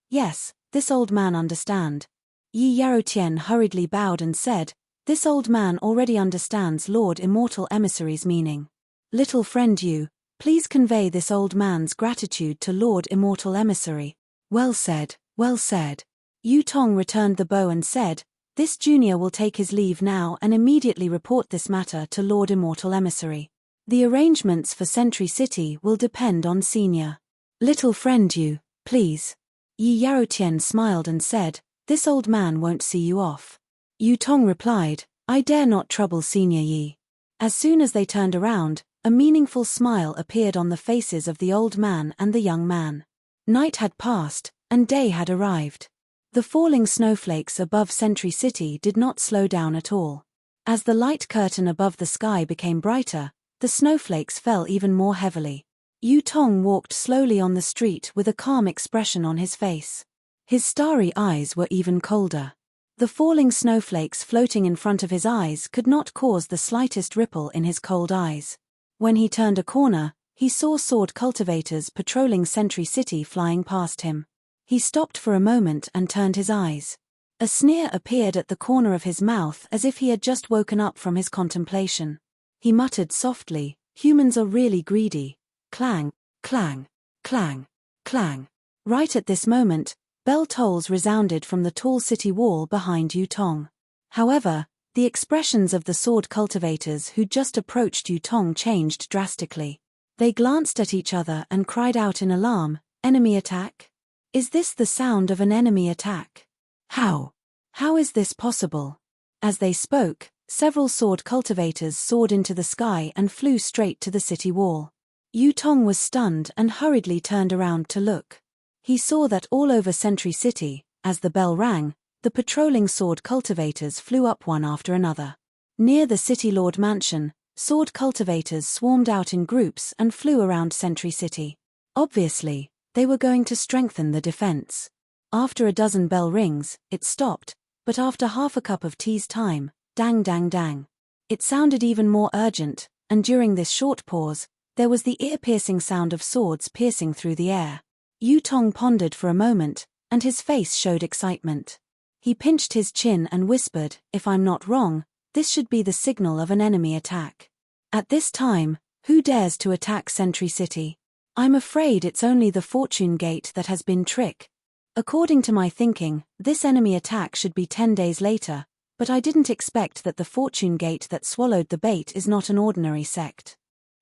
this old man understand. Yi Yaotian hurriedly bowed and said, this old man already understands Lord Immortal Emissary's meaning. Little friend Yu, please convey this old man's gratitude to Lord Immortal Emissary. Well said, well said. Yu Tong returned the bow and said, this junior will take his leave now and immediately report this matter to Lord Immortal Emissary. The arrangements for Sentry City will depend on senior. Little friend Yu, please. Yi Yaotian smiled and said, this old man won't see you off. Yu Tong replied, I dare not trouble senior Yi. As soon as they turned around, a meaningful smile appeared on the faces of the old man and the young man. Night had passed, and day had arrived. The falling snowflakes above Sentry City did not slow down at all. As the light curtain above the sky became brighter, the snowflakes fell even more heavily. Yu Tong walked slowly on the street with a calm expression on his face. His starry eyes were even colder. The falling snowflakes floating in front of his eyes could not cause the slightest ripple in his cold eyes. When he turned a corner, he saw sword cultivators patrolling Sentry City flying past him. He stopped for a moment and turned his eyes. A sneer appeared at the corner of his mouth as if he had just woken up from his contemplation. He muttered softly, humans are really greedy. Clang, clang, clang, clang. Right at this moment, bell tolls resounded from the tall city wall behind Yu Tong. However, the expressions of the sword cultivators who just approached Yu Tong changed drastically. They glanced at each other and cried out in alarm, "Enemy attack? Is this the sound of an enemy attack? How? How is this possible?" As they spoke, several sword cultivators soared into the sky and flew straight to the city wall. Yu Tong was stunned and hurriedly turned around to look. He saw that all over Sentry City, as the bell rang, the patrolling sword cultivators flew up one after another. Near the City Lord Mansion, sword cultivators swarmed out in groups and flew around Sentry City. Obviously, they were going to strengthen the defense. After a dozen bell rings, it stopped, but after half a cup of tea's time, dang dang dang. It sounded even more urgent, and during this short pause, there was the ear-piercing sound of swords piercing through the air. Yu Tong pondered for a moment, and his face showed excitement. He pinched his chin and whispered, "If I'm not wrong, this should be the signal of an enemy attack. At this time, who dares to attack Sentry City? I'm afraid it's only the Fortune Gate that has been tricked. According to my thinking, this enemy attack should be 10 days later, but I didn't expect that the Fortune Gate that swallowed the bait is not an ordinary sect.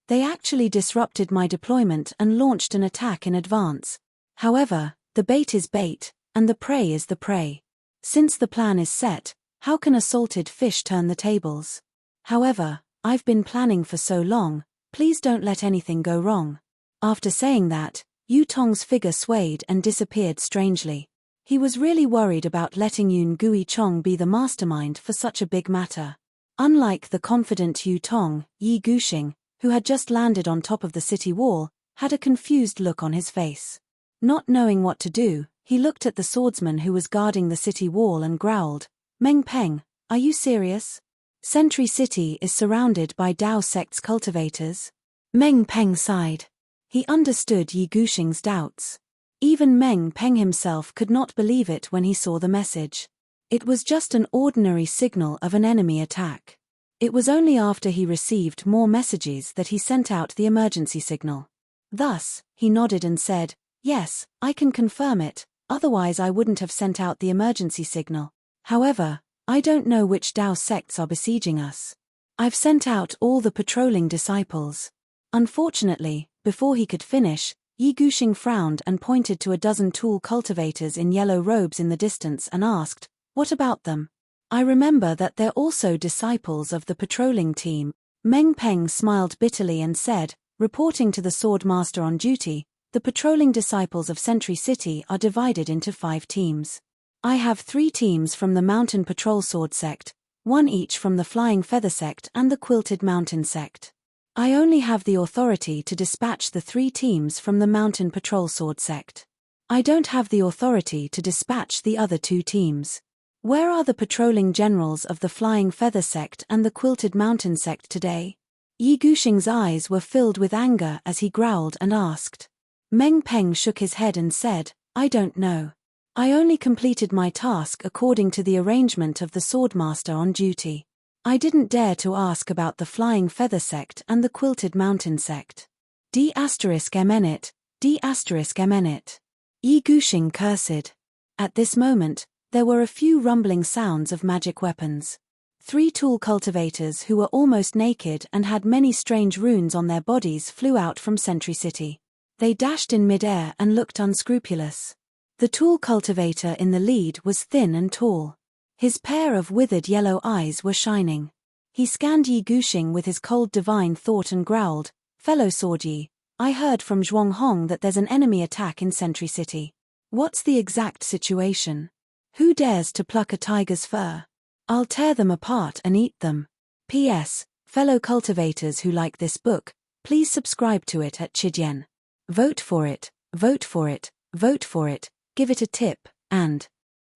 They actually disrupted my deployment and launched an attack in advance. However, the bait is bait, and the prey is the prey. Since the plan is set, how can a salted fish turn the tables? However, I've been planning for so long, please don't let anything go wrong." After saying that, Yu Tong's figure swayed and disappeared strangely. He was really worried about letting Yun Gui Chong be the mastermind for such a big matter. Unlike the confident Yu Tong, Yi Guxing, who had just landed on top of the city wall, had a confused look on his face. Not knowing what to do, he looked at the swordsman who was guarding the city wall and growled, "Meng Peng, are you serious? Sentry City is surrounded by Dao sect's cultivators?" Meng Peng sighed. He understood Yi Guxing's doubts. Even Meng Peng himself could not believe it when he saw the message. It was just an ordinary signal of an enemy attack. It was only after he received more messages that he sent out the emergency signal. Thus, he nodded and said, "Yes, I can confirm it, otherwise I wouldn't have sent out the emergency signal. However, I don't know which Dao sects are besieging us. I've sent out all the patrolling disciples." Unfortunately, before he could finish, Yi Guxing frowned and pointed to a dozen tool cultivators in yellow robes in the distance and asked, "What about them? I remember that they're also disciples of the patrolling team." Meng Peng smiled bitterly and said, "Reporting to the sword master on duty, the patrolling disciples of Sentry City are divided into 5 teams. I have 3 teams from the Mountain Patrol Sword sect, 1 each from the Flying Feather sect and the Quilted Mountain sect. I only have the authority to dispatch the 3 teams from the Mountain Patrol Sword sect. I don't have the authority to dispatch the other 2 teams. Where are the patrolling generals of the Flying Feather sect and the Quilted Mountain sect today?" Yi Guxing's eyes were filled with anger as he growled and asked. Meng Peng shook his head and said, "I don't know. I only completed my task according to the arrangement of the swordmaster on duty. I didn't dare to ask about the Flying Feather sect and the Quilted Mountain sect." D***MNit, D***MNit. Yi Guxing cursed. At this moment, there were a few rumbling sounds of magic weapons. 3 tool cultivators who were almost naked and had many strange runes on their bodies flew out from Sentry City. They dashed in midair and looked unscrupulous. The tool cultivator in the lead was thin and tall. His pair of withered yellow eyes were shining. He scanned Yi Guxing with his cold divine thought and growled, "Fellow Swordyi, I heard from Zhuang Hong that there's an enemy attack in Sentry City. What's the exact situation? Who dares to pluck a tiger's fur? I'll tear them apart and eat them. P.S. Fellow cultivators who like this book, please subscribe to it at Chidyen. Vote for it, vote for it, vote for it, give it a tip, and..."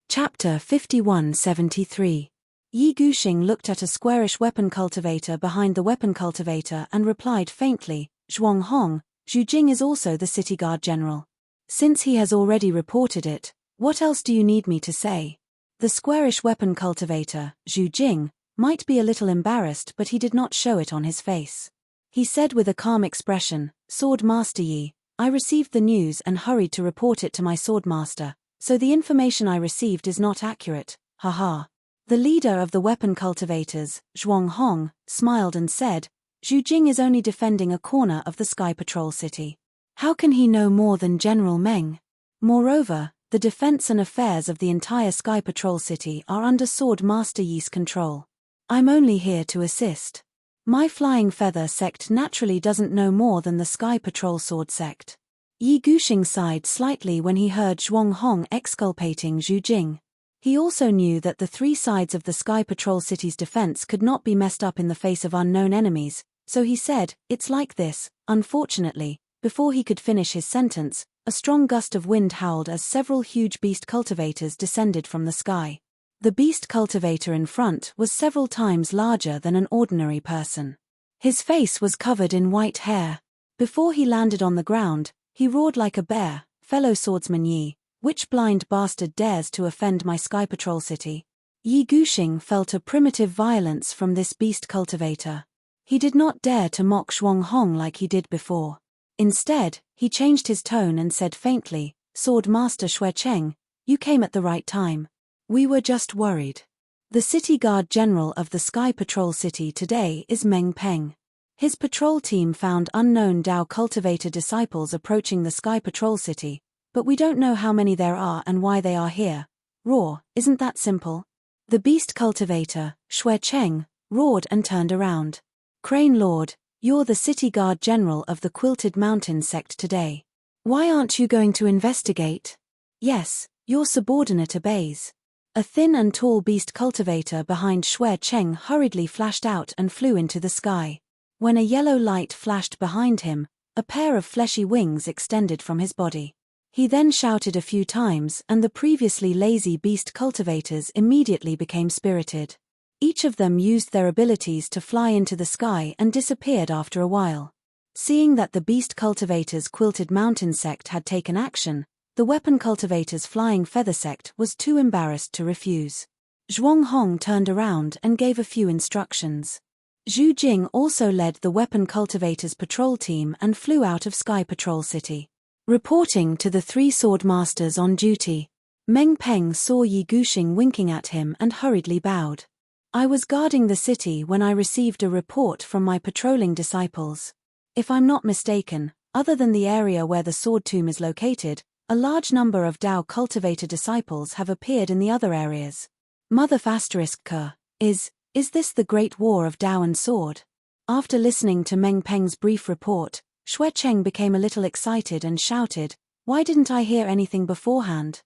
Chapter 5173. Yi Guxing looked at a squarish weapon cultivator behind the weapon cultivator and replied faintly, "Zhuang Hong, Zhu Jing is also the city guard general. Since he has already reported it, what else do you need me to say?" The squarish weapon cultivator, Zhu Jing, might be a little embarrassed, but he did not show it on his face. He said with a calm expression, "Sword Master Yi, I received the news and hurried to report it to my swordmaster. So the information I received is not accurate, haha." The leader of the weapon cultivators, Zhuang Hong, smiled and said, Zhu Jing is only defending a corner of the Sky Patrol City. How can he know more than General Meng? Moreover, the defense and affairs of the entire Sky Patrol City are under Sword Master Yi's control. I'm only here to assist. My Flying Feather sect naturally doesn't know more than the Sky Patrol Sword sect. Yi Guxing sighed slightly when he heard Zhuang Hong exculpating Zhu Jing. He also knew that the three sides of the Sky Patrol City's defense could not be messed up in the face of unknown enemies, so he said, "It's like this." Unfortunately, before he could finish his sentence, a strong gust of wind howled as several huge beast cultivators descended from the sky. The beast cultivator in front was several times larger than an ordinary person. His face was covered in white hair. Before he landed on the ground, he roared like a bear, "Fellow swordsman Yi, which blind bastard dares to offend my Sky Patrol City?" Yi Guxing felt a primitive violence from this beast cultivator. He did not dare to mock Zhuang Hong like he did before. Instead, he changed his tone and said faintly, "Sword Master Xue Cheng, you came at the right time. We were just worried. The City Guard General of the Sky Patrol City today is Meng Peng. His patrol team found unknown Dao cultivator disciples approaching the Sky Patrol City, but we don't know how many there are and why they are here. Roar, isn't that simple?" The beast cultivator, Xue Cheng, roared and turned around. "Crane Lord, you're the City Guard General of the Quilted Mountain sect today. Why aren't you going to investigate?" "Yes, your subordinate obeys." A thin and tall beast cultivator behind Xue Cheng hurriedly flashed out and flew into the sky. When a yellow light flashed behind him, a pair of fleshy wings extended from his body. He then shouted a few times and the previously lazy beast cultivators immediately became spirited. Each of them used their abilities to fly into the sky and disappeared after a while. Seeing that the beast cultivators' Quilted Mountain sect had taken action, the weapon cultivators' Flying Feather sect was too embarrassed to refuse. Zhuang Hong turned around and gave a few instructions. Zhu Jing also led the weapon cultivators' patrol team and flew out of Sky Patrol City. Reporting to the three sword masters on duty, Meng Peng saw Yi Guxing winking at him and hurriedly bowed. "I was guarding the city when I received a report from my patrolling disciples. If I'm not mistaken, other than the area where the sword tomb is located, a large number of Dao cultivator disciples have appeared in the other areas. Mother *K, is this the Great War of Dao and Sword?" After listening to Meng Peng's brief report, Xue Cheng became a little excited and shouted, "Why didn't I hear anything beforehand?"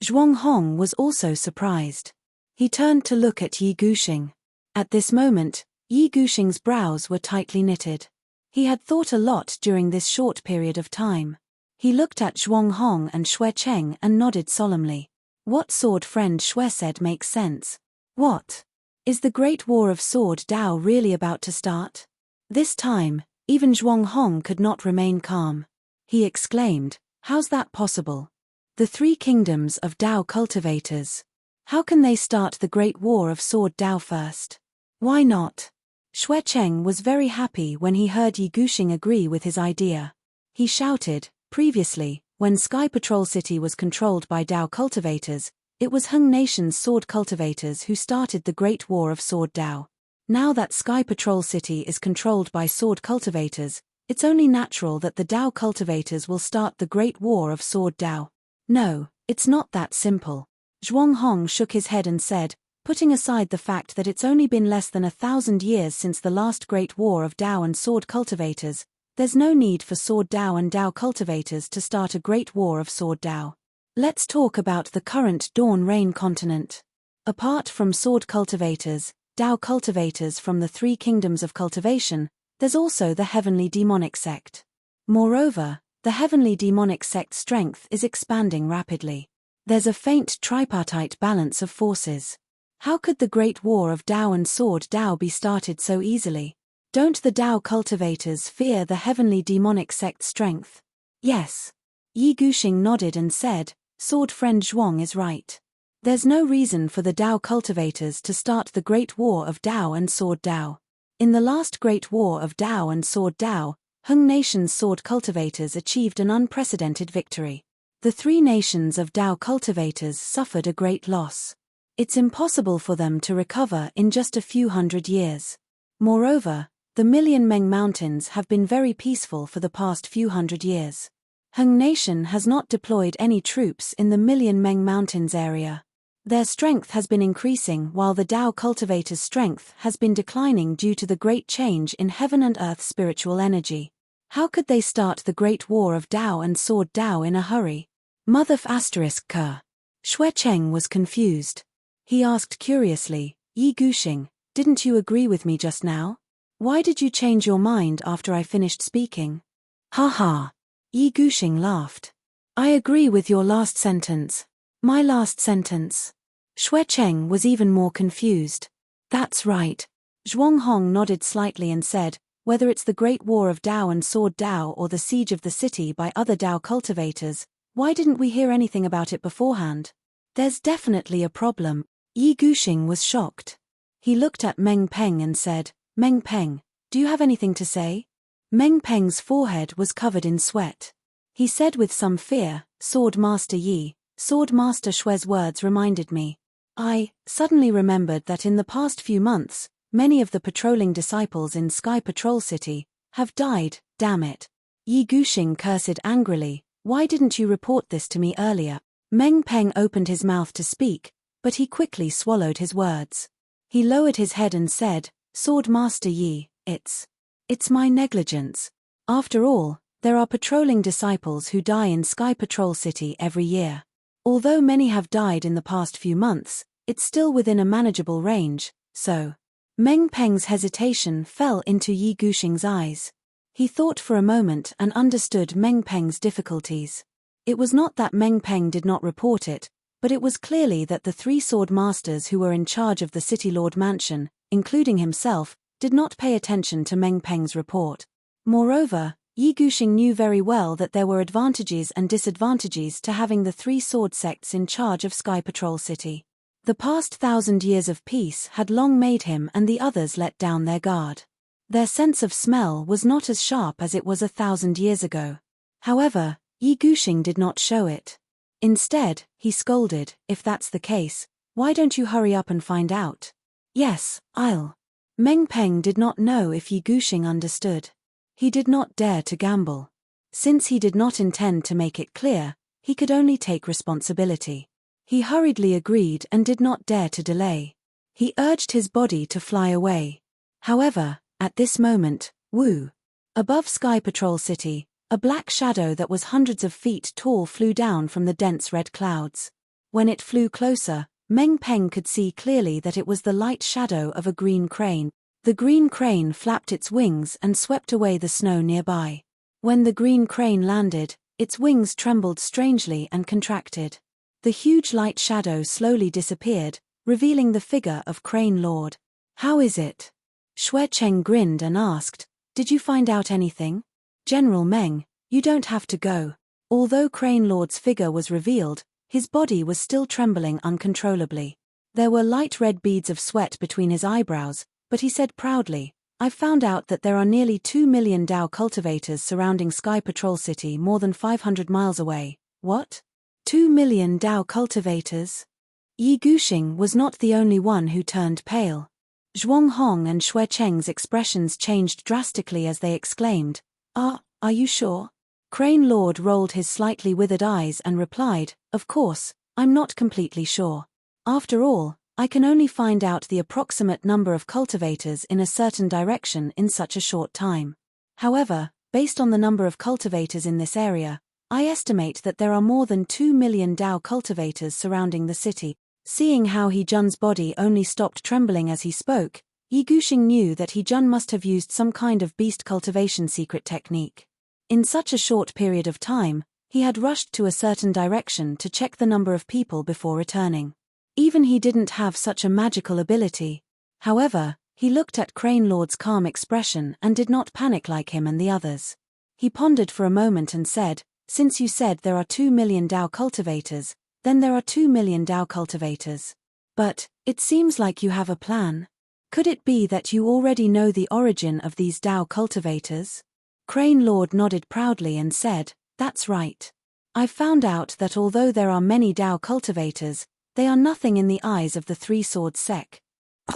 Zhuang Hong was also surprised. He turned to look at Yi Guxing. At this moment, Yi Guxing's brows were tightly knitted. He had thought a lot during this short period of time. He looked at Zhuang Hong and Xue Cheng and nodded solemnly. What sword friend Xue said makes sense. What? Is the Great War of Sword Dao really about to start? This time, even Zhuang Hong could not remain calm. He exclaimed, "How's that possible? The three kingdoms of Dao cultivators. How can they start the Great War of Sword Dao first? Why not?" Xue Cheng was very happy when he heard Yi Guxing agree with his idea. He shouted, "Previously, when Sky Patrol City was controlled by Dao cultivators, it was Hung Nation's sword cultivators who started the Great War of Sword Dao. Now that Sky Patrol City is controlled by sword cultivators, it's only natural that the Dao cultivators will start the Great War of Sword Dao. No, it's not that simple." Zhuang Hong shook his head and said, "Putting aside the fact that it's only been less than 1,000 years since the last Great War of Dao and Sword cultivators, there's no need for Sword Dao and Dao cultivators to start a Great War of Sword Dao. Let's talk about the current Dawn Rain continent. Apart from sword cultivators, Dao cultivators from the three kingdoms of cultivation, there's also the Heavenly Demonic sect. Moreover, the Heavenly Demonic sect's strength is expanding rapidly. There's a faint tripartite balance of forces. How could the Great War of Dao and Sword Dao be started so easily? Don't the Dao cultivators fear the Heavenly Demonic sect's strength?" "Yes." Yi Guxing nodded and said, "Sword friend Zhuang is right. There's no reason for the Dao cultivators to start the Great War of Dao and Sword Dao. In the last Great War of Dao and Sword Dao, Hung Nation's sword cultivators achieved an unprecedented victory. The three nations of Dao cultivators suffered a great loss. It's impossible for them to recover in just a few hundred years. Moreover, The Million Meng Mountains have been very peaceful for the past few hundred years. Heng Nation has not deployed any troops in the Million Meng Mountains area. Their strength has been increasing while the Tao cultivators' strength has been declining due to the great change in heaven and earth's spiritual energy. How could they start the great war of Tao and sword Tao in a hurry? Mother K. Xue Cheng was confused. He asked curiously, Yi Guxing, didn't you agree with me just now? Why did you change your mind after I finished speaking? Ha ha. Yi Guxing laughed. I agree with your last sentence. My last sentence. Xue Cheng was even more confused. That's right. Zhuang Hong nodded slightly and said, whether it's the Great War of Tao and Sword Tao or the siege of the city by other Tao cultivators, why didn't we hear anything about it beforehand? There's definitely a problem. Yi Guxing was shocked. He looked at Meng Peng and said, Meng Peng, do you have anything to say? Meng Peng's forehead was covered in sweat. He said with some fear, Sword Master Yi, Sword Master Xue's words reminded me. I suddenly remembered that in the past few months, many of the patrolling disciples in Sky Patrol City have died, damn it. Yi Guxing cursed angrily, why didn't you report this to me earlier? Meng Peng opened his mouth to speak, but he quickly swallowed his words. He lowered his head and said, Sword Master Yi, it's my negligence. After all, there are patrolling disciples who die in Sky Patrol City every year. Although many have died in the past few months, it's still within a manageable range, so. Meng Peng's hesitation fell into Yi Guxing's eyes. He thought for a moment and understood Meng Peng's difficulties. It was not that Meng Peng did not report it, but it was clearly that the three sword masters who were in charge of the City Lord Mansion, including himself, did not pay attention to Meng Peng's report. Moreover, Yi Guxing knew very well that there were advantages and disadvantages to having the three sword sects in charge of Sky Patrol City. The past 1,000 years of peace had long made him and the others let down their guard. Their sense of smell was not as sharp as it was 1,000 years ago. However, Yi Guxing did not show it. Instead, he scolded, if that's the case, why don't you hurry up and find out? Yes, I'll. Meng Peng did not know if Yi Guxing understood. He did not dare to gamble. Since he did not intend to make it clear, he could only take responsibility. He hurriedly agreed and did not dare to delay. He urged his body to fly away. However, at this moment, woo! Above Sky Patrol City, a black shadow that was hundreds of feet tall flew down from the dense red clouds. When it flew closer, Meng Peng could see clearly that it was the light shadow of a green crane. The green crane flapped its wings and swept away the snow nearby. When the green crane landed, its wings trembled strangely and contracted. The huge light shadow slowly disappeared, revealing the figure of Crane Lord. How is it? Xue Cheng grinned and asked, did you find out anything? General Meng, you don't have to go. Although Crane Lord's figure was revealed, his body was still trembling uncontrollably. There were light red beads of sweat between his eyebrows, but he said proudly, I've found out that there are nearly 2 million Tao cultivators surrounding Sky Patrol City more than 500 miles away. What? 2 million Tao cultivators? Yi Guxing was not the only one who turned pale. Zhuang Hong and Xue Cheng's expressions changed drastically as they exclaimed, Are you sure? Crane Lord rolled his slightly withered eyes and replied, Of course, I'm not completely sure. After all, I can only find out the approximate number of cultivators in a certain direction in such a short time. However, based on the number of cultivators in this area, I estimate that there are more than 2 million Tao cultivators surrounding the city. Seeing how He Jun's body only stopped trembling as he spoke, Yi Guxing knew that He Jun must have used some kind of beast cultivation secret technique. In such a short period of time, he had rushed to a certain direction to check the number of people before returning. Even he didn't have such a magical ability. However, he looked at Crane Lord's calm expression and did not panic like him and the others. He pondered for a moment and said, Since you said there are 2 million Tao cultivators, then there are 2 million Tao cultivators. But, it seems like you have a plan. Could it be that you already know the origin of these Tao cultivators? Crane Lord nodded proudly and said, That's right. I've found out that although there are many Tao cultivators, they are nothing in the eyes of the Three Sword Sect.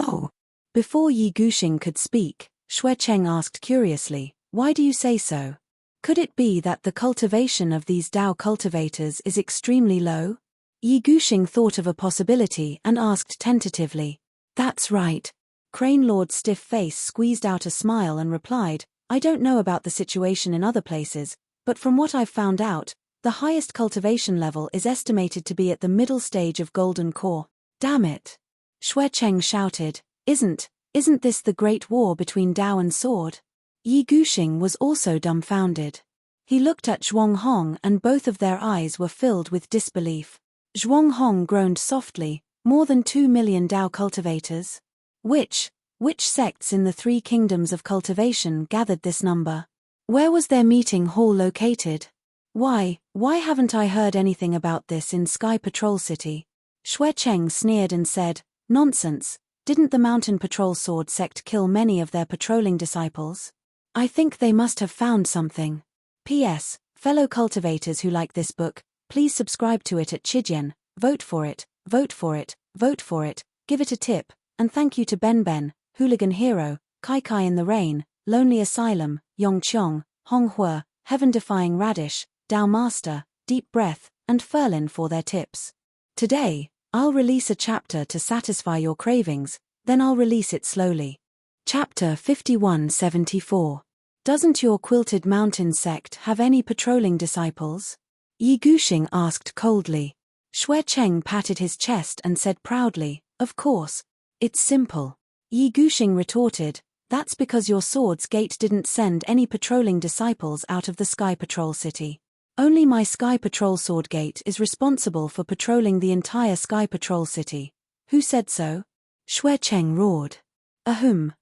Oh! Before Yi Guxing could speak, Xue Cheng asked curiously. Why do you say so? Could it be that the cultivation of these Dao cultivators is extremely low? Yi Guxing thought of a possibility and asked tentatively. That's right. Crane Lord's stiff face squeezed out a smile and replied, I don't know about the situation in other places, but from what I've found out, the highest cultivation level is estimated to be at the middle stage of Golden Core. Damn it! Xue Cheng shouted, Isn't this the great war between Dao and sword? Yi Guxing was also dumbfounded. He looked at Zhuang Hong and both of their eyes were filled with disbelief. Zhuang Hong groaned softly, more than 2 million Dao cultivators? Which sects in the 3 kingdoms of cultivation gathered this number? Where was their meeting hall located? Why haven't I heard anything about this in Sky Patrol City? Xue Cheng sneered and said, Nonsense, didn't the Mountain Patrol Sword sect kill many of their patrolling disciples? I think they must have found something. P.S. Fellow cultivators who like this book, please subscribe to it at Chijian, vote for it, vote for it, vote for it, give it a tip, and thank you to Ben Ben, Hooligan Hero, Kai Kai in the Rain, Lonely Asylum, Yong Qiong, Hong Hua, Heaven-Defying Radish, Dao Master, Deep Breath, and Ferlin for their tips. Today, I'll release a chapter to satisfy your cravings, then I'll release it slowly. Chapter 5174. Doesn't your Quilted Mountain sect have any patrolling disciples? Yi Guxing asked coldly. Xue Cheng patted his chest and said proudly, Of course. It's simple. Yi Guxing retorted, That's because your Sword's Gate didn't send any patrolling disciples out of the Sky Patrol City. Only my Sky Patrol Sword Gate is responsible for patrolling the entire Sky Patrol City. Who said so? Xue Cheng roared. Ahum,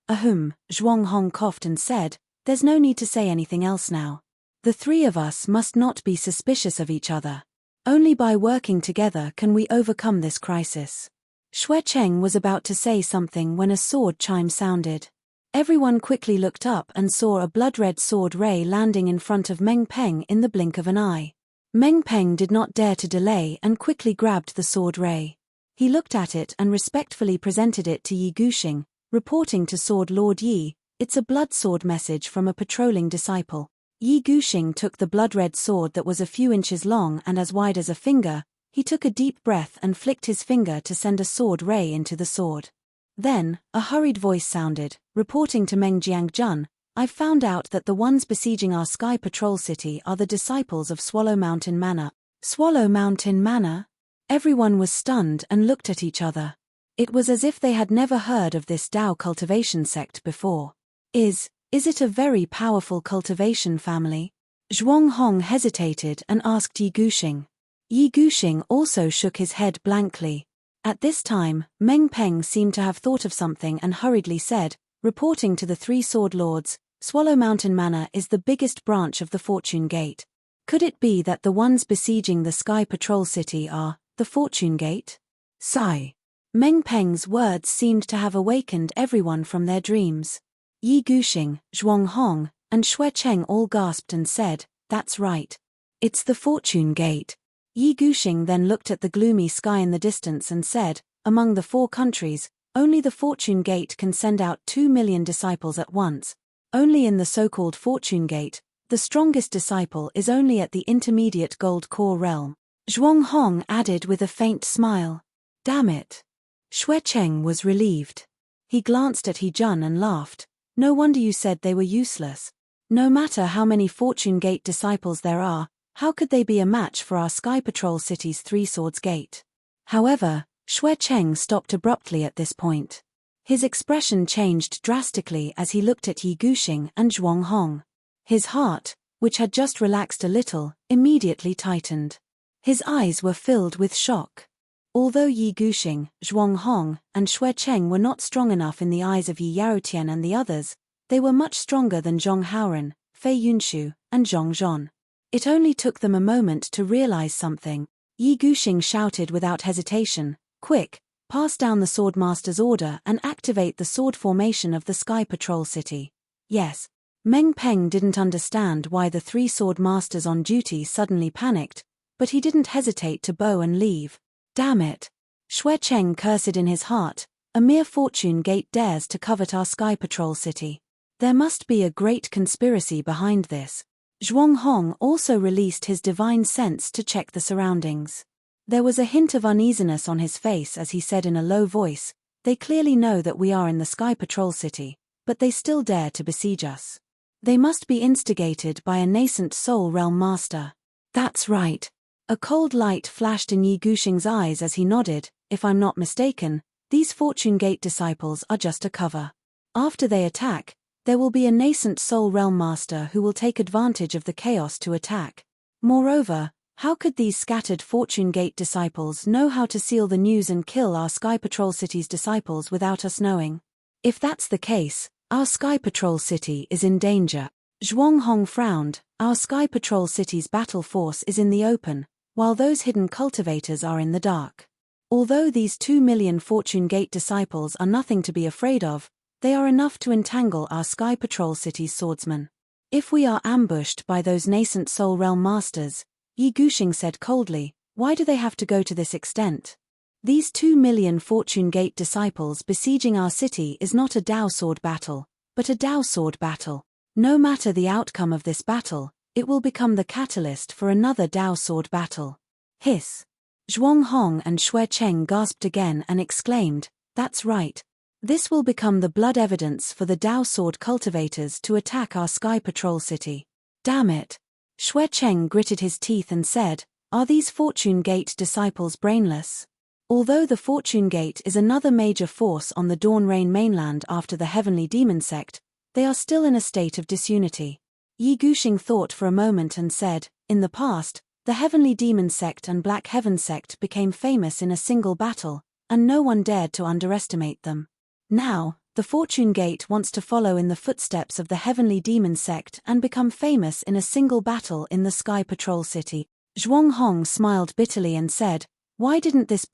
Zhuang Hong coughed and said, There's no need to say anything else now. The 3 of us must not be suspicious of each other. Only by working together can we overcome this crisis. Xue Cheng was about to say something when a sword chime sounded. Everyone quickly looked up and saw a blood-red sword ray landing in front of Meng Peng in the blink of an eye. Meng Peng did not dare to delay and quickly grabbed the sword ray. He looked at it and respectfully presented it to Yi Guxing, reporting to Sword Lord Yi, It's a blood sword message from a patrolling disciple. Yi Guxing took the blood-red sword that was a few inches long and as wide as a finger. He took a deep breath and flicked his finger to send a sword ray into the sword. Then, a hurried voice sounded, reporting to Meng Jiangjun, I've found out that the ones besieging our Sky Patrol City are the disciples of Swallow Mountain Manor. Swallow Mountain Manor? Everyone was stunned and looked at each other. It was as if they had never heard of this Dao cultivation sect before. Is it a very powerful cultivation family? Zhuang Hong hesitated and asked Yi Guxing. Yi Guxing also shook his head blankly. At this time, Meng Peng seemed to have thought of something and hurriedly said, reporting to the 3 sword lords, Swallow Mountain Manor is the biggest branch of the Fortune Gate. Could it be that the ones besieging the Sky Patrol City are the Fortune Gate? Sigh. Meng Peng's words seemed to have awakened everyone from their dreams. Yi Guxing, Zhuang Hong, and Xue Cheng all gasped and said, That's right. It's the Fortune Gate. Yi Guxing then looked at the gloomy sky in the distance and said, Among the 4 countries, only the Fortune Gate can send out 2 million disciples at once. Only in the so-called Fortune Gate, the strongest disciple is only at the intermediate Gold Core realm. Zhuang Hong added with a faint smile. Damn it. Xue Cheng was relieved. He glanced at He Jun and laughed. No wonder you said they were useless. No matter how many Fortune Gate disciples there are, how could they be a match for our Sky Patrol City's 3 Swords Gate? However, Xue Cheng stopped abruptly at this point. His expression changed drastically as he looked at Yi Guxing and Zhuang Hong. His heart, which had just relaxed a little, immediately tightened. His eyes were filled with shock. Although Yi Guxing, Zhuang Hong, and Xue Cheng were not strong enough in the eyes of Yi Yaotian and the others, they were much stronger than Zhong Haoren, Fei Yunshu, and Zhong Zhon. It only took them a moment to realize something. Yi Guxing shouted without hesitation, Quick, pass down the Swordmaster's order and activate the sword formation of the Sky Patrol City. Yes. Meng Peng didn't understand why the 3 Swordmasters on duty suddenly panicked, but he didn't hesitate to bow and leave. Damn it. Xue Cheng cursed in his heart, a mere Fortune Gate dares to covet our Sky Patrol City. There must be a great conspiracy behind this. Zhuang Hong also released his divine sense to check the surroundings. There was a hint of uneasiness on his face as he said in a low voice, "They clearly know that we are in the Sky Patrol City, but they still dare to besiege us. They must be instigated by a nascent Soul Realm Master." That's right. A cold light flashed in Yi Guxing's eyes as he nodded. If I'm not mistaken, these Fortune Gate disciples are just a cover. After they attack, there will be a nascent Soul Realm Master who will take advantage of the chaos to attack. Moreover, how could these scattered Fortune Gate disciples know how to seal the news and kill our Sky Patrol City's disciples without us knowing? If that's the case, our Sky Patrol City is in danger. Zhuang Hong frowned. Our Sky Patrol City's battle force is in the open, while those hidden cultivators are in the dark. Although these 2 million Fortune Gate disciples are nothing to be afraid of, they are enough to entangle our Sky Patrol City's swordsmen. If we are ambushed by those nascent Soul Realm Masters, Yi Guxing said coldly, why do they have to go to this extent? These 2 million Fortune Gate disciples besieging our city is not a Dao sword battle, but a Dao sword battle. No matter the outcome of this battle, it will become the catalyst for another Dao sword battle. Hiss. Zhuang Hong and Xue Cheng gasped again and exclaimed, that's right. This will become the blood evidence for the Dao sword cultivators to attack our Sky Patrol City. Damn it. Xue Cheng gritted his teeth and said, are these Fortune Gate disciples brainless? Although the Fortune Gate is another major force on the Dawn Rain mainland after the Heavenly Demon Sect, they are still in a state of disunity. Yi Guxing thought for a moment and said, in the past, the Heavenly Demon Sect and Black Heaven Sect became famous in a single battle, and no one dared to underestimate them. Now, the Fortune Gate wants to follow in the footsteps of the Heavenly Demon Sect and become famous in a single battle in the Sky Patrol City. Zhuang Hong smiled bitterly and said, why didn't this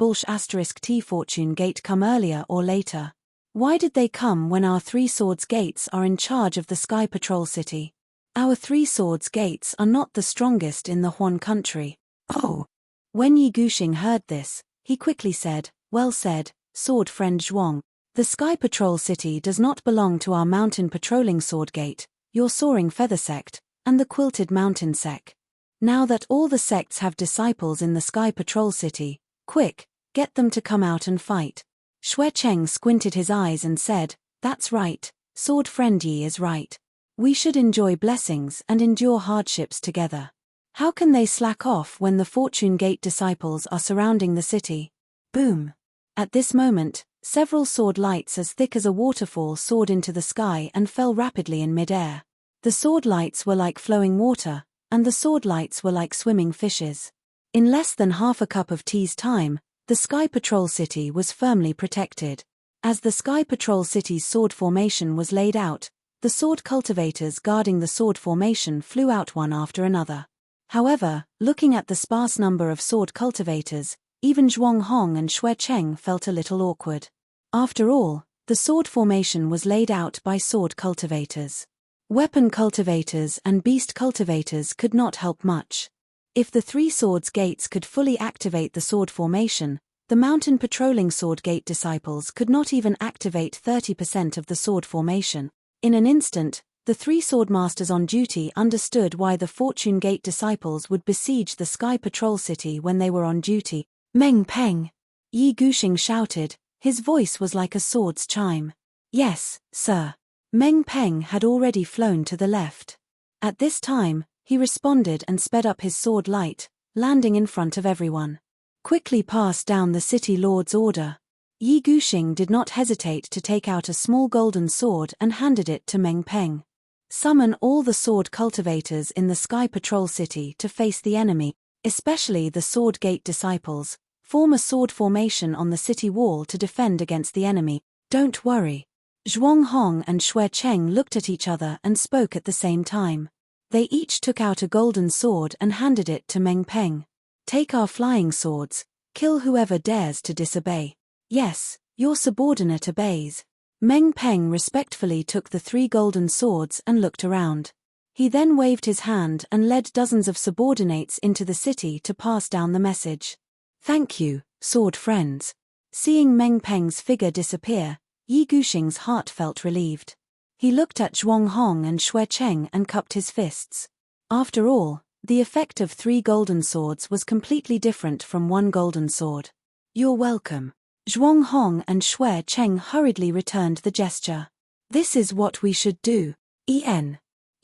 *T Fortune Gate come earlier or later? Why did they come when our Three Swords Gates are in charge of the Sky Patrol City? Our Three Swords Gates are not the strongest in the Huan country. Oh! When Yi Guxing heard this, he quickly said, well said, sword friend Zhuang. The Sky Patrol City does not belong to our Mountain Patrolling Sword Gate, your Soaring Feather Sect, and the Quilted Mountain Sect. Now that all the sects have disciples in the Sky Patrol City, quick, get them to come out and fight. Xue Cheng squinted his eyes and said, that's right, sword friend Yi is right. We should enjoy blessings and endure hardships together. How can they slack off when the Fortune Gate disciples are surrounding the city? Boom! At this moment, several sword lights as thick as a waterfall soared into the sky and fell rapidly in midair. The sword lights were like flowing water, and the sword lights were like swimming fishes. In less than half a cup of tea's time, the Sky Patrol City was firmly protected. As the Sky Patrol City's sword formation was laid out, the sword cultivators guarding the sword formation flew out one after another. However, looking at the sparse number of sword cultivators, even Zhuang Hong and Xue Cheng felt a little awkward. After all, the sword formation was laid out by sword cultivators. Weapon cultivators and beast cultivators could not help much. If the Three Swords Gates could fully activate the sword formation, the Mountain Patrolling Sword Gate disciples could not even activate 30% of the sword formation. In an instant, the three sword masters on duty understood why the Fortune Gate disciples would besiege the Sky Patrol City when they were on duty. Meng Peng! Yi Guxing shouted, his voice was like a sword's chime. Yes, sir. Meng Peng had already flown to the left. At this time, he responded and sped up his sword light, landing in front of everyone. Quickly pass down the city lord's order. Yi Guxing did not hesitate to take out a small golden sword and handed it to Meng Peng. Summon all the sword cultivators in the Sky Patrol City to face the enemy, especially the Sword Gate disciples. Form a sword formation on the city wall to defend against the enemy. Don't worry. Zhuang Hong and Xue Cheng looked at each other and spoke at the same time. They each took out a golden sword and handed it to Meng Peng. Take our flying swords, kill whoever dares to disobey. Yes, your subordinate obeys. Meng Peng respectfully took the 3 golden swords and looked around. He then waved his hand and led dozens of subordinates into the city to pass down the message. Thank you, sword friends. Seeing Meng Peng's figure disappear, Yi Guxing's heart felt relieved. He looked at Zhuang Hong and Xue Cheng and cupped his fists. After all, the effect of 3 golden swords was completely different from 1 golden sword. You're welcome. Zhuang Hong and Xue Cheng hurriedly returned the gesture. This is what we should do. Yi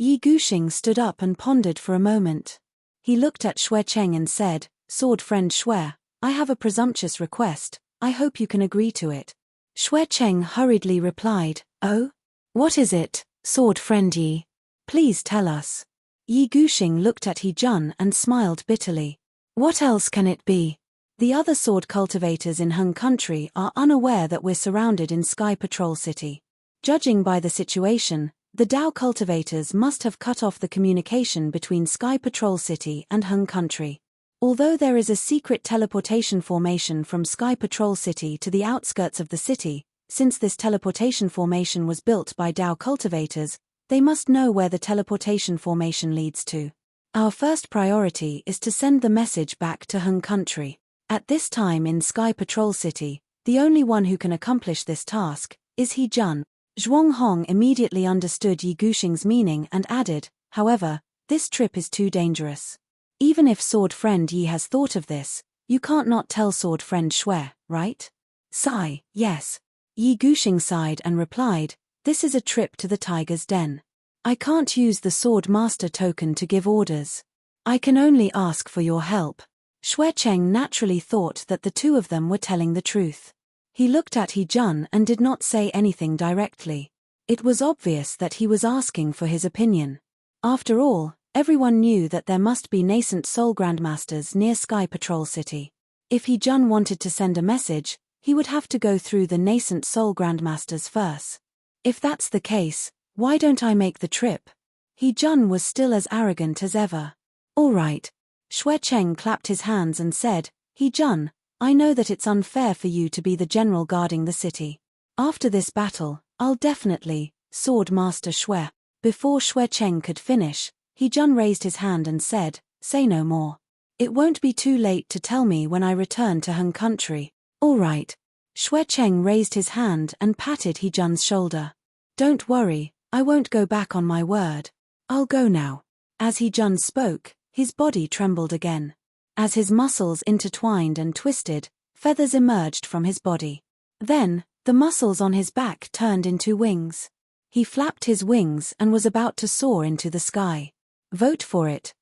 Guxing stood up and pondered for a moment. He looked at Xue Cheng and said, Sword friend Xue, I have a presumptuous request, I hope you can agree to it. Xue Cheng hurriedly replied, Oh? What is it, sword friend Yi? Please tell us. Yi Guxing looked at He Jun and smiled bitterly. What else can it be? The other sword cultivators in Hung Country are unaware that we're surrounded in Sky Patrol City. Judging by the situation, the Dao cultivators must have cut off the communication between Sky Patrol City and Hung Country. Although there is a secret teleportation formation from Sky Patrol City to the outskirts of the city, since this teleportation formation was built by Dao cultivators, they must know where the teleportation formation leads to. Our first priority is to send the message back to Hung Country. At this time in Sky Patrol City, the only one who can accomplish this task is He Jun. Zhuang Hong immediately understood Yi Guxing's meaning and added, however, this trip is too dangerous. Even if sword friend Yi has thought of this, you can't not tell sword friend Xue, right? Sigh, yes. Yi Guxing sighed and replied, this is a trip to the tiger's den. I can't use the sword master token to give orders. I can only ask for your help. Xue Cheng naturally thought that the two of them were telling the truth. He looked at He Jun and did not say anything directly. It was obvious that he was asking for his opinion. After all, everyone knew that there must be nascent soul grandmasters near Sky Patrol City. If He Jun wanted to send a message, he would have to go through the nascent soul grandmasters first. If that's the case, why don't I make the trip? He Jun was still as arrogant as ever. All right. Xue Cheng clapped his hands and said, He Jun, I know that it's unfair for you to be the general guarding the city. After this battle, I'll definitely, Sword Master Xue. Before Xue Cheng could finish, He Jun raised his hand and said, say no more. It won't be too late to tell me when I return to Hung Country. All right. Xue Cheng raised his hand and patted He Jun's shoulder. Don't worry, I won't go back on my word. I'll go now. As He Jun spoke, his body trembled again. As his muscles intertwined and twisted, feathers emerged from his body. Then, the muscles on his back turned into wings. He flapped his wings and was about to soar into the sky. Vote for it,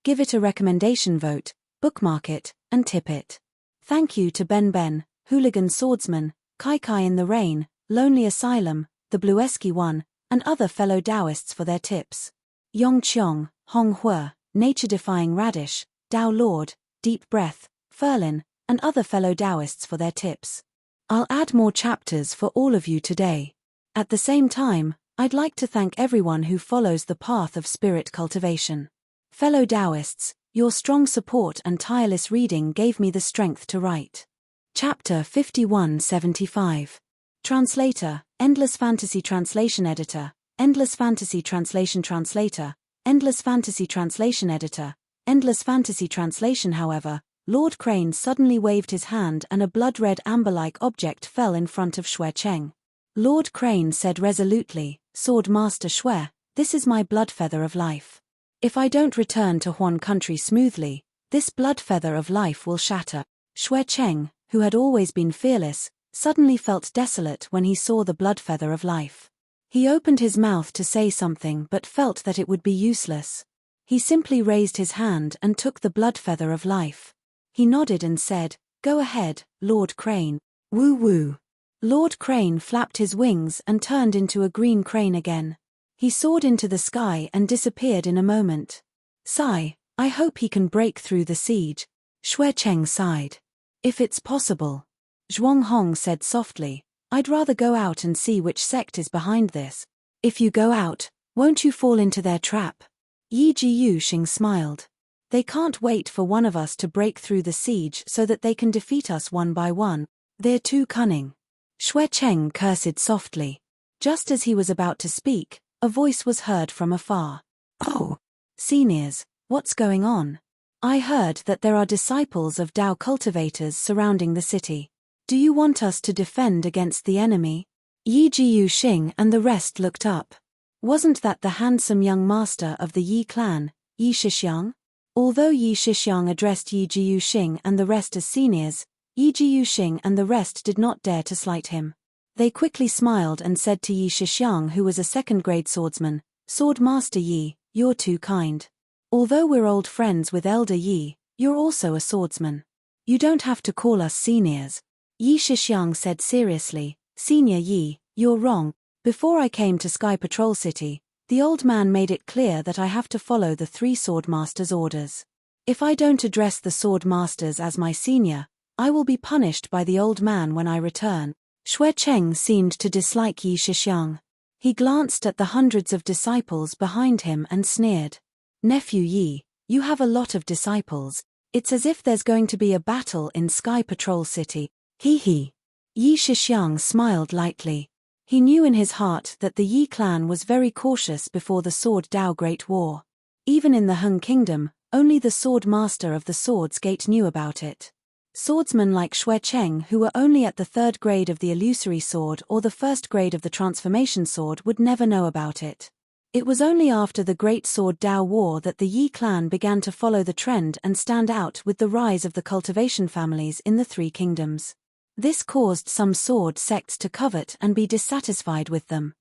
give it a recommendation vote, bookmark it, and tip it. Thank you to Ben Ben, Hooligan Swordsman, Kai Kai in the Rain, Lonely Asylum, The Bluesky One, and other fellow Taoists for their tips. Yong Qiong, Hong Hua, Nature-Defying Radish, Dao Lord, Deep Breath, Ferlin, and other fellow Taoists for their tips. I'll add more chapters for all of you today. At the same time, I'd like to thank everyone who follows the path of spirit cultivation. Fellow Taoists, your strong support and tireless reading gave me the strength to write. Chapter 5175. Translator, Endless Fantasy Translation Editor, Endless Fantasy Translation Translator, Endless Fantasy Translation Editor, Endless Fantasy Translation. However, Lord Crane suddenly waved his hand and a blood-red amber-like object fell in front of Xue Cheng. Lord Crane said resolutely, Sword Master Xue, this is my blood feather of life. If I don't return to Huan Country smoothly, this blood feather of life will shatter. Xue Cheng, who had always been fearless, suddenly felt desolate when he saw the blood feather of life. He opened his mouth to say something but felt that it would be useless. He simply raised his hand and took the blood feather of life. He nodded and said, Go ahead, Lord Crane. Woo woo. Lord Crane flapped his wings and turned into a green crane again. He soared into the sky and disappeared in a moment. Sigh, I hope he can break through the siege. Xue Cheng sighed. If it's possible. Zhuang Hong said softly, I'd rather go out and see which sect is behind this. If you go out, won't you fall into their trap? Yi Guxing smiled. They can't wait for one of us to break through the siege so that they can defeat us one by one. They're too cunning. Xue Cheng cursed softly. Just as he was about to speak, a voice was heard from afar. Oh, seniors, what's going on? I heard that there are disciples of Dao cultivators surrounding the city. Do you want us to defend against the enemy? Yi Jiu-Xing and the rest looked up. Wasn't that the handsome young master of the Yi clan, Yi Shixiang? Although Yi Shixiang addressed Yi Jiu-Xing and the rest as seniors, Yi Jiu-Xing and the rest did not dare to slight him. They quickly smiled and said to Yi Shixiang, who was a second-grade swordsman, "Sword Master Yi, you're too kind. Although we're old friends with Elder Yi, you're also a swordsman. You don't have to call us seniors." Yi Shixiang said seriously, "Senior Yi, you're wrong. Before I came to Sky Patrol City, the old man made it clear that I have to follow the three sword masters' orders. If I don't address the sword masters as my senior, I will be punished by the old man when I return." Xue Cheng seemed to dislike Yi Shixiang. He glanced at the hundreds of disciples behind him and sneered. "Nephew Yi, you have a lot of disciples. It's as if there's going to be a battle in Sky Patrol City. Hee hee." Yi Shixiang smiled lightly. He knew in his heart that the Yi clan was very cautious before the Sword Dao Great War. Even in the Hung Kingdom, only the Sword Master of the Swords Gate knew about it. Swordsmen like Xue Cheng, who were only at the 3rd grade of the illusory sword or the 1st grade of the transformation sword, would never know about it. It was only after the Great Sword Dao War that the Yi clan began to follow the trend and stand out with the rise of the cultivation families in the Three Kingdoms. This caused some sword sects to covet and be dissatisfied with them.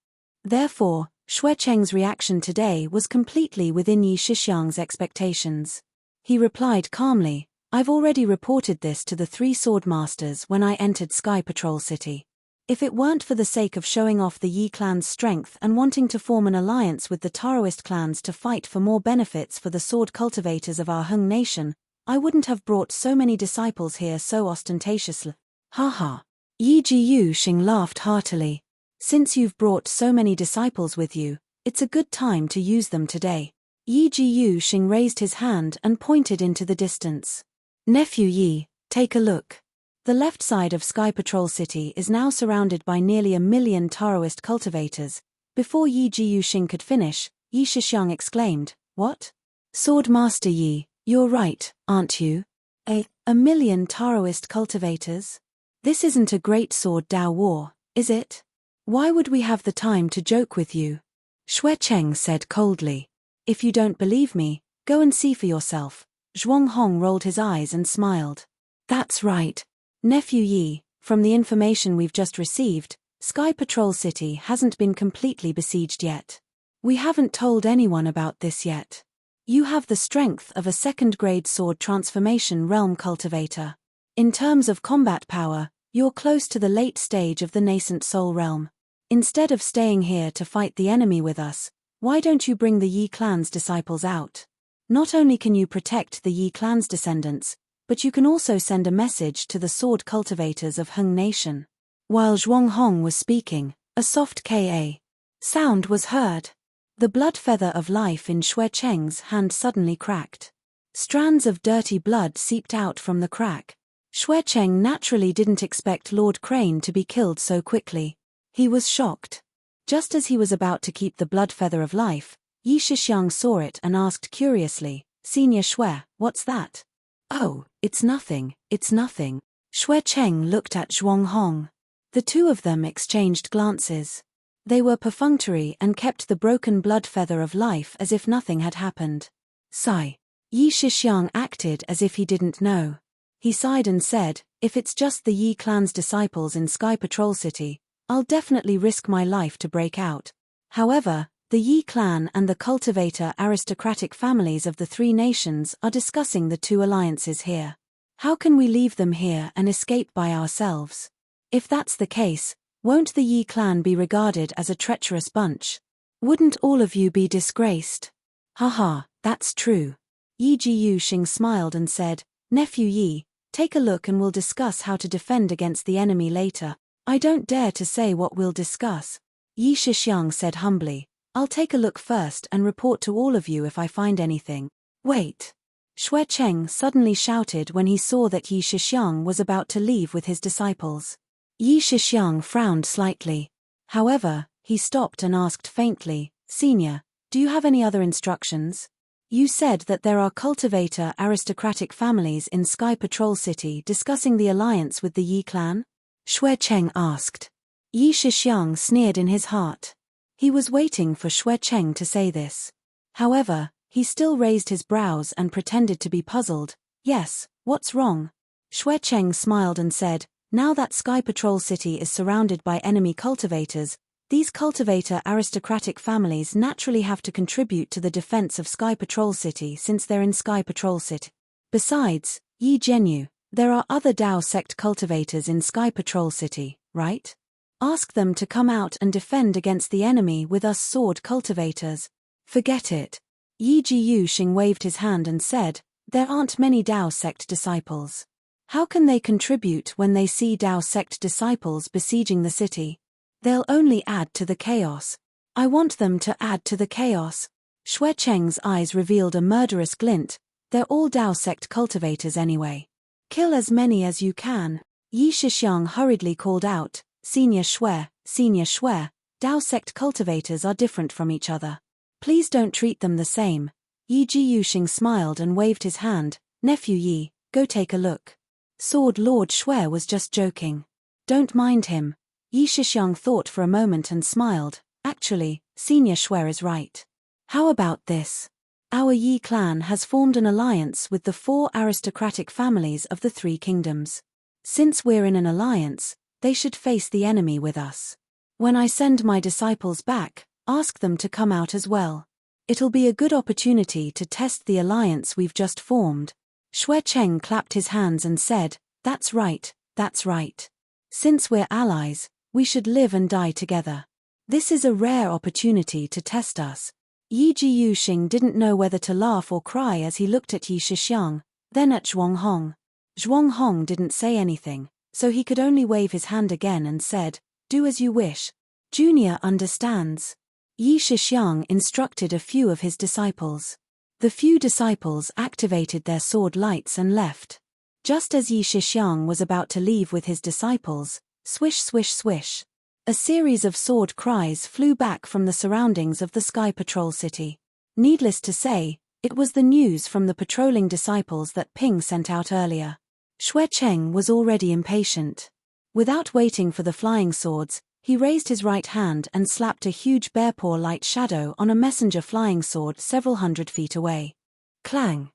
Therefore, Xue Cheng's reaction today was completely within Yi Shixiang's expectations. He replied calmly, "I've already reported this to the three sword masters when I entered Sky Patrol City. If it weren't for the sake of showing off the Yi clan's strength and wanting to form an alliance with the Taoist clans to fight for more benefits for the sword cultivators of our Hung nation, I wouldn't have brought so many disciples here so ostentatiously." Haha. Yi Jiu-Xing laughed heartily. "Since you've brought so many disciples with you, it's a good time to use them today." Yi Jiu-Xing raised his hand and pointed into the distance. "Nephew Yi, take a look. The left side of Sky Patrol City is now surrounded by nearly 1,000,000 Taoist cultivators." Before Yi Jiu-Xing could finish, Yi Shixiang exclaimed, "What? Sword Master Yi, you're right, aren't you? A million Taoist cultivators? This isn't a great Sword Dao War, is it? Why would we have the time to joke with you?" Xue Cheng said coldly. "If you don't believe me, go and see for yourself." Zhuang Hong rolled his eyes and smiled. "That's right. Nephew Yi, from the information we've just received, Sky Patrol City hasn't been completely besieged yet. We haven't told anyone about this yet. You have the strength of a 2nd-grade sword transformation realm cultivator. In terms of combat power, you're close to the late stage of the nascent soul realm. Instead of staying here to fight the enemy with us, why don't you bring the Yi clan's disciples out? Not only can you protect the Yi clan's descendants, but you can also send a message to the sword cultivators of Hung Nation." While Zhuang Hong was speaking, a soft Ka sound was heard. The blood feather of life in Xue Cheng's hand suddenly cracked. Strands of dirty blood seeped out from the crack. Xue Cheng naturally didn't expect Lord Crane to be killed so quickly. He was shocked. Just as he was about to keep the blood feather of life, Yi Shixiang saw it and asked curiously, "Senior Xue, what's that?" "Oh, it's nothing, it's nothing." Xue Cheng looked at Zhuang Hong. The two of them exchanged glances. They were perfunctory and kept the broken blood feather of life as if nothing had happened. Sigh. Yi Shixiang acted as if he didn't know. He sighed and said, "If it's just the Yi clan's disciples in Sky Patrol City, I'll definitely risk my life to break out. However, the Yi clan and the cultivator aristocratic families of the three nations are discussing the two alliances here. How can we leave them here and escape by ourselves? If that's the case, won't the Yi clan be regarded as a treacherous bunch? Wouldn't all of you be disgraced?" "Haha, that's true." Yi Jiu-Xing smiled and said, "Nephew Yi, take a look and we'll discuss how to defend against the enemy later." "I don't dare to say what we'll discuss," Yi Shixiang said humbly. "I'll take a look first and report to all of you if I find anything." "Wait!" Xue Cheng suddenly shouted when he saw that Yi Shixiang was about to leave with his disciples. Yi Shixiang frowned slightly. However, he stopped and asked faintly, "Senior, do you have any other instructions? You said that there are cultivator aristocratic families in Sky Patrol City discussing the alliance with the Yi clan?" Xue Cheng asked. Yi Shixiang sneered in his heart. He was waiting for Xue Cheng to say this. However, he still raised his brows and pretended to be puzzled. Yes, what's wrong? Xue Cheng smiled and said, now that Sky Patrol City is surrounded by enemy cultivators, these cultivator aristocratic families naturally have to contribute to the defense of Sky Patrol City since they're in Sky Patrol City. Besides, Yi Zhenyu, there are other Dao sect cultivators in Sky Patrol City, right? Ask them to come out and defend against the enemy with us sword cultivators. Forget it. Yi Jiyushing waved his hand and said, there aren't many Dao sect disciples. How can they contribute when they see Dao sect disciples besieging the city? They'll only add to the chaos. I want them to add to the chaos. Xue Cheng's eyes revealed a murderous glint. They're all Dao sect cultivators anyway. Kill as many as you can. Yi Shixiang hurriedly called out, Senior Xue, Dao sect cultivators are different from each other. Please don't treat them the same. Yi Jiyushing smiled and waved his hand. Nephew Yi, go take a look. Sword Lord Xue was just joking. Don't mind him. Yi Shixiang thought for a moment and smiled. Actually, Senior Xue is right. How about this? Our Yi clan has formed an alliance with the 4 aristocratic families of the 3 kingdoms. Since we're in an alliance, they should face the enemy with us. When I send my disciples back, ask them to come out as well. It'll be a good opportunity to test the alliance we've just formed. Xue Cheng clapped his hands and said, that's right, that's right. Since we're allies, we should live and die together. This is a rare opportunity to test us. Yi Jiyushing didn't know whether to laugh or cry as he looked at Yi Shixiang, then at Zhuang Hong. Zhuang Hong didn't say anything, so he could only wave his hand again and said, do as you wish. Junior understands. Yi Shixiang instructed a few of his disciples. The few disciples activated their sword lights and left. Just as Yi Shixiang was about to leave with his disciples, swish swish swish. A series of sword cries flew back from the surroundings of the Sky Patrol City. Needless to say, it was the news from the patrolling disciples that Ping sent out earlier. Xue Cheng was already impatient. Without waiting for the flying swords, he raised his right hand and slapped a huge bear-paw-like shadow on a messenger flying sword several hundred feet away. Clang!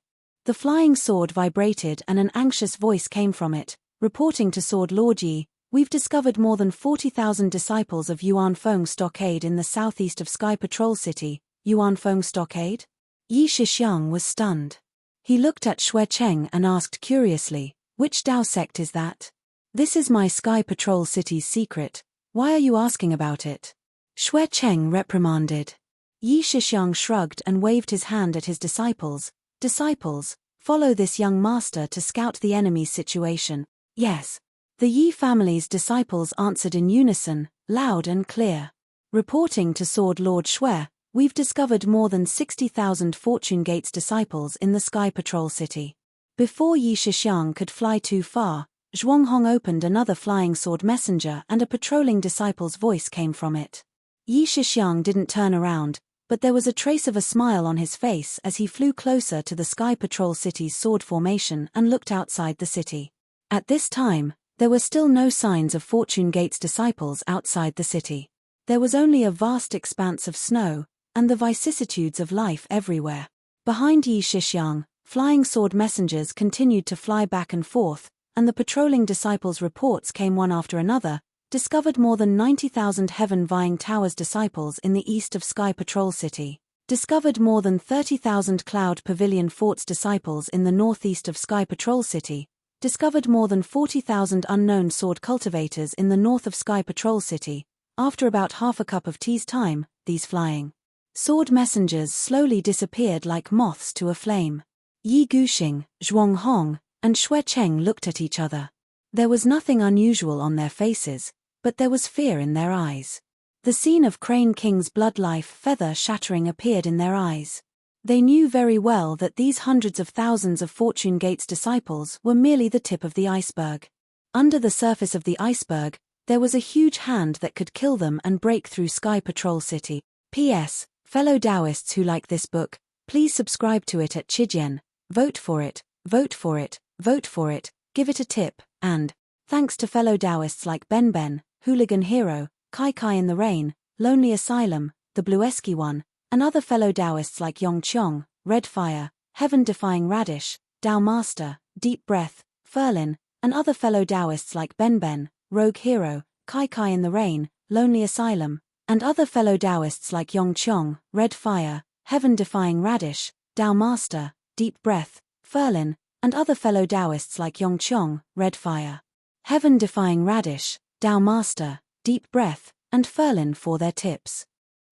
The flying sword vibrated and an anxious voice came from it, reporting to Sword Lord Yi, we've discovered more than 40,000 disciples of Yuanfeng Stockade in the southeast of Sky Patrol City. Yuanfeng Stockade? Yi Shixiang was stunned. He looked at Xue Cheng and asked curiously, which Dao sect is that? This is my Sky Patrol City's secret. Why are you asking about it? Xue Cheng reprimanded. Yi Shixiang shrugged and waved his hand at his disciples. Disciples, follow this young master to scout the enemy's situation. Yes. The Yi family's disciples answered in unison, loud and clear. Reporting to Sword Lord Xue, we've discovered more than 60,000 Fortune Gates disciples in the Sky Patrol City. Before Yi Shixiang could fly too far, Zhuang Hong opened another flying sword messenger and a patrolling disciple's voice came from it. Yi Shixiang didn't turn around, but there was a trace of a smile on his face as he flew closer to the Sky Patrol City's sword formation and looked outside the city. At this time, there were still no signs of Fortune Gate's disciples outside the city. There was only a vast expanse of snow, and the vicissitudes of life everywhere. Behind Yi Shixiang, flying sword messengers continued to fly back and forth, and the patrolling disciples' reports came one after another, discovered more than 90,000 Heaven-Vying Towers disciples in the east of Sky Patrol City, discovered more than 30,000 Cloud Pavilion Forts disciples in the northeast of Sky Patrol City, discovered more than 40,000 unknown sword cultivators in the north of Sky Patrol City. After about half a cup of tea's time, these flying sword messengers slowly disappeared like moths to a flame. Yi Guxing, Zhuang Hong, and Xue Cheng looked at each other. There was nothing unusual on their faces, but there was fear in their eyes. The scene of Crane King's blood-life feather shattering appeared in their eyes. They knew very well that these hundreds of thousands of Fortune Gate's disciples were merely the tip of the iceberg. Under the surface of the iceberg, there was a huge hand that could kill them and break through Sky Patrol City. P.S. Fellow Taoists who like this book, please subscribe to it at Chijian, vote for it, vote for it, vote for it, give it a tip, and thanks to fellow Taoists like Ben Ben, Hooligan Hero, Kai Kai in the Rain, Lonely Asylum, the Bluesky One, and other fellow Taoists like Yong Chong, Red Fire, Heaven-Defying Radish, Tao Master, Deep Breath, Ferlin, and other fellow Taoists like Ben Ben, Rogue Hero, Kai Kai in the Rain, Lonely Asylum, and other fellow Taoists like Yong Chong, Red Fire, Heaven-Defying Radish, Tao Master, Deep Breath, Ferlin, and other fellow Taoists like Yong Chong, Red Fire, Heaven-Defying Radish, Tao Master, Deep Breath, and Ferlin for their tips.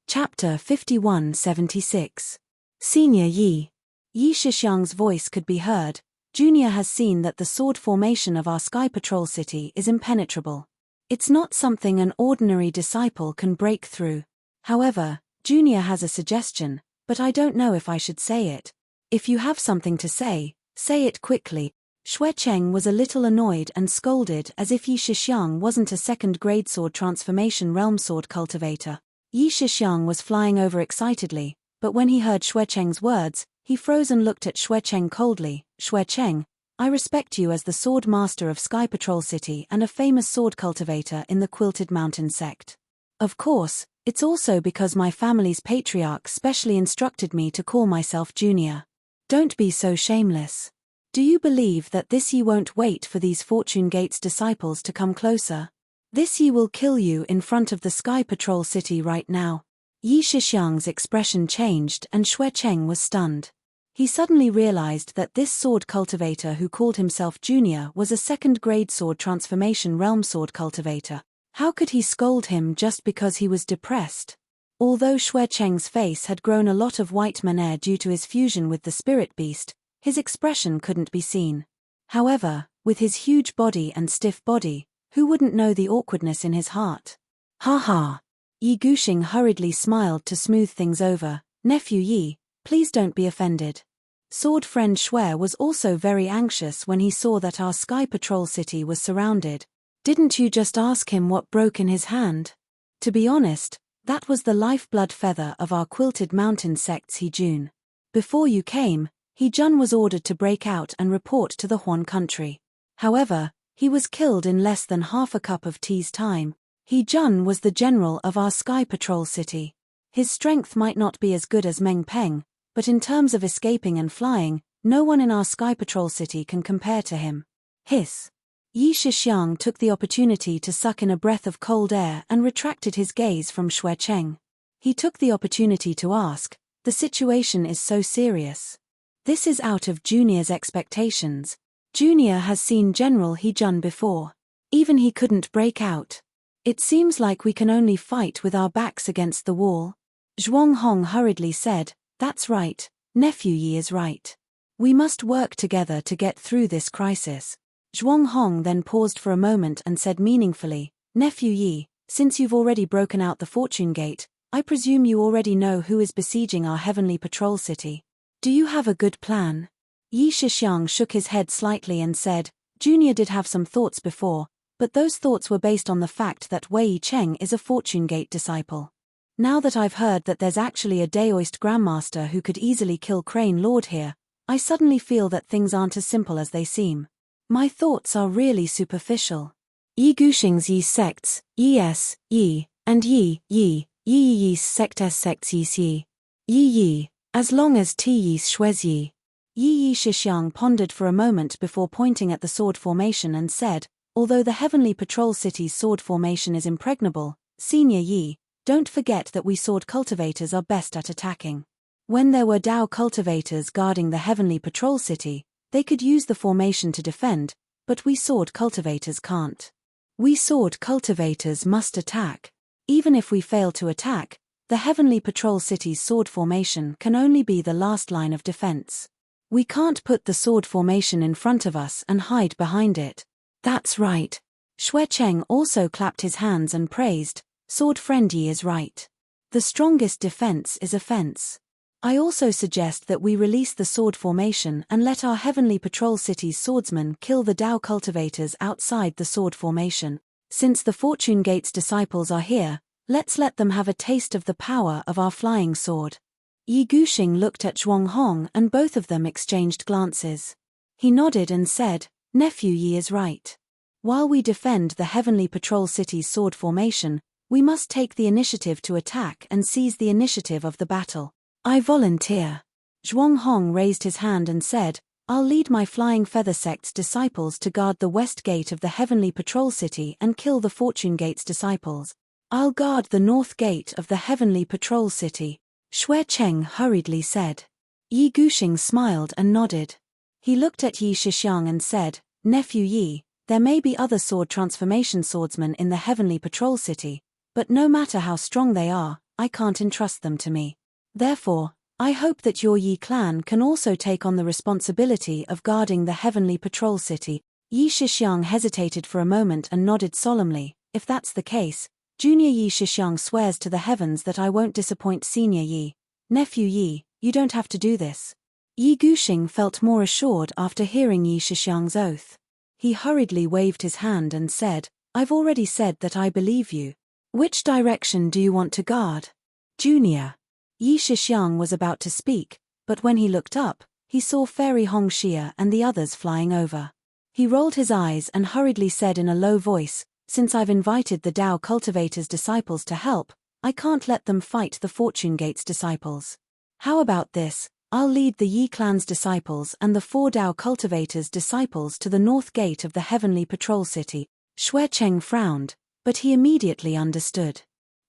Chapter 5176. Senior Yi. Yi Shixiang's voice could be heard. Junior has seen that the sword formation of our Sky Patrol city is impenetrable. It's not something an ordinary disciple can break through. However, Junior has a suggestion, but I don't know if I should say it. If you have something to say it quickly. Xue Cheng was a little annoyed and scolded as if Yi Shixiang wasn't a second-grade sword transformation realm sword cultivator. Yi Shixiang was flying over excitedly, but when he heard Xue Cheng's words, he froze and looked at Xue Cheng coldly. Xue Cheng, I respect you as the sword master of Sky Patrol City and a famous sword cultivator in the Quilted Mountain sect. Of course, it's also because my family's patriarch specially instructed me to call myself Junior. Don't be so shameless. Do you believe that this Yi won't wait for these Fortune Gates disciples to come closer? This Yi will kill you in front of the Sky Patrol City right now. Yi Shixiang's expression changed and Xue Cheng was stunned. He suddenly realized that this sword cultivator who called himself Junior was a second-grade sword transformation realm sword cultivator. How could he scold him just because he was depressed? Although Xue Cheng's face had grown a lot of white mane due to his fusion with the spirit beast, his expression couldn't be seen. However, with his huge body and stiff body, who wouldn't know the awkwardness in his heart? Ha ha! Yi Guxing hurriedly smiled to smooth things over. Nephew Yi, please don't be offended. Sword friend Xue was also very anxious when he saw that our Sky Patrol city was surrounded. Didn't you just ask him what broke in his hand? To be honest, that was the lifeblood feather of our Quilted Mountain sect's He Jun. Before you came, He Jun was ordered to break out and report to the Huan country. However, he was killed in less than half a cup of tea's time. He Jun was the general of our Sky Patrol city. His strength might not be as good as Meng Peng, but in terms of escaping and flying, no one in our Sky Patrol city can compare to him. Hiss. Yi Shixiang took the opportunity to suck in a breath of cold air and retracted his gaze from Xue Cheng. He took the opportunity to ask, the situation is so serious. This is out of Junior's expectations. Junior has seen General He Jun before. Even he couldn't break out. It seems like we can only fight with our backs against the wall. Zhuang Hong hurriedly said, that's right, Nephew Yi is right. We must work together to get through this crisis. Zhuang Hong then paused for a moment and said meaningfully, Nephew Yi, since you've already broken out the Fortune Gate, I presume you already know who is besieging our Heavenly Patrol City. Do you have a good plan? Yi Shixiang shook his head slightly and said, Junior did have some thoughts before, but those thoughts were based on the fact that Wei Cheng is a Fortune Gate disciple. Now that I've heard that there's actually a Daoist Grandmaster who could easily kill Crane Lord here, I suddenly feel that things aren't as simple as they seem. My thoughts are really superficial. Yi Guxing's Yi sects, Yi-S, Yi, and Yi-Yi's sect S sects Yi-Yi. Yi-Yi, as long as T-Yi's Xuez Yi. Yi Shixiang pondered for a moment before pointing at the sword formation and said, although the Heavenly Patrol City's sword formation is impregnable, Senior Yi, don't forget that we sword cultivators are best at attacking. When there were Dao cultivators guarding the Heavenly Patrol City, they could use the formation to defend, but we sword cultivators can't. We sword cultivators must attack. Even if we fail to attack, the Heavenly Patrol City's sword formation can only be the last line of defense. We can't put the sword formation in front of us and hide behind it. That's right. Xue Cheng also clapped his hands and praised, Sword Friend Yi is right. The strongest defense is offense. I also suggest that we release the sword formation and let our Heavenly Patrol City's swordsmen kill the Dao cultivators outside the sword formation. Since the Fortune Gate's disciples are here, let's let them have a taste of the power of our flying sword. Yi Guxing looked at Zhuang Hong and both of them exchanged glances. He nodded and said, Nephew Yi is right. While we defend the Heavenly Patrol City's sword formation, we must take the initiative to attack and seize the initiative of the battle. I volunteer. Zhuang Hong raised his hand and said, I'll lead my Flying Feather Sect's disciples to guard the west gate of the Heavenly Patrol City and kill the Fortune Gate's disciples. I'll guard the north gate of the Heavenly Patrol City, Xue Cheng hurriedly said. Yi Guxing smiled and nodded. He looked at Yi Shixiang and said, Nephew Yi, there may be other sword transformation swordsmen in the Heavenly Patrol City, but no matter how strong they are, I can't entrust them to me. Therefore, I hope that your Yi clan can also take on the responsibility of guarding the Heavenly Patrol City. Yi Shixiang hesitated for a moment and nodded solemnly. If that's the case, Junior Yi Shixiang swears to the heavens that I won't disappoint Senior Yi. Nephew Yi, you don't have to do this. Yi Guxing felt more assured after hearing Yi Shixiang's oath. He hurriedly waved his hand and said, I've already said that I believe you. Which direction do you want to guard? Junior. Yi Shixiang was about to speak, but when he looked up, he saw Fairy Hongxia and the others flying over. He rolled his eyes and hurriedly said in a low voice, Since I've invited the Dao Cultivator's disciples to help, I can't let them fight the Fortune Gate's disciples. How about this? I'll lead the Yi clan's disciples and the 4 Dao Cultivator's disciples to the north gate of the Heavenly Patrol City. Xue Cheng frowned, but he immediately understood.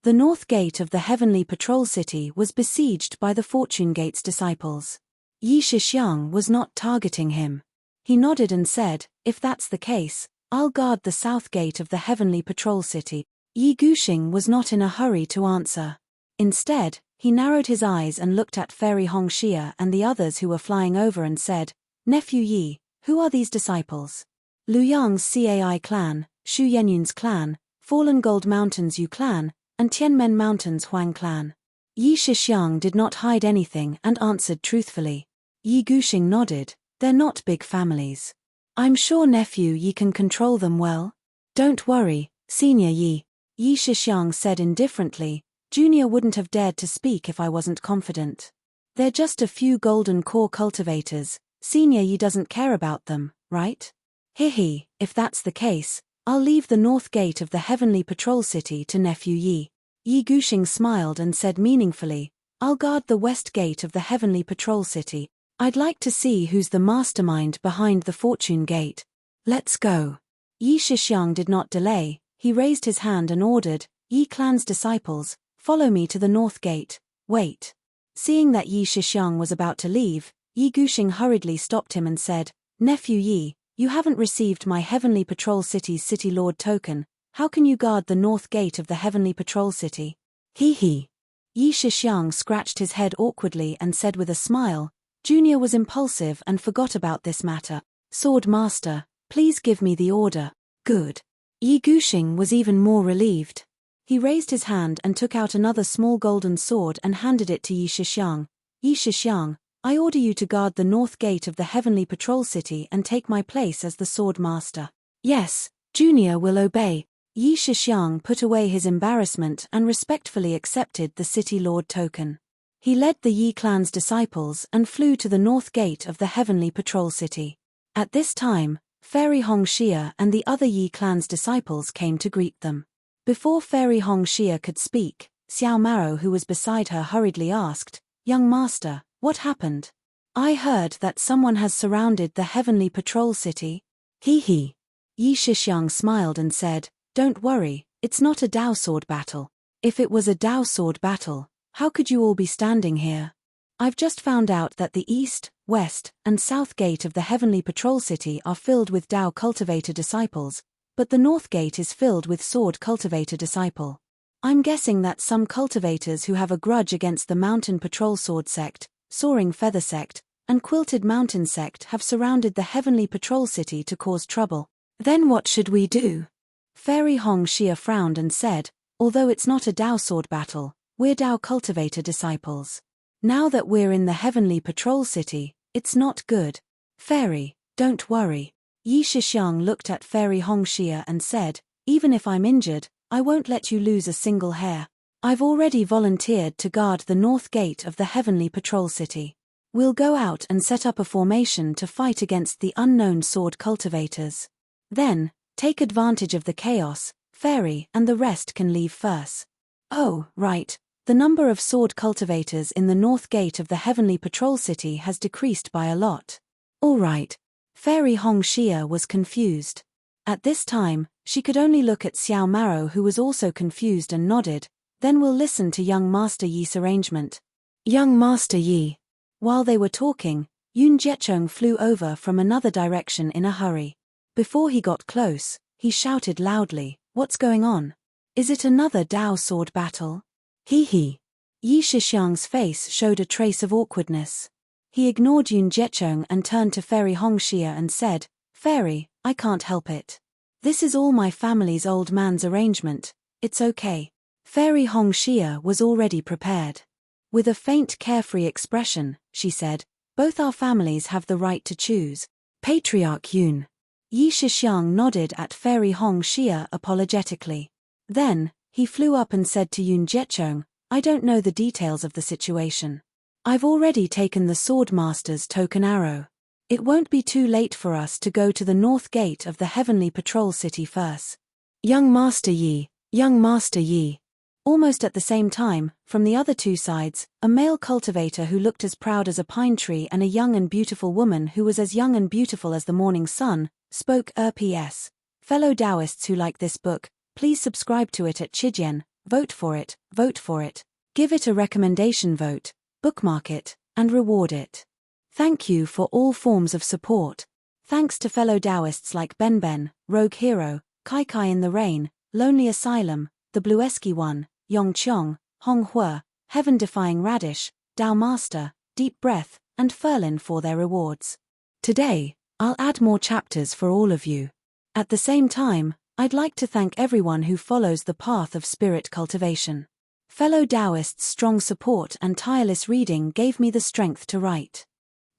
The north gate of the Heavenly Patrol City was besieged by the Fortune Gate's disciples. Yi Shixiang was not targeting him. He nodded and said, If that's the case, I'll guard the south gate of the Heavenly Patrol City. Yi Guxing was not in a hurry to answer. Instead, he narrowed his eyes and looked at Fairy Hongxia and the others who were flying over and said, Nephew Yi, who are these disciples? Lu Yang's Cai clan, Shu Yenyun's clan, Fallen Gold Mountain's Yu clan, and Tianmen Mountain's Huang clan. Yi Shixiang did not hide anything and answered truthfully. Yi Guxing nodded, they're not big families. I'm sure Nephew Yi can control them well. Don't worry, Senior Yi, Yi Shixiang said indifferently, Junior wouldn't have dared to speak if I wasn't confident. They're just a few golden core cultivators, Senior Yi doesn't care about them, right? Hihi, if that's the case, I'll leave the north gate of the Heavenly Patrol City to Nephew Yi. Yi Guxing smiled and said meaningfully, I'll guard the west gate of the Heavenly Patrol City. I'd like to see who's the mastermind behind the Fortune Gate. Let's go. Yi Shixiang did not delay, he raised his hand and ordered, Yi clan's disciples, follow me to the north gate. Wait. Seeing that Yi Shixiang was about to leave, Yi Guxing hurriedly stopped him and said, Nephew Yi, you haven't received my Heavenly Patrol City's City Lord token, how can you guard the north gate of the Heavenly Patrol City? Hee. Yi Shixiang scratched his head awkwardly and said with a smile, Junior was impulsive and forgot about this matter. Sword Master, please give me the order. Good. Yi Guxing was even more relieved. He raised his hand and took out another small golden sword and handed it to Yi Shixiang. Yi Shixiang, I order you to guard the north gate of the Heavenly Patrol City and take my place as the Sword Master. Yes, Junior will obey. Yi Shixiang put away his embarrassment and respectfully accepted the City Lord token. He led the Yi clan's disciples and flew to the north gate of the Heavenly Patrol City. At this time, Fairy Hongxia and the other Yi clan's disciples came to greet them. Before Fairy Hongxia could speak, Xiao Maro, who was beside her, hurriedly asked, Young Master, what happened? I heard that someone has surrounded the Heavenly Patrol City. Hee. Yi Shixiang smiled and said, Don't worry, it's not a Dao sword battle. If it was a Dao sword battle, how could you all be standing here? I've just found out that the east, west, and south gate of the Heavenly Patrol City are filled with Dao cultivator disciples, but the north gate is filled with sword cultivator disciple. I'm guessing that some cultivators who have a grudge against the Mountain Patrol Sword Sect, Soaring Feather Sect, and Quilted Mountain Sect have surrounded the Heavenly Patrol City to cause trouble. Then what should we do? Fairy Hongxia frowned and said, Although it's not a Dao sword battle, we're Dao cultivator disciples. Now that we're in the Heavenly Patrol City, it's not good. Fairy, don't worry. Yi Shixiang looked at Fairy Hongxia and said, Even if I'm injured, I won't let you lose a single hair. I've already volunteered to guard the north gate of the Heavenly Patrol City. We'll go out and set up a formation to fight against the unknown sword cultivators. Then, Take advantage of the chaos, fairy, and the rest can leave first. Oh, right. The number of sword cultivators in the north gate of the Heavenly Patrol City has decreased by a lot. All right. Fairy Hong Xia was confused. At this time, she could only look at Xiao Maro, who was also confused, and nodded. Then we'll listen to young Master Yi's arrangement. Young Master Yi. While they were talking, Yun Jiecheng flew over from another direction in a hurry. Before he got close, he shouted loudly, "What's going on? Is it another Dao sword battle?" He. Yi Shixiang's face showed a trace of awkwardness. He ignored Yun Jiecheng and turned to Fairy Hong Xia and said, "Fairy, I can't help it. This is all my family's old man's arrangement, it's okay." Fairy Hong Xia was already prepared. With a faint carefree expression, she said, "Both our families have the right to choose. Patriarch Yun." Yi Shixiang nodded at Fairy Hong Xia apologetically. Then, he flew up and said to Yun Jiecheng, "I don't know the details of the situation. I've already taken the Sword Master's token arrow. It won't be too late for us to go to the north gate of the Heavenly Patrol City first." Young Master Yi, young Master Yi. Almost at the same time, from the other two sides, a male cultivator who looked as proud as a pine tree and a young and beautiful woman who was as young and beautiful as the morning sun, spoke. PS. Fellow Taoists who like this book, please subscribe to it at Chijian, vote for it, give it a recommendation vote, bookmark it, and reward it. Thank you for all forms of support. Thanks to fellow Taoists like Ben, Rogue Hero, Kai in the Rain, Lonely Asylum, The Bluesky One, Yong Chong, Hong Hua, Heaven-Defying Radish, Dao Master, Deep Breath, and Ferlin for their rewards. Today, I'll add more chapters for all of you. At the same time, I'd like to thank everyone who follows the path of spirit cultivation. Fellow Taoists' strong support and tireless reading gave me the strength to write.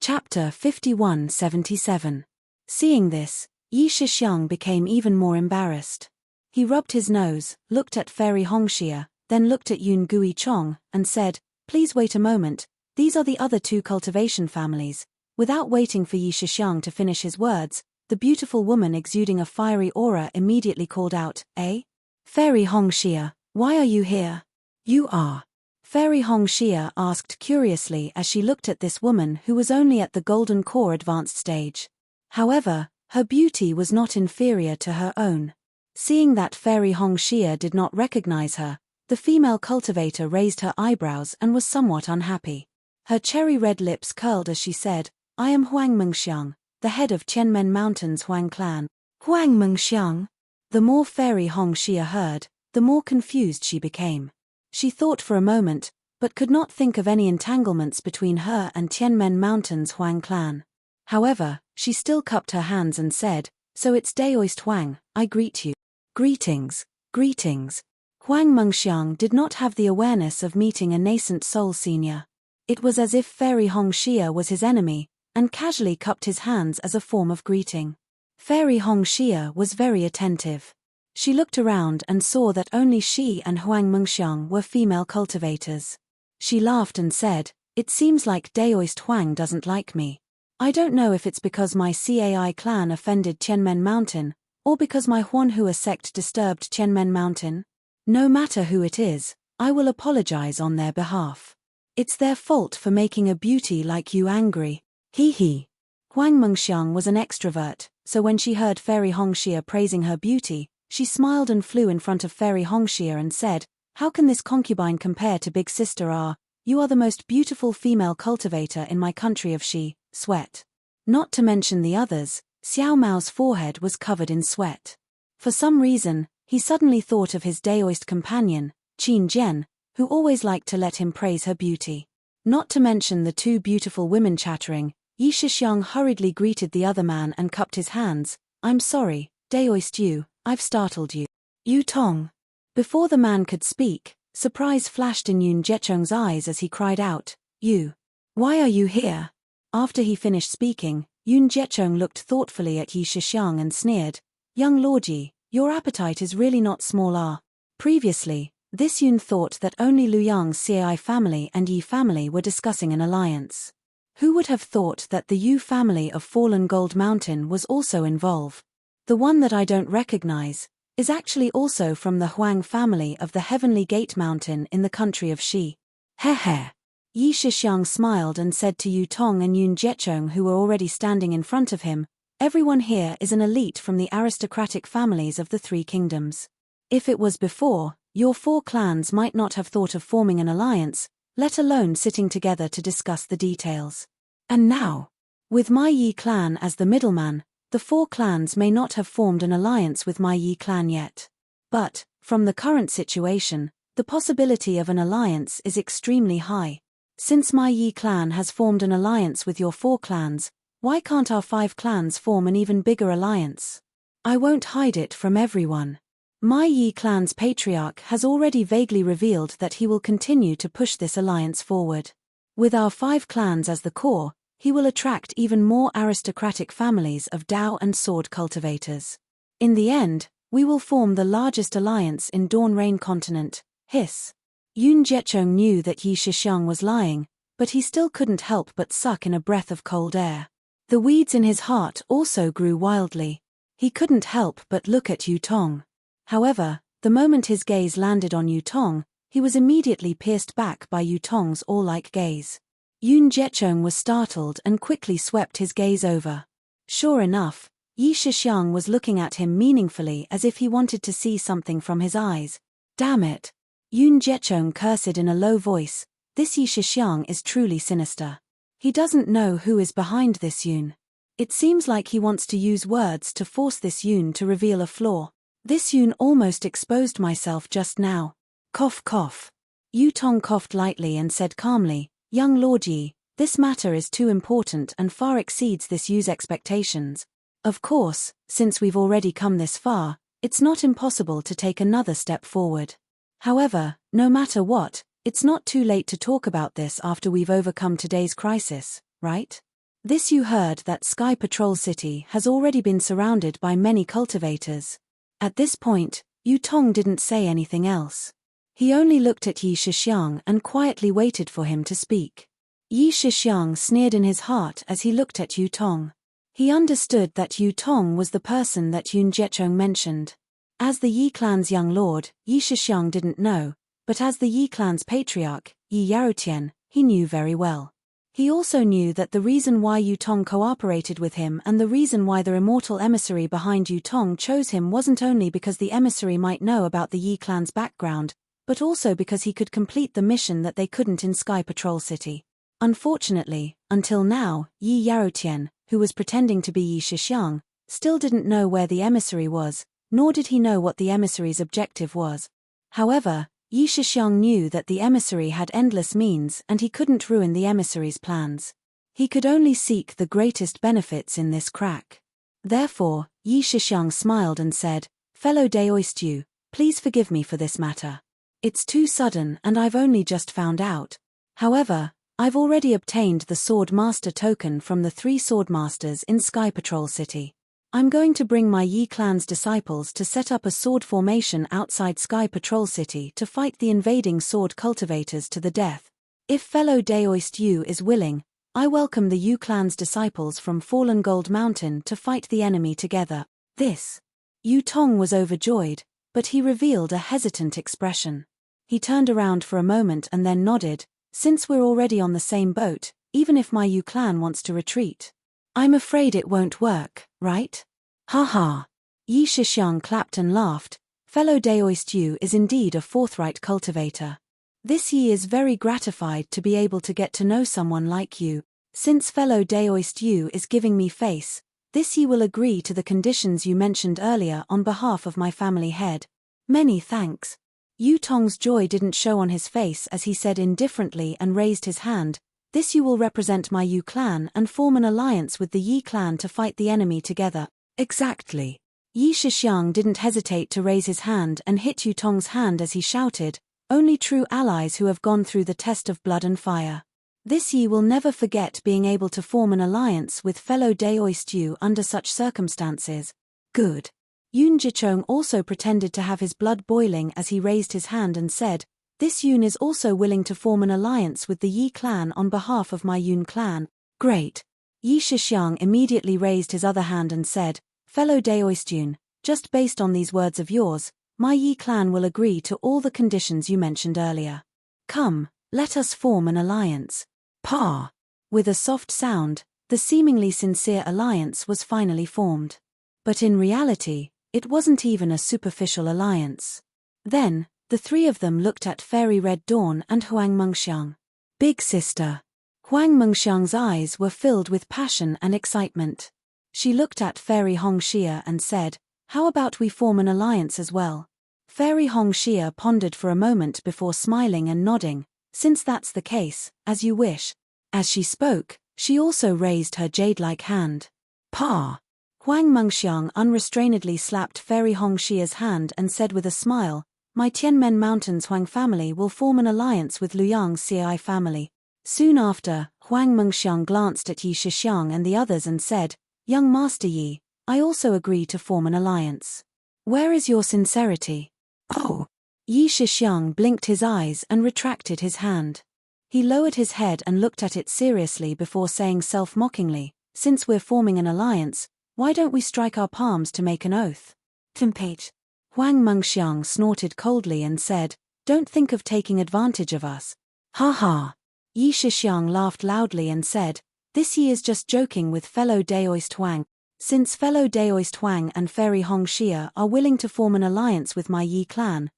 Chapter 5177. Seeing this, Yi Shixiang became even more embarrassed. He rubbed his nose, looked at Fairy Hong Xia, then looked at Yun Gui Chong, and said, "Please wait a moment, these are the other two cultivation families." Without waiting for Yi Shixiang to finish his words, the beautiful woman exuding a fiery aura immediately called out, "Eh? Fairy Hong Xia, why are you here?" "You are?" Fairy Hong Xia asked curiously as she looked at this woman who was only at the Golden Core advanced stage. However, her beauty was not inferior to her own. Seeing that Fairy Hong Xia did not recognize her, the female cultivator raised her eyebrows and was somewhat unhappy. Her cherry-red lips curled as she said, "I am Huang Mengxiang, the head of Qianmen Mountain's Huang clan." Huang Mengxiang? The more Fairy Hong Xia heard, the more confused she became. She thought for a moment, but could not think of any entanglements between her and Qianmen Mountain's Huang clan. However, she still cupped her hands and said, "So it's Daoist Huang, I greet you." Greetings, greetings. Huang Mengxiang did not have the awareness of meeting a nascent soul senior. It was as if Fairy Hong Xia was his enemy, and casually cupped his hands as a form of greeting. Fairy Hong Xia was very attentive. She looked around and saw that only she and Huang Mengxiang were female cultivators. She laughed and said, "It seems like Daoist Huang doesn't like me. I don't know if it's because my Cai clan offended Qianmen Mountain, or because my Huanhua sect disturbed Qianmen Mountain. No matter who it is, I will apologize on their behalf. It's their fault for making a beauty like you angry." He. Huang Mengxiang was an extrovert, so when she heard Fairy Hong Xia praising her beauty, she smiled and flew in front of Fairy Hong Xia and said, "How can this concubine compare to Big Sister R? You are the most beautiful female cultivator in my country of Shi, sweat." Not to mention the others, Xiao Mao's forehead was covered in sweat. For some reason, he suddenly thought of his Daoist companion, Qin Jian, who always liked to let him praise her beauty. Not to mention the two beautiful women chattering, Yi Shixiang hurriedly greeted the other man and cupped his hands. "I'm sorry, Daoist Yu, I've startled you." "Yu Tong." Before the man could speak, surprise flashed in Yun Jiecheng's eyes as he cried out, "You! Why are you here?" After he finished speaking, Yun Jiecheng looked thoughtfully at Yi Shixiang and sneered, "Young Lord Yi, your appetite is really not small. Previously, this Yun thought that only Liu Yang's Cai family and Yi family were discussing an alliance. Who would have thought that the Yu family of Fallen Gold Mountain was also involved? The one that I don't recognize is actually also from the Huang family of the Heavenly Gate Mountain in the country of Shi. Heh. Yi Shixiang smiled and said to Yu Tong and Yun Jiechong, who were already standing in front of him, "Everyone here is an elite from the aristocratic families of the three kingdoms. If it was before, your four clans might not have thought of forming an alliance, let alone sitting together to discuss the details. And now, with my Yi clan as the middleman, the four clans may not have formed an alliance with my Yi clan yet. But, from the current situation, the possibility of an alliance is extremely high. Since my Yi clan has formed an alliance with your four clans, why can't our five clans form an even bigger alliance? I won't hide it from everyone. My Yi clan's patriarch has already vaguely revealed that he will continue to push this alliance forward. With our five clans as the core, he will attract even more aristocratic families of Dao and sword cultivators. In the end, we will form the largest alliance in Dawn Rain continent." Hiss. Yun Jiechong knew that Yi Shixiang was lying, but he still couldn't help but suck in a breath of cold air. The weeds in his heart also grew wildly. He couldn't help but look at Yu Tong. However, the moment his gaze landed on Yu Tong, he was immediately pierced back by Yu Tong's awe-like gaze. Yun Jiechong was startled and quickly swept his gaze over. Sure enough, Yi Shixiang was looking at him meaningfully as if he wanted to see something from his eyes. Damn it! Yun Jiechong cursed in a low voice, this Yi Shixiang is truly sinister. He doesn't know who is behind this Yun. It seems like he wants to use words to force this Yun to reveal a flaw. This Yun almost exposed myself just now. Cough cough. Yu Tong coughed lightly and said calmly, "Young Lord Yi, this matter is too important and far exceeds this Yu's expectations. Of course, since we've already come this far, it's not impossible to take another step forward. However, no matter what, it's not too late to talk about this after we've overcome today's crisis, right? This you heard that Sky Patrol City has already been surrounded by many cultivators." At this point, Yu Tong didn't say anything else. He only looked at Yi Shixiang and quietly waited for him to speak. Yi Shixiang sneered in his heart as he looked at Yu Tong. He understood that Yu Tong was the person that Yun Jiechong mentioned. As the Yi clan's young lord, Yi Shixiang didn't know, but as the Yi clan's patriarch, Yi Yaotian, he knew very well. He also knew that the reason why Yu Tong cooperated with him and the reason why the immortal emissary behind Yu Tong chose him wasn't only because the emissary might know about the Yi clan's background, but also because he could complete the mission that they couldn't in Sky Patrol City. Unfortunately, until now, Yi Yaotian, who was pretending to be Yi Shixiang, still didn't know where the emissary was, nor did he know what the emissary's objective was. However, Yi Shixiang knew that the emissary had endless means and he couldn't ruin the emissary's plans. He could only seek the greatest benefits in this crack. Therefore, Yi Shixiang smiled and said, "Fellow Daoist, please forgive me for this matter. It's too sudden and I've only just found out. However, I've already obtained the Sword Master token from the 3 Sword Masters in Sky Patrol City. I'm going to bring my Yi clan's disciples to set up a sword formation outside Sky Patrol City to fight the invading sword cultivators to the death. If fellow Daoist Yu is willing, I welcome the Yu clan's disciples from Fallen Gold Mountain to fight the enemy together." This. Yu Tong was overjoyed, but he revealed a hesitant expression. He turned around for a moment and then nodded, "Since we're already on the same boat, even if my Yu clan wants to retreat, I'm afraid it won't work, right? Ha ha." Yi Shixiang clapped and laughed. "Fellow Daoist Yu is indeed a forthright cultivator. This Yi is very gratified to be able to get to know someone like you. Since fellow Daoist Yu is giving me face, this Yi will agree to the conditions you mentioned earlier on behalf of my family head. Many thanks." Yu Tong's joy didn't show on his face as he said indifferently and raised his hand, "This Yu will represent my Yu clan and form an alliance with the Yi clan to fight the enemy together." Exactly. Yi Shixiang didn't hesitate to raise his hand and hit Yu Tong's hand as he shouted, "Only true allies who have gone through the test of blood and fire. This Yi will never forget being able to form an alliance with fellow Daoist Yu under such circumstances." Good. Yun Jichong also pretended to have his blood boiling as he raised his hand and said, "This Yun is also willing to form an alliance with the Yi clan on behalf of my Yun clan." Great. Yi Shixiang immediately raised his other hand and said, fellow Daoistun, just based on these words of yours, my Yi clan will agree to all the conditions you mentioned earlier. Come, let us form an alliance. Pa! With a soft sound, the seemingly sincere alliance was finally formed. But in reality, it wasn't even a superficial alliance. Then, the three of them looked at Fairy Red Dawn and Huang Mengxiang. Big sister. Huang Mengxiang's eyes were filled with passion and excitement. She looked at Fairy Hongxia and said, "How about we form an alliance as well?" Fairy Hongxia pondered for a moment before smiling and nodding, "Since that's the case, as you wish." As she spoke, she also raised her jade-like hand. Pa! Huang Mengxiang unrestrainedly slapped Fairy Hongxia's hand and said with a smile, "My Tianmen Mountains Huang family will form an alliance with Luyang Xiai family." Soon after, Huang Mengxiang glanced at Yi Shixiang and the others and said, "Young Master Yi, I also agree to form an alliance. Where is your sincerity?" "Oh." Yi Shixiang blinked his eyes and retracted his hand. He lowered his head and looked at it seriously before saying self-mockingly, "Since we're forming an alliance, why don't we strike our palms to make an oath?" "Timpate." Huang Mengxiang snorted coldly and said, "Don't think of taking advantage of us." "Ha ha." Yi Shixiang laughed loudly and said, "This Yi is just joking with fellow Daoist Huang. Since fellow Daoist Huang and Fairy Hongxia are willing to form an alliance with my Yi clan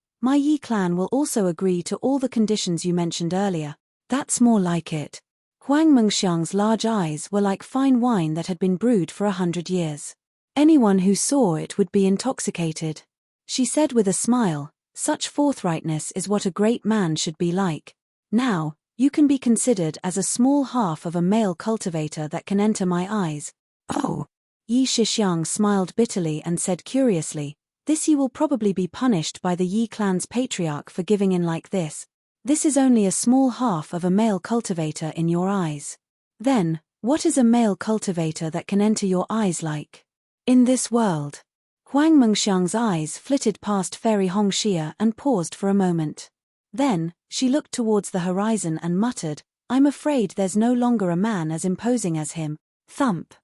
will also agree to all the conditions you mentioned earlier." "That's more like it." Huang Mengxiang's large eyes were like fine wine that had been brewed for 100 years. Anyone who saw it would be intoxicated. She said with a smile, "Such forthrightness is what a great man should be like. Now, you can be considered as a small half of a male cultivator that can enter my eyes." "Oh." Yi Shixiang smiled bitterly and said curiously, "This Yi will probably be punished by the Yi clan's patriarch for giving in like this. This is only a small half of a male cultivator in your eyes. Then, what is a male cultivator that can enter your eyes like? In this world?" Huang Mengxiang's eyes flitted past Fairy Hongxia and paused for a moment. Then, she looked towards the horizon and muttered, "I'm afraid there's no longer a man as imposing as him." Thump.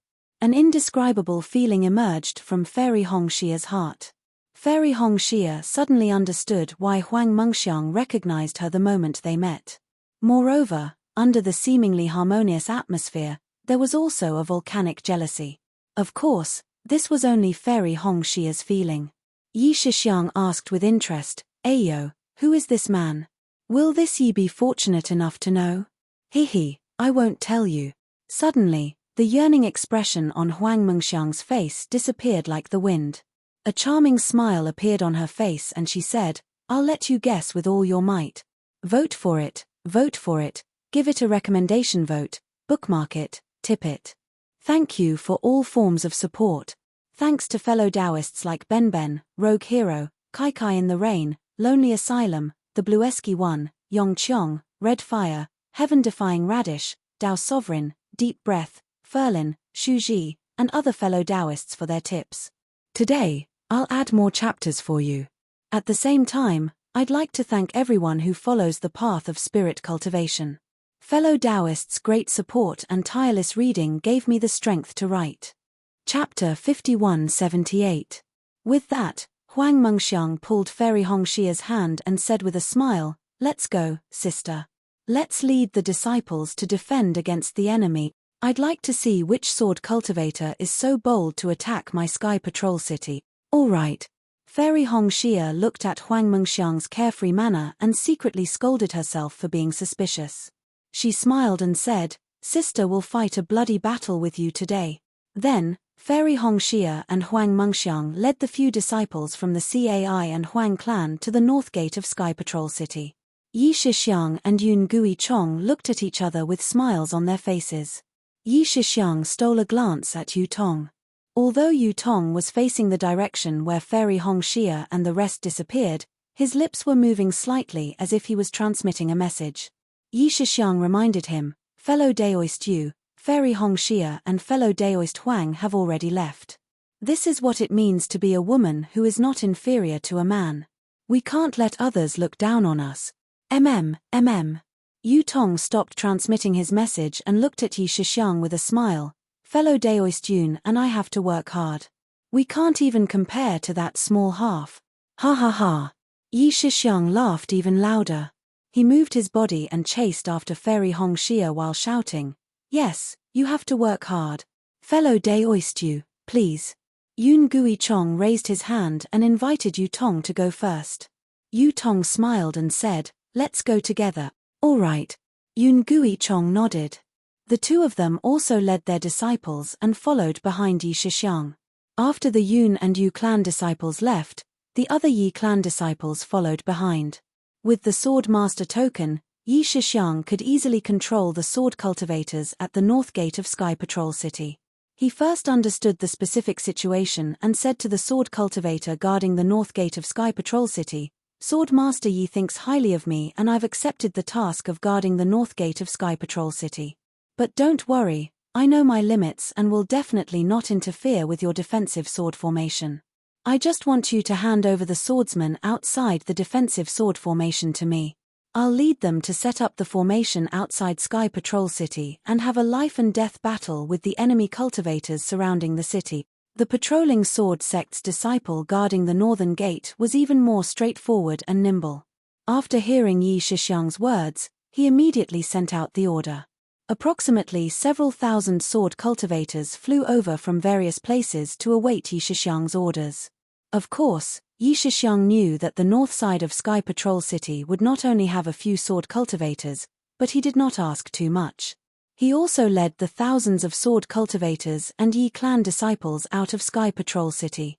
An indescribable feeling emerged from Fairy Hongxia's heart. Fairy Hongxia suddenly understood why Huang Mengxiang recognized her the moment they met. Moreover, under the seemingly harmonious atmosphere, there was also a volcanic jealousy. Of course, this was only Fairy Hongxia's feeling. Yi Shixiang asked with interest, "Ayo, who is this man? Will this Yi be fortunate enough to know?" "Hihi, I won't tell you." Suddenly, the yearning expression on Huang Mengxiang's face disappeared like the wind. A charming smile appeared on her face and she said, "I'll let you guess with all your might. Vote for it, give it a recommendation vote, bookmark it, tip it. Thank you for all forms of support. Thanks to fellow Taoists like Ben Ben, Rogue Hero, Kai Kai in the Rain, Lonely Asylum, The Bluesky One, Yong Chiong, Red Fire, Heaven-Defying Radish, Dao Sovereign, Deep Breath, Ferlin, Shu Ji, and other fellow Taoists for their tips. Today, I'll add more chapters for you. At the same time, I'd like to thank everyone who follows the path of spirit cultivation. Fellow Taoists' great support and tireless reading gave me the strength to write." Chapter 5178. With that, Huang Mengxiang pulled Fairy Hongxia's hand and said with a smile, "Let's go, sister. Let's lead the disciples to defend against the enemy. I'd like to see which sword cultivator is so bold to attack my Sky Patrol city." "All right." Fairy Hongxia looked at Huang Mengxiang's carefree manner and secretly scolded herself for being suspicious. She smiled and said, "Sister will fight a bloody battle with you today." Then, Fairy Hongxia and Huang Mengxiang led the few disciples from the Cai and Huang clan to the north gate of Sky Patrol City. Yi Shixiang and Yun Gui Chong looked at each other with smiles on their faces. Yi Shixiang stole a glance at Yu Tong. Although Yu Tong was facing the direction where Fairy Hongxia and the rest disappeared, his lips were moving slightly as if he was transmitting a message. Yi Shixiang reminded him, "Fellow Daoist Yu, Fairy Hongxia and fellow Daoist Huang have already left. This is what it means to be a woman who is not inferior to a man. We can't let others look down on us. Yu Tong stopped transmitting his message and looked at Yi Shixiang with a smile. "Fellow Daoist Yun and I have to work hard. We can't even compare to that small half. Ha ha ha. Yi Shixiang laughed even louder. He moved his body and chased after Fairy Hongxia while shouting, "Yes, you have to work hard. Fellow Daoist Yu, please." Yun Gui Chong raised his hand and invited Yu Tong to go first. Yu Tong smiled and said, "Let's go together." "All right." Yun Gui Chong nodded. The two of them also led their disciples and followed behind Yi Shixiang. After the Yun and Yu clan disciples left, the other Yi clan disciples followed behind. With the Sword Master token, Yi Shixiang could easily control the sword cultivators at the north gate of Sky Patrol City. He first understood the specific situation and said to the sword cultivator guarding the north gate of Sky Patrol City, "Sword Master Yi thinks highly of me and I've accepted the task of guarding the north gate of Sky Patrol City. But don't worry, I know my limits and will definitely not interfere with your defensive sword formation. I just want you to hand over the swordsmen outside the defensive sword formation to me. I'll lead them to set up the formation outside Sky Patrol City and have a life and death battle with the enemy cultivators surrounding the city." The patrolling sword sect's disciple guarding the northern gate was even more straightforward and nimble. After hearing Yi Shixiang's words, he immediately sent out the order. Approximately several thousand sword cultivators flew over from various places to await Yi Shixiang's orders. Of course, Yi Shixiang knew that the north side of Sky Patrol City would not only have a few sword cultivators, but he did not ask too much. He also led the thousands of sword cultivators and Yi clan disciples out of Sky Patrol City.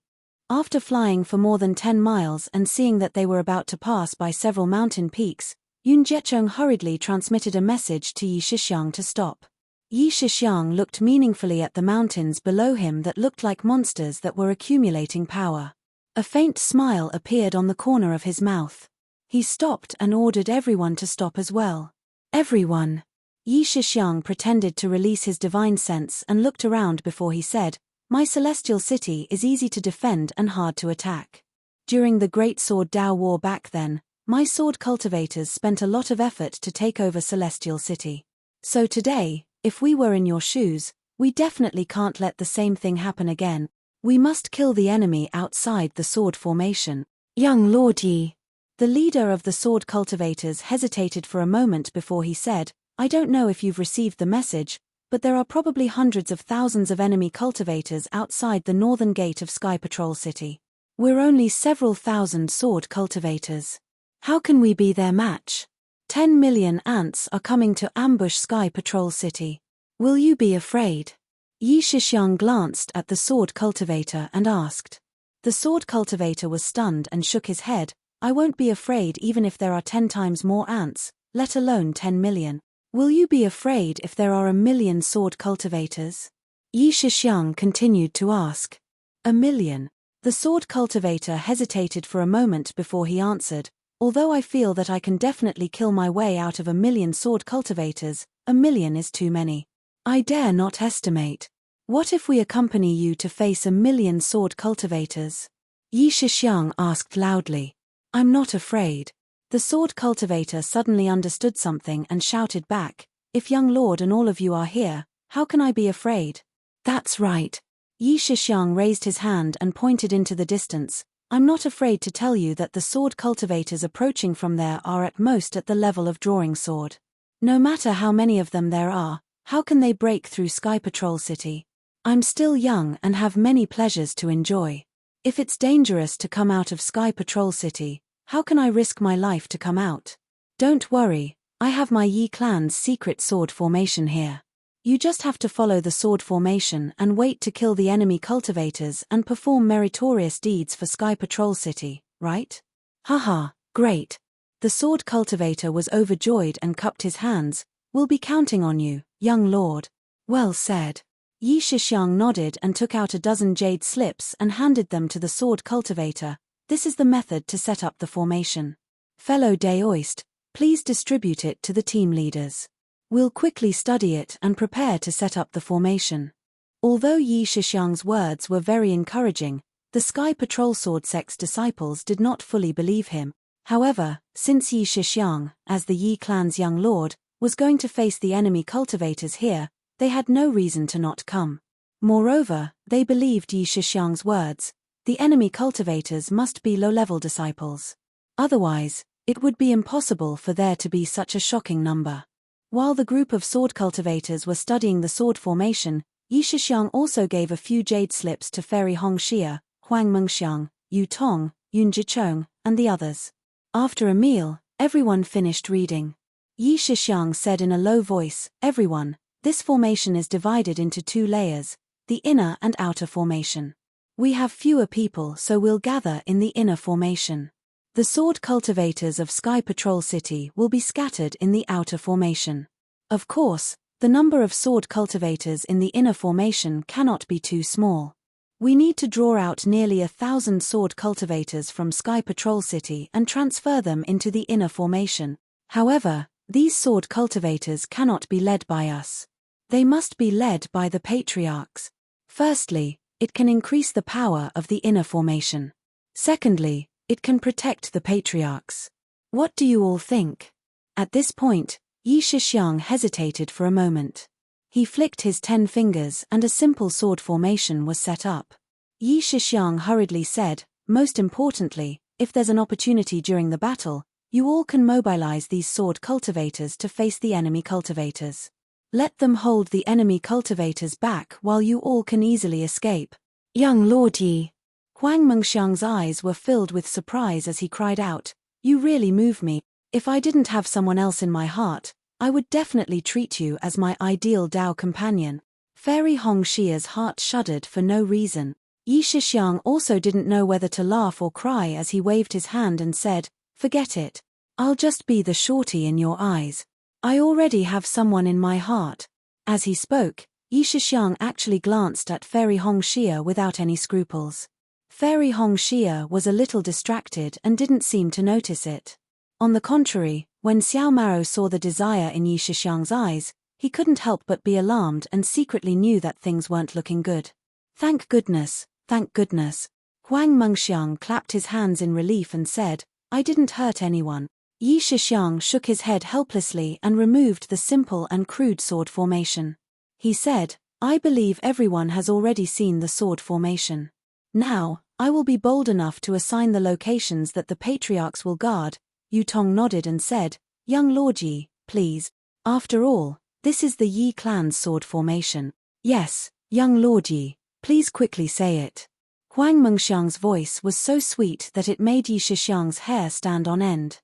After flying for more than 10 miles and seeing that they were about to pass by several mountain peaks, Yun Jiecheng hurriedly transmitted a message to Yi Shixiang to stop. Yi Shixiang looked meaningfully at the mountains below him that looked like monsters that were accumulating power. A faint smile appeared on the corner of his mouth. He stopped and ordered everyone to stop as well. "Everyone." Yi Shixiang pretended to release his divine sense and looked around before he said, "My celestial city is easy to defend and hard to attack. During the Great Sword Dao War back then, my sword cultivators spent a lot of effort to take over Celestial City. So today, if we were in your shoes, we definitely can't let the same thing happen again. We must kill the enemy outside the sword formation." "Young Lord Yi." The leader of the sword cultivators hesitated for a moment before he said, "I don't know if you've received the message, but there are probably hundreds of thousands of enemy cultivators outside the northern gate of Sky Patrol City. We're only several thousand sword cultivators. How can we be their match? 10 million ants are coming to ambush Sky Patrol City. Will you be afraid?" Yi Shixiang glanced at the sword cultivator and asked. The sword cultivator was stunned and shook his head. "I won't be afraid even if there are 10 times more ants, let alone 10 million. Will you be afraid if there are 1 million sword cultivators?" Yi Shixiang continued to ask. 1 million. The sword cultivator hesitated for a moment before he answered, "Although I feel that I can definitely kill my way out of 1 million sword cultivators, 1 million is too many. I dare not estimate. What if we accompany you to face 1 million sword cultivators?" Yi Shixiang asked loudly. "I'm not afraid." The sword cultivator suddenly understood something and shouted back, "If young lord and all of you are here, how can I be afraid?" "That's right." Yi Shixiang raised his hand and pointed into the distance. "I'm not afraid to tell you that the sword cultivators approaching from there are at most at the level of drawing sword. No matter how many of them there are, how can they break through Sky Patrol City? I'm still young and have many pleasures to enjoy. If it's dangerous to come out of Sky Patrol City, how can I risk my life to come out? Don't worry, I have my Yi clan's secret sword formation here. You just have to follow the sword formation and wait to kill the enemy cultivators and perform meritorious deeds for Sky Patrol City, right?" "Haha, great." The sword cultivator was overjoyed and cupped his hands. "We'll be counting on you, young lord." "Well said." Yi Shixiang nodded and took out a dozen jade slips and handed them to the sword cultivator. "This is the method to set up the formation. Fellow Daoist, please distribute it to the team leaders. We'll quickly study it and prepare to set up the formation." Although Yi Shixiang's words were very encouraging, the Sky Patrol Sword Sect's disciples did not fully believe him. However, since Yi Shixiang, as the Yi clan's young lord, was going to face the enemy cultivators here, they had no reason to not come. Moreover, they believed Yi Shixiang's words: the enemy cultivators must be low-level disciples. Otherwise, it would be impossible for there to be such a shocking number. While the group of sword cultivators were studying the sword formation, Yi Shixiang also gave a few jade slips to Fairy Hongxia, Huang Mengxiang, Yu Tong, Yun Jichong, and the others. After a meal, everyone finished reading. Yi Shixiang said in a low voice, "Everyone, this formation is divided into 2 layers, the inner and outer formation. We have fewer people, so we'll gather in the inner formation. The sword cultivators of Sky Patrol City will be scattered in the outer formation. Of course, the number of sword cultivators in the inner formation cannot be too small. We need to draw out nearly 1,000 sword cultivators from Sky Patrol City and transfer them into the inner formation. However, these sword cultivators cannot be led by us. They must be led by the patriarchs. Firstly, it can increase the power of the inner formation. Secondly, it can protect the patriarchs. What do you all think?" At this point, Yi Shixiang hesitated for a moment. He flicked his 10 fingers and a simple sword formation was set up. Yi Shixiang hurriedly said, "Most importantly, if there's an opportunity during the battle, you all can mobilize these sword cultivators to face the enemy cultivators. Let them hold the enemy cultivators back while you all can easily escape." "Young Lord Yi." Huang Mengxiang's eyes were filled with surprise as he cried out, "You really move me. If I didn't have someone else in my heart, I would definitely treat you as my ideal Dao companion." Fairy Hongxia's heart shuddered for no reason. Yi Shixiang also didn't know whether to laugh or cry as he waved his hand and said, "Forget it. I'll just be the shorty in your eyes. I already have someone in my heart." As he spoke, Yi Shixiang actually glanced at Fairy Hongxia without any scruples. Fairy Hongxia was a little distracted and didn't seem to notice it. On the contrary, when Xiao Maro saw the desire in Yi Shixiang's eyes, he couldn't help but be alarmed and secretly knew that things weren't looking good. "Thank goodness, thank goodness." Huang Mengxiang clapped his hands in relief and said, "I didn't hurt anyone." Yi Shixiang shook his head helplessly and removed the simple and crude sword formation. He said, "I believe everyone has already seen the sword formation. Now, I will be bold enough to assign the locations that the patriarchs will guard." Yu Tong nodded and said, "Young Lord Yi, please. After all, this is the Yi clan's sword formation." "Yes, young Lord Yi, please quickly say it." Huang Mengxiang's voice was so sweet that it made Yi Shixiang's hair stand on end.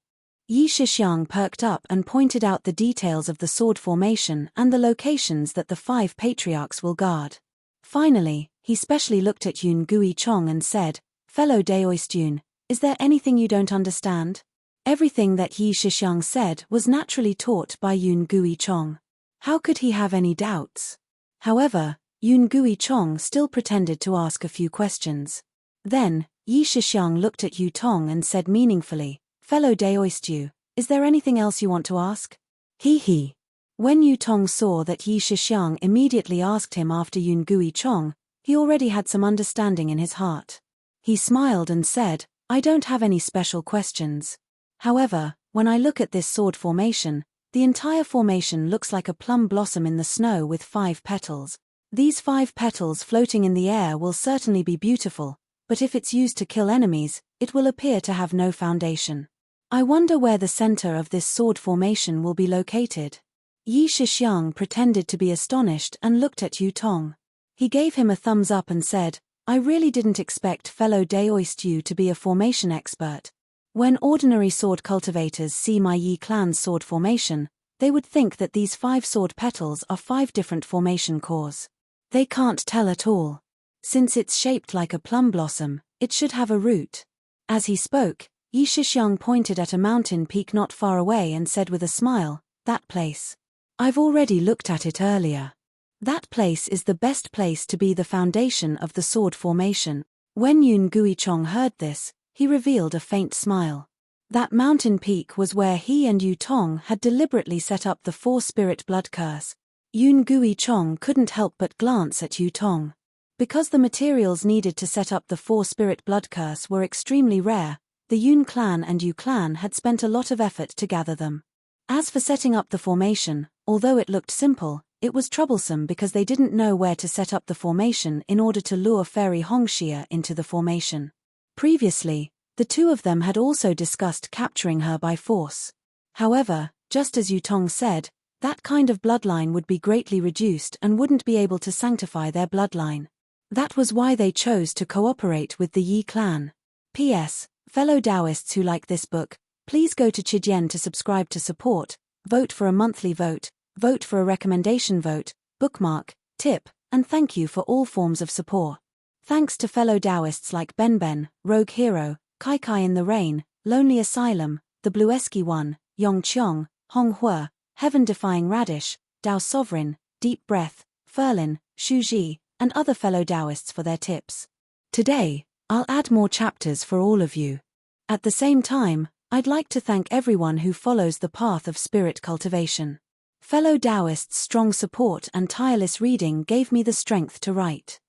Yi Shixiang perked up and pointed out the details of the sword formation and the locations that the 5 patriarchs will guard. Finally, he specially looked at Yun Gui Chong and said, "Fellow Daoist Yun, is there anything you don't understand?" Everything that Yi Shixiang said was naturally taught by Yun Gui Chong. How could he have any doubts? However, Yun Gui Chong still pretended to ask a few questions. Then, Yi Shixiang looked at Yu Tong and said meaningfully, "Fellow Daoist Yu, is there anything else you want to ask?" He. When Yu Tong saw that Yi Shixiang immediately asked him after Yun Gui Chong, he already had some understanding in his heart. He smiled and said, "I don't have any special questions. However, when I look at this sword formation, the entire formation looks like a plum blossom in the snow with 5 petals. These 5 petals floating in the air will certainly be beautiful, but if it's used to kill enemies, it will appear to have no foundation. I wonder where the center of this sword formation will be located." Yi Shixiang pretended to be astonished and looked at Yu Tong. He gave him a thumbs up and said, "I really didn't expect fellow Daoist Yu to be a formation expert. When ordinary sword cultivators see my Yi clan's sword formation, they would think that these 5 sword petals are 5 different formation cores. They can't tell at all. Since it's shaped like a plum blossom, it should have a root." As he spoke, Yi Shixiang pointed at a mountain peak not far away and said with a smile, "That place. I've already looked at it earlier. That place is the best place to be the foundation of the sword formation." When Yun Gui Chong heard this, he revealed a faint smile. That mountain peak was where he and Yu Tong had deliberately set up the 4-spirit blood curse. Yun Gui Chong couldn't help but glance at Yu Tong. Because the materials needed to set up the 4-spirit blood curse were extremely rare, the Yun clan and Yu clan had spent a lot of effort to gather them. As for setting up the formation, although it looked simple, It was troublesome because they didn't know where to set up the formation in order to lure Fairy Hongxia into the formation. Previously, the two of them had also discussed capturing her by force. However, just as Yutong said, that kind of bloodline would be greatly reduced and wouldn't be able to sanctify their bloodline. That was why they chose to cooperate with the Yi clan. P.S. Fellow Taoists who like this book, please go to Chidian to subscribe to support, vote for a monthly vote, vote for a recommendation vote, bookmark, tip, and thank you for all forms of support. Thanks to fellow Taoists like Ben, Rogue Hero, Kai Kai in the Rain, Lonely Asylum, The Bluesky One, Yong Chiong, Hong Hua, Heaven-Defying Radish, Dao Sovereign, Deep Breath, Ferlin, Shu Ji, and other fellow Taoists for their tips. Today, I'll add more chapters for all of you. At the same time, I'd like to thank everyone who follows the path of spirit cultivation. Fellow Taoists' strong support and tireless reading gave me the strength to write.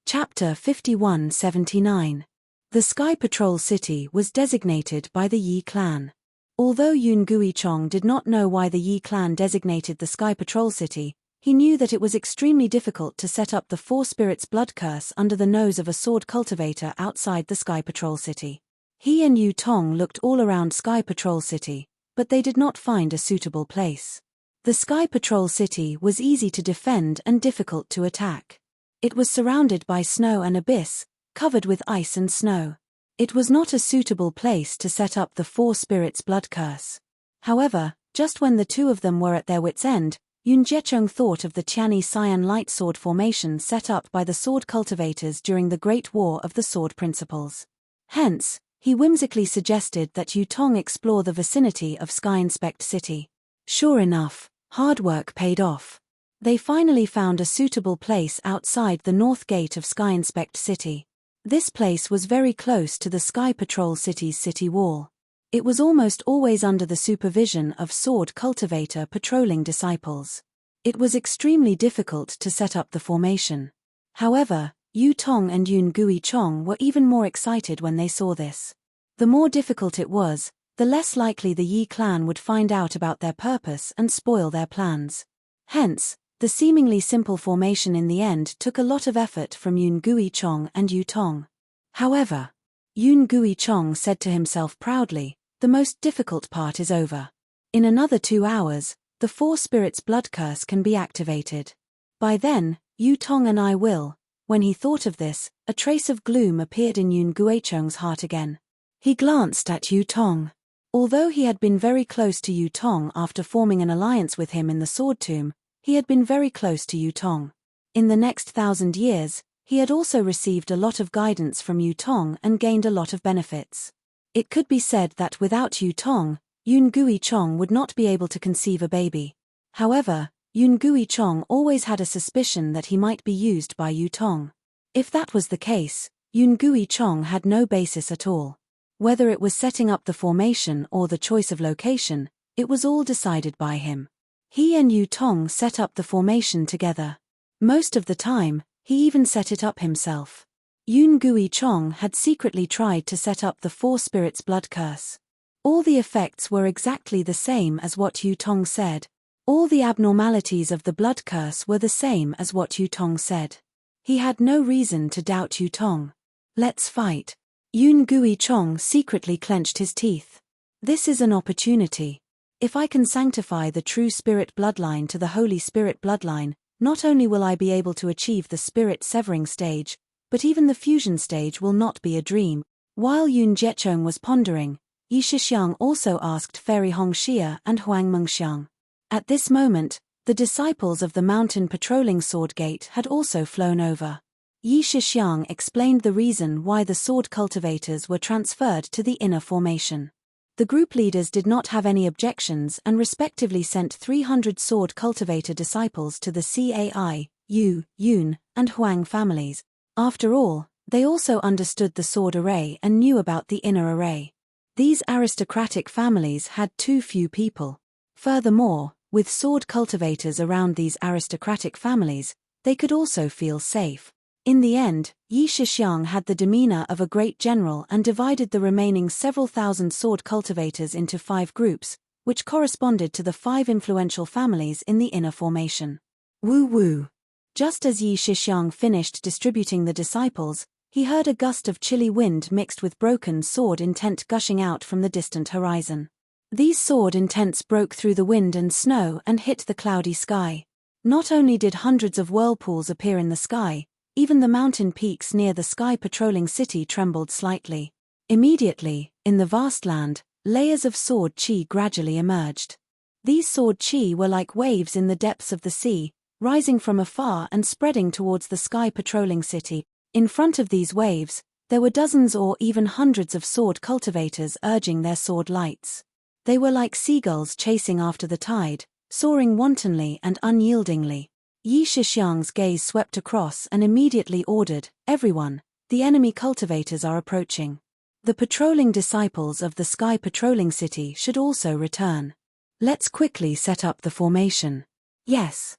Chapter 5179. The Sky Patrol City was designated by the Yi clan. Although Yun Guichong did not know why the Yi clan designated the Sky Patrol City, he knew that it was extremely difficult to set up the Four Spirits blood curse under the nose of a sword cultivator outside the Sky Patrol City. He and Yu Tong looked all around Sky Patrol City, but they did not find a suitable place. The Sky Patrol City was easy to defend and difficult to attack. It was surrounded by snow and abyss, covered with ice and snow. It was not a suitable place to set up the Four Spirits blood curse. However, just when the two of them were at their wits' end, Yun Jiecheng thought of the Tianyi Cyan light sword formation set up by the sword cultivators during the Great War of the Sword Principles. Hence, he whimsically suggested that Yu Tong explore the vicinity of Sky Inspect City. Sure enough, hard work paid off. They finally found a suitable place outside the north gate of Sky Inspect City. This place was very close to the Sky Patrol City's city wall. It was almost always under the supervision of sword cultivator patrolling disciples. It was extremely difficult to set up the formation. However, Yu Tong and Yun Guichong were even more excited when they saw this. The more difficult it was, the less likely the Yi clan would find out about their purpose and spoil their plans. Hence, the seemingly simple formation in the end took a lot of effort from Yun Guichong and Yu Tong. However, Yun Guichong said to himself proudly, "The most difficult part is over. In another 2 hours, the Four Spirits blood curse can be activated. By then, Yu Tong and I will." When he thought of this, a trace of gloom appeared in Yun Guichong's heart again. He glanced at Yu Tong. Although he had been very close to Yu Tong after forming an alliance with him in the Sword Tomb, he had been very close to Yu Tong. In the next 1,000 years, he had also received a lot of guidance from Yu Tong and gained a lot of benefits. It could be said that without Yu Tong, Yun Guichong would not be able to conceive a baby. However, Yun Guichong always had a suspicion that he might be used by Yu Tong. If that was the case, Yun Guichong had no basis at all. Whether it was setting up the formation or the choice of location, it was all decided by him. He and Yu Tong set up the formation together. Most of the time, he even set it up himself. Yun Guichong had secretly tried to set up the Four Spirits blood curse. All the effects were exactly the same as what Yu Tong said. All the abnormalities of the blood curse were the same as what Yu Tong said. He had no reason to doubt Yu Tong. "Let's fight." Yun Guichong secretly clenched his teeth. "This is an opportunity. If I can sanctify the true spirit bloodline to the Holy Spirit bloodline, not only will I be able to achieve the spirit severing stage, but even the fusion stage will not be a dream." While Yun Jiecheng was pondering, Yi Shixiang also asked Fairy Hongxia and Huang Mengxiang. At this moment, the disciples of the mountain patrolling sword gate had also flown over. Yi Shixiang explained the reason why the sword cultivators were transferred to the inner formation. The group leaders did not have any objections and respectively sent 300 sword cultivator disciples to the Cai, Yu, Yun, and Huang families. After all, they also understood the sword array and knew about the inner array. These aristocratic families had too few people. Furthermore, with sword cultivators around these aristocratic families, they could also feel safe. In the end, Yi Shixiang had the demeanor of a great general and divided the remaining several thousand sword cultivators into 5 groups, which corresponded to the 5 influential families in the inner formation. Woo woo. Just as Yi Shixiang finished distributing the disciples, he heard a gust of chilly wind mixed with broken sword intent gushing out from the distant horizon. These sword intents broke through the wind and snow and hit the cloudy sky. Not only did hundreds of whirlpools appear in the sky, even the mountain peaks near the sky patrolling city trembled slightly. Immediately, in the vast land, layers of sword chi gradually emerged. These sword chi were like waves in the depths of the sea, rising from afar and spreading towards the sky patrolling city. In front of these waves, there were dozens or even hundreds of sword cultivators urging their sword lights. They were like seagulls chasing after the tide, soaring wantonly and unyieldingly. Yi Shixiang's gaze swept across and immediately ordered, "Everyone, the enemy cultivators are approaching. The patrolling disciples of the sky patrolling city should also return. Let's quickly set up the formation." Yes.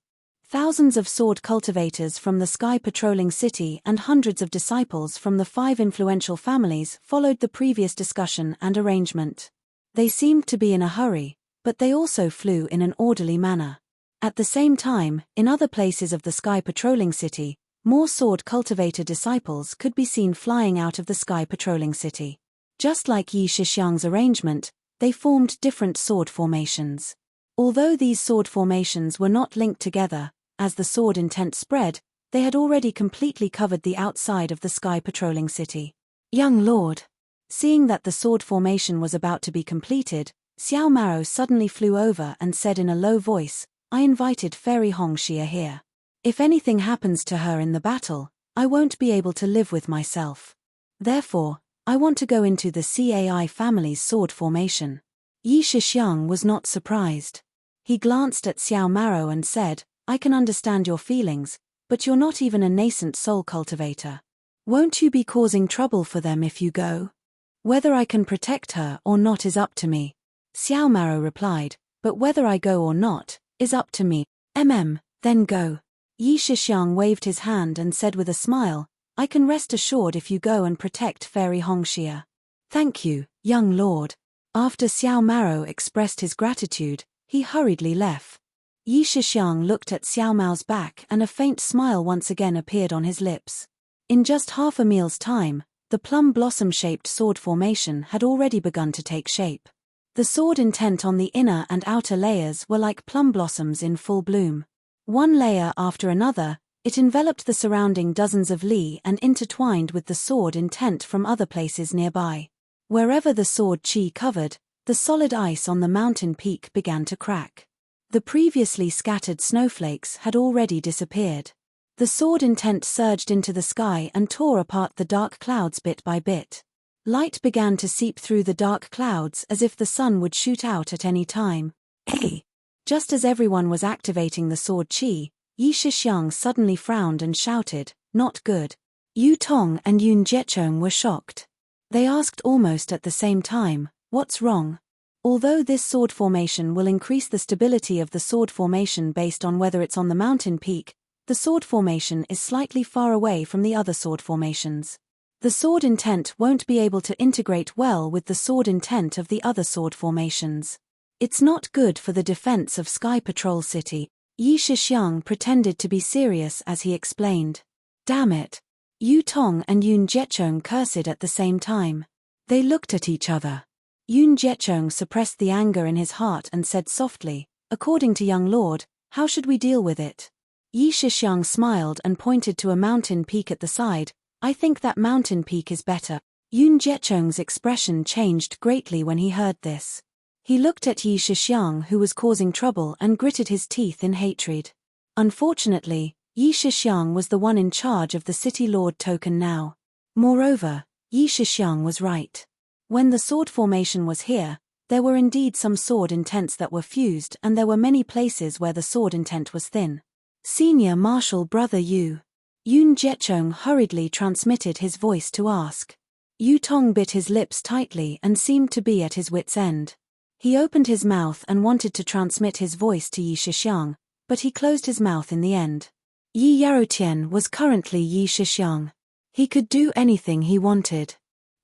Thousands of sword cultivators from the sky patrolling city and hundreds of disciples from the 5 influential families followed the previous discussion and arrangement. They seemed to be in a hurry, but they also flew in an orderly manner. At the same time, in other places of the sky patrolling city, more sword cultivator disciples could be seen flying out of the sky patrolling city. Just like Yi Shixiang's arrangement, they formed different sword formations. Although these sword formations were not linked together, as the sword intent spread, they had already completely covered the outside of the sky patrolling city. "Young lord." Seeing that the sword formation was about to be completed, Xiao Maro suddenly flew over and said in a low voice, "I invited Fairy Hongxia here. If anything happens to her in the battle, I won't be able to live with myself. Therefore, I want to go into the Cai family's sword formation." Yi Shixiang was not surprised. He glanced at Xiao Maro and said, "I can understand your feelings, but you're not even a nascent soul cultivator. Won't you be causing trouble for them if you go? Whether I can protect her or not is up to me." Xiao Maro replied, "But whether I go or not, is up to me. Then go." Yi Shixiang waved his hand and said with a smile, "I can rest assured if you go and protect Fairy Hongxia." "Thank you, young lord." After Xiao Maro expressed his gratitude, he hurriedly left. Yi Shixiang looked at Xiao Mao's back and a faint smile once again appeared on his lips. In just half a meal's time, the plum blossom-shaped sword formation had already begun to take shape. The sword intent on the inner and outer layers were like plum blossoms in full bloom. One layer after another, it enveloped the surrounding dozens of li and intertwined with the sword intent from other places nearby. Wherever the sword chi covered, the solid ice on the mountain peak began to crack. The previously scattered snowflakes had already disappeared. The sword intent surged into the sky and tore apart the dark clouds bit by bit. Light began to seep through the dark clouds as if the sun would shoot out at any time. Hey! Just as everyone was activating the sword chi, Yi Shixiang suddenly frowned and shouted, "Not good." Yu Tong and Yun Jiechong were shocked. They asked almost at the same time, "What's wrong?" Although this sword formation will increase the stability of the sword formation based on whether it's on the mountain peak, the sword formation is slightly far away from the other sword formations. The sword intent won't be able to integrate well with the sword intent of the other sword formations. It's not good for the defense of Sky Patrol City. Yi Shixiang pretended to be serious as he explained. Damn it. Yu Tong and Yun Jiechong cursed at the same time. They looked at each other. Yun Jiechong suppressed the anger in his heart and said softly, "According to young lord, how should we deal with it?" Yi Shixiang smiled and pointed to a mountain peak at the side. "I think that mountain peak is better." Yun Jiechong's expression changed greatly when he heard this. He looked at Yi Shixiang who was causing trouble and gritted his teeth in hatred. Unfortunately, Yi Shixiang was the one in charge of the City Lord token now. Moreover, Yi Shixiang was right. When the sword formation was here, there were indeed some sword intents that were fused and there were many places where the sword intent was thin. Senior Marshal Brother Yu. Yun Jiechong hurriedly transmitted his voice to ask. Yu Tong bit his lips tightly and seemed to be at his wit's end. He opened his mouth and wanted to transmit his voice to Yi Shixiang, but he closed his mouth in the end. Yi Yarotian was currently Yi Shixiang. He could do anything he wanted.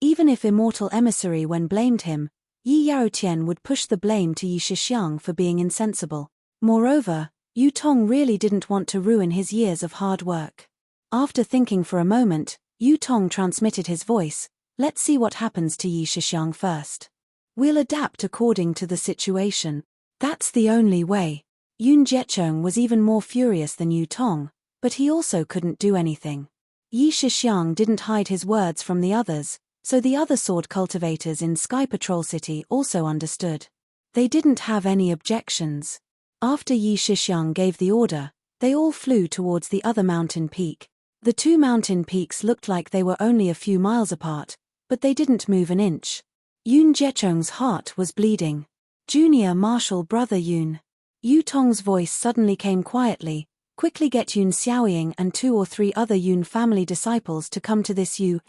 Even if Immortal Emissary Wen blamed him, Yi Yarotian would push the blame to Yi Shixiang for being insensible. Moreover, Yu Tong really didn't want to ruin his years of hard work. After thinking for a moment, Yu Tong transmitted his voice, "Let's see what happens to Yi Shixiang first. We'll adapt according to the situation. That's the only way." Yun Jiecheng was even more furious than Yu Tong, but he also couldn't do anything. Yi Shixiang didn't hide his words from the others, so the other sword cultivators in Sky Patrol City also understood. They didn't have any objections. After Yi Shixiang gave the order, they all flew towards the other mountain peak. The two mountain peaks looked like they were only a few miles apart, but they didn't move an inch. Yun Jiecheng's heart was bleeding. "Junior Marshal Brother Yun." Yu Tong's voice suddenly came quietly, "Quickly get Yun Xiaoying and 2 or 3 other Yun family disciples to come to this Yu."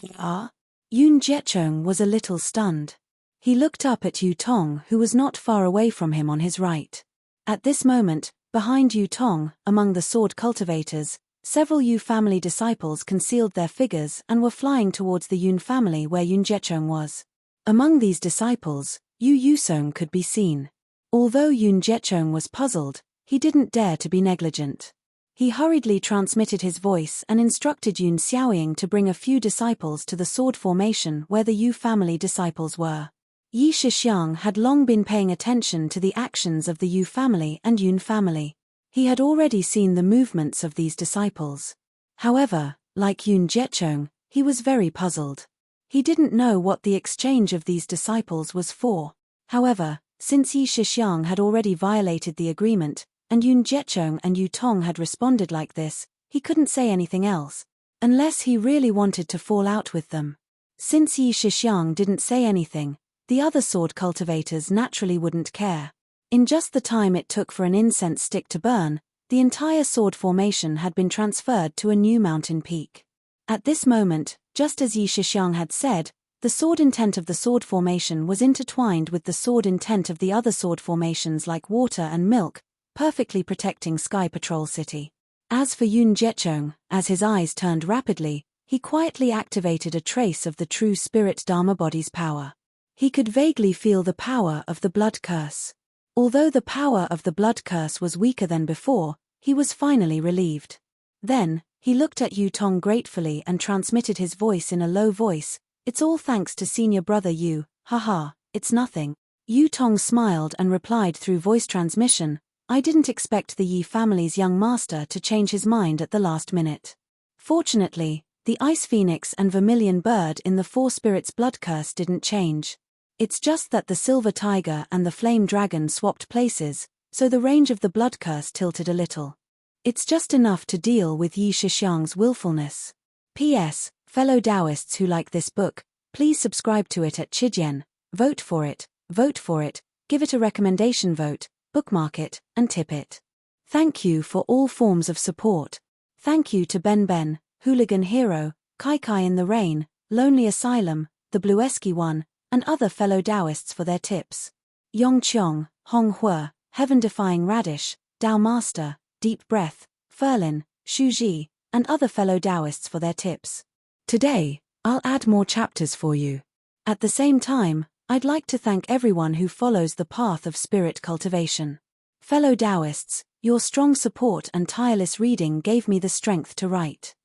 Yun Jiecheng was a little stunned. He looked up at Yu Tong, who was not far away from him on his right. At this moment, behind Yu Tong, among the sword cultivators, several Yu family disciples concealed their figures and were flying towards the Yun family where Yun Jiecheng was. Among these disciples, Yu Yusong could be seen. Although Yun Jiecheng was puzzled, he didn't dare to be negligent. He hurriedly transmitted his voice and instructed Yun Xiaoying to bring a few disciples to the sword formation where the Yu family disciples were. Yi Shixiang had long been paying attention to the actions of the Yu family and Yun family. He had already seen the movements of these disciples. However, like Yun Jiecheng, he was very puzzled. He didn't know what the exchange of these disciples was for. However, since Yi Shixiang had already violated the agreement, and Yun Jiecheng and Yu Tong had responded like this, he couldn't say anything else, unless he really wanted to fall out with them. Since Yi Shixiang didn't say anything, the other sword cultivators naturally wouldn't care. In just the time it took for an incense stick to burn, the entire sword formation had been transferred to a new mountain peak. At this moment, just as Yi Shixiang had said, the sword intent of the sword formation was intertwined with the sword intent of the other sword formations like water and milk, perfectly protecting Sky Patrol City. As for Yun Jiecheng, as his eyes turned rapidly, he quietly activated a trace of the true spirit Dharma body's power. He could vaguely feel the power of the blood curse. Although the power of the blood curse was weaker than before, he was finally relieved. Then, he looked at Yu Tong gratefully and transmitted his voice in a low voice, "It's all thanks to senior brother Yu, haha, it's nothing." Yu Tong smiled and replied through voice transmission, "I didn't expect the Yi family's young master to change his mind at the last minute." Fortunately, the Ice Phoenix and Vermilion Bird in the Four Spirits blood curse didn't change. It's just that the Silver Tiger and the Flame Dragon swapped places, so the range of the blood curse tilted a little. It's just enough to deal with Yi Shixiang's willfulness. P.S. Fellow Taoists who like this book, please subscribe to it at Chijian, vote for it, give it a recommendation vote, bookmark it, and tip it. Thank you for all forms of support. Thank you to Ben Ben, Hooligan Hero, Kai Kai in the Rain, Lonely Asylum, The Bluesky One, and other fellow Taoists for their tips. Yong Qiong, Hong Hua, Heaven-Defying Radish, Tao Master, Deep Breath, Ferlin, Shu Ji, and other fellow Taoists for their tips. Today, I'll add more chapters for you. At the same time, I'd like to thank everyone who follows the path of spirit cultivation. Fellow Taoists, your strong support and tireless reading gave me the strength to write.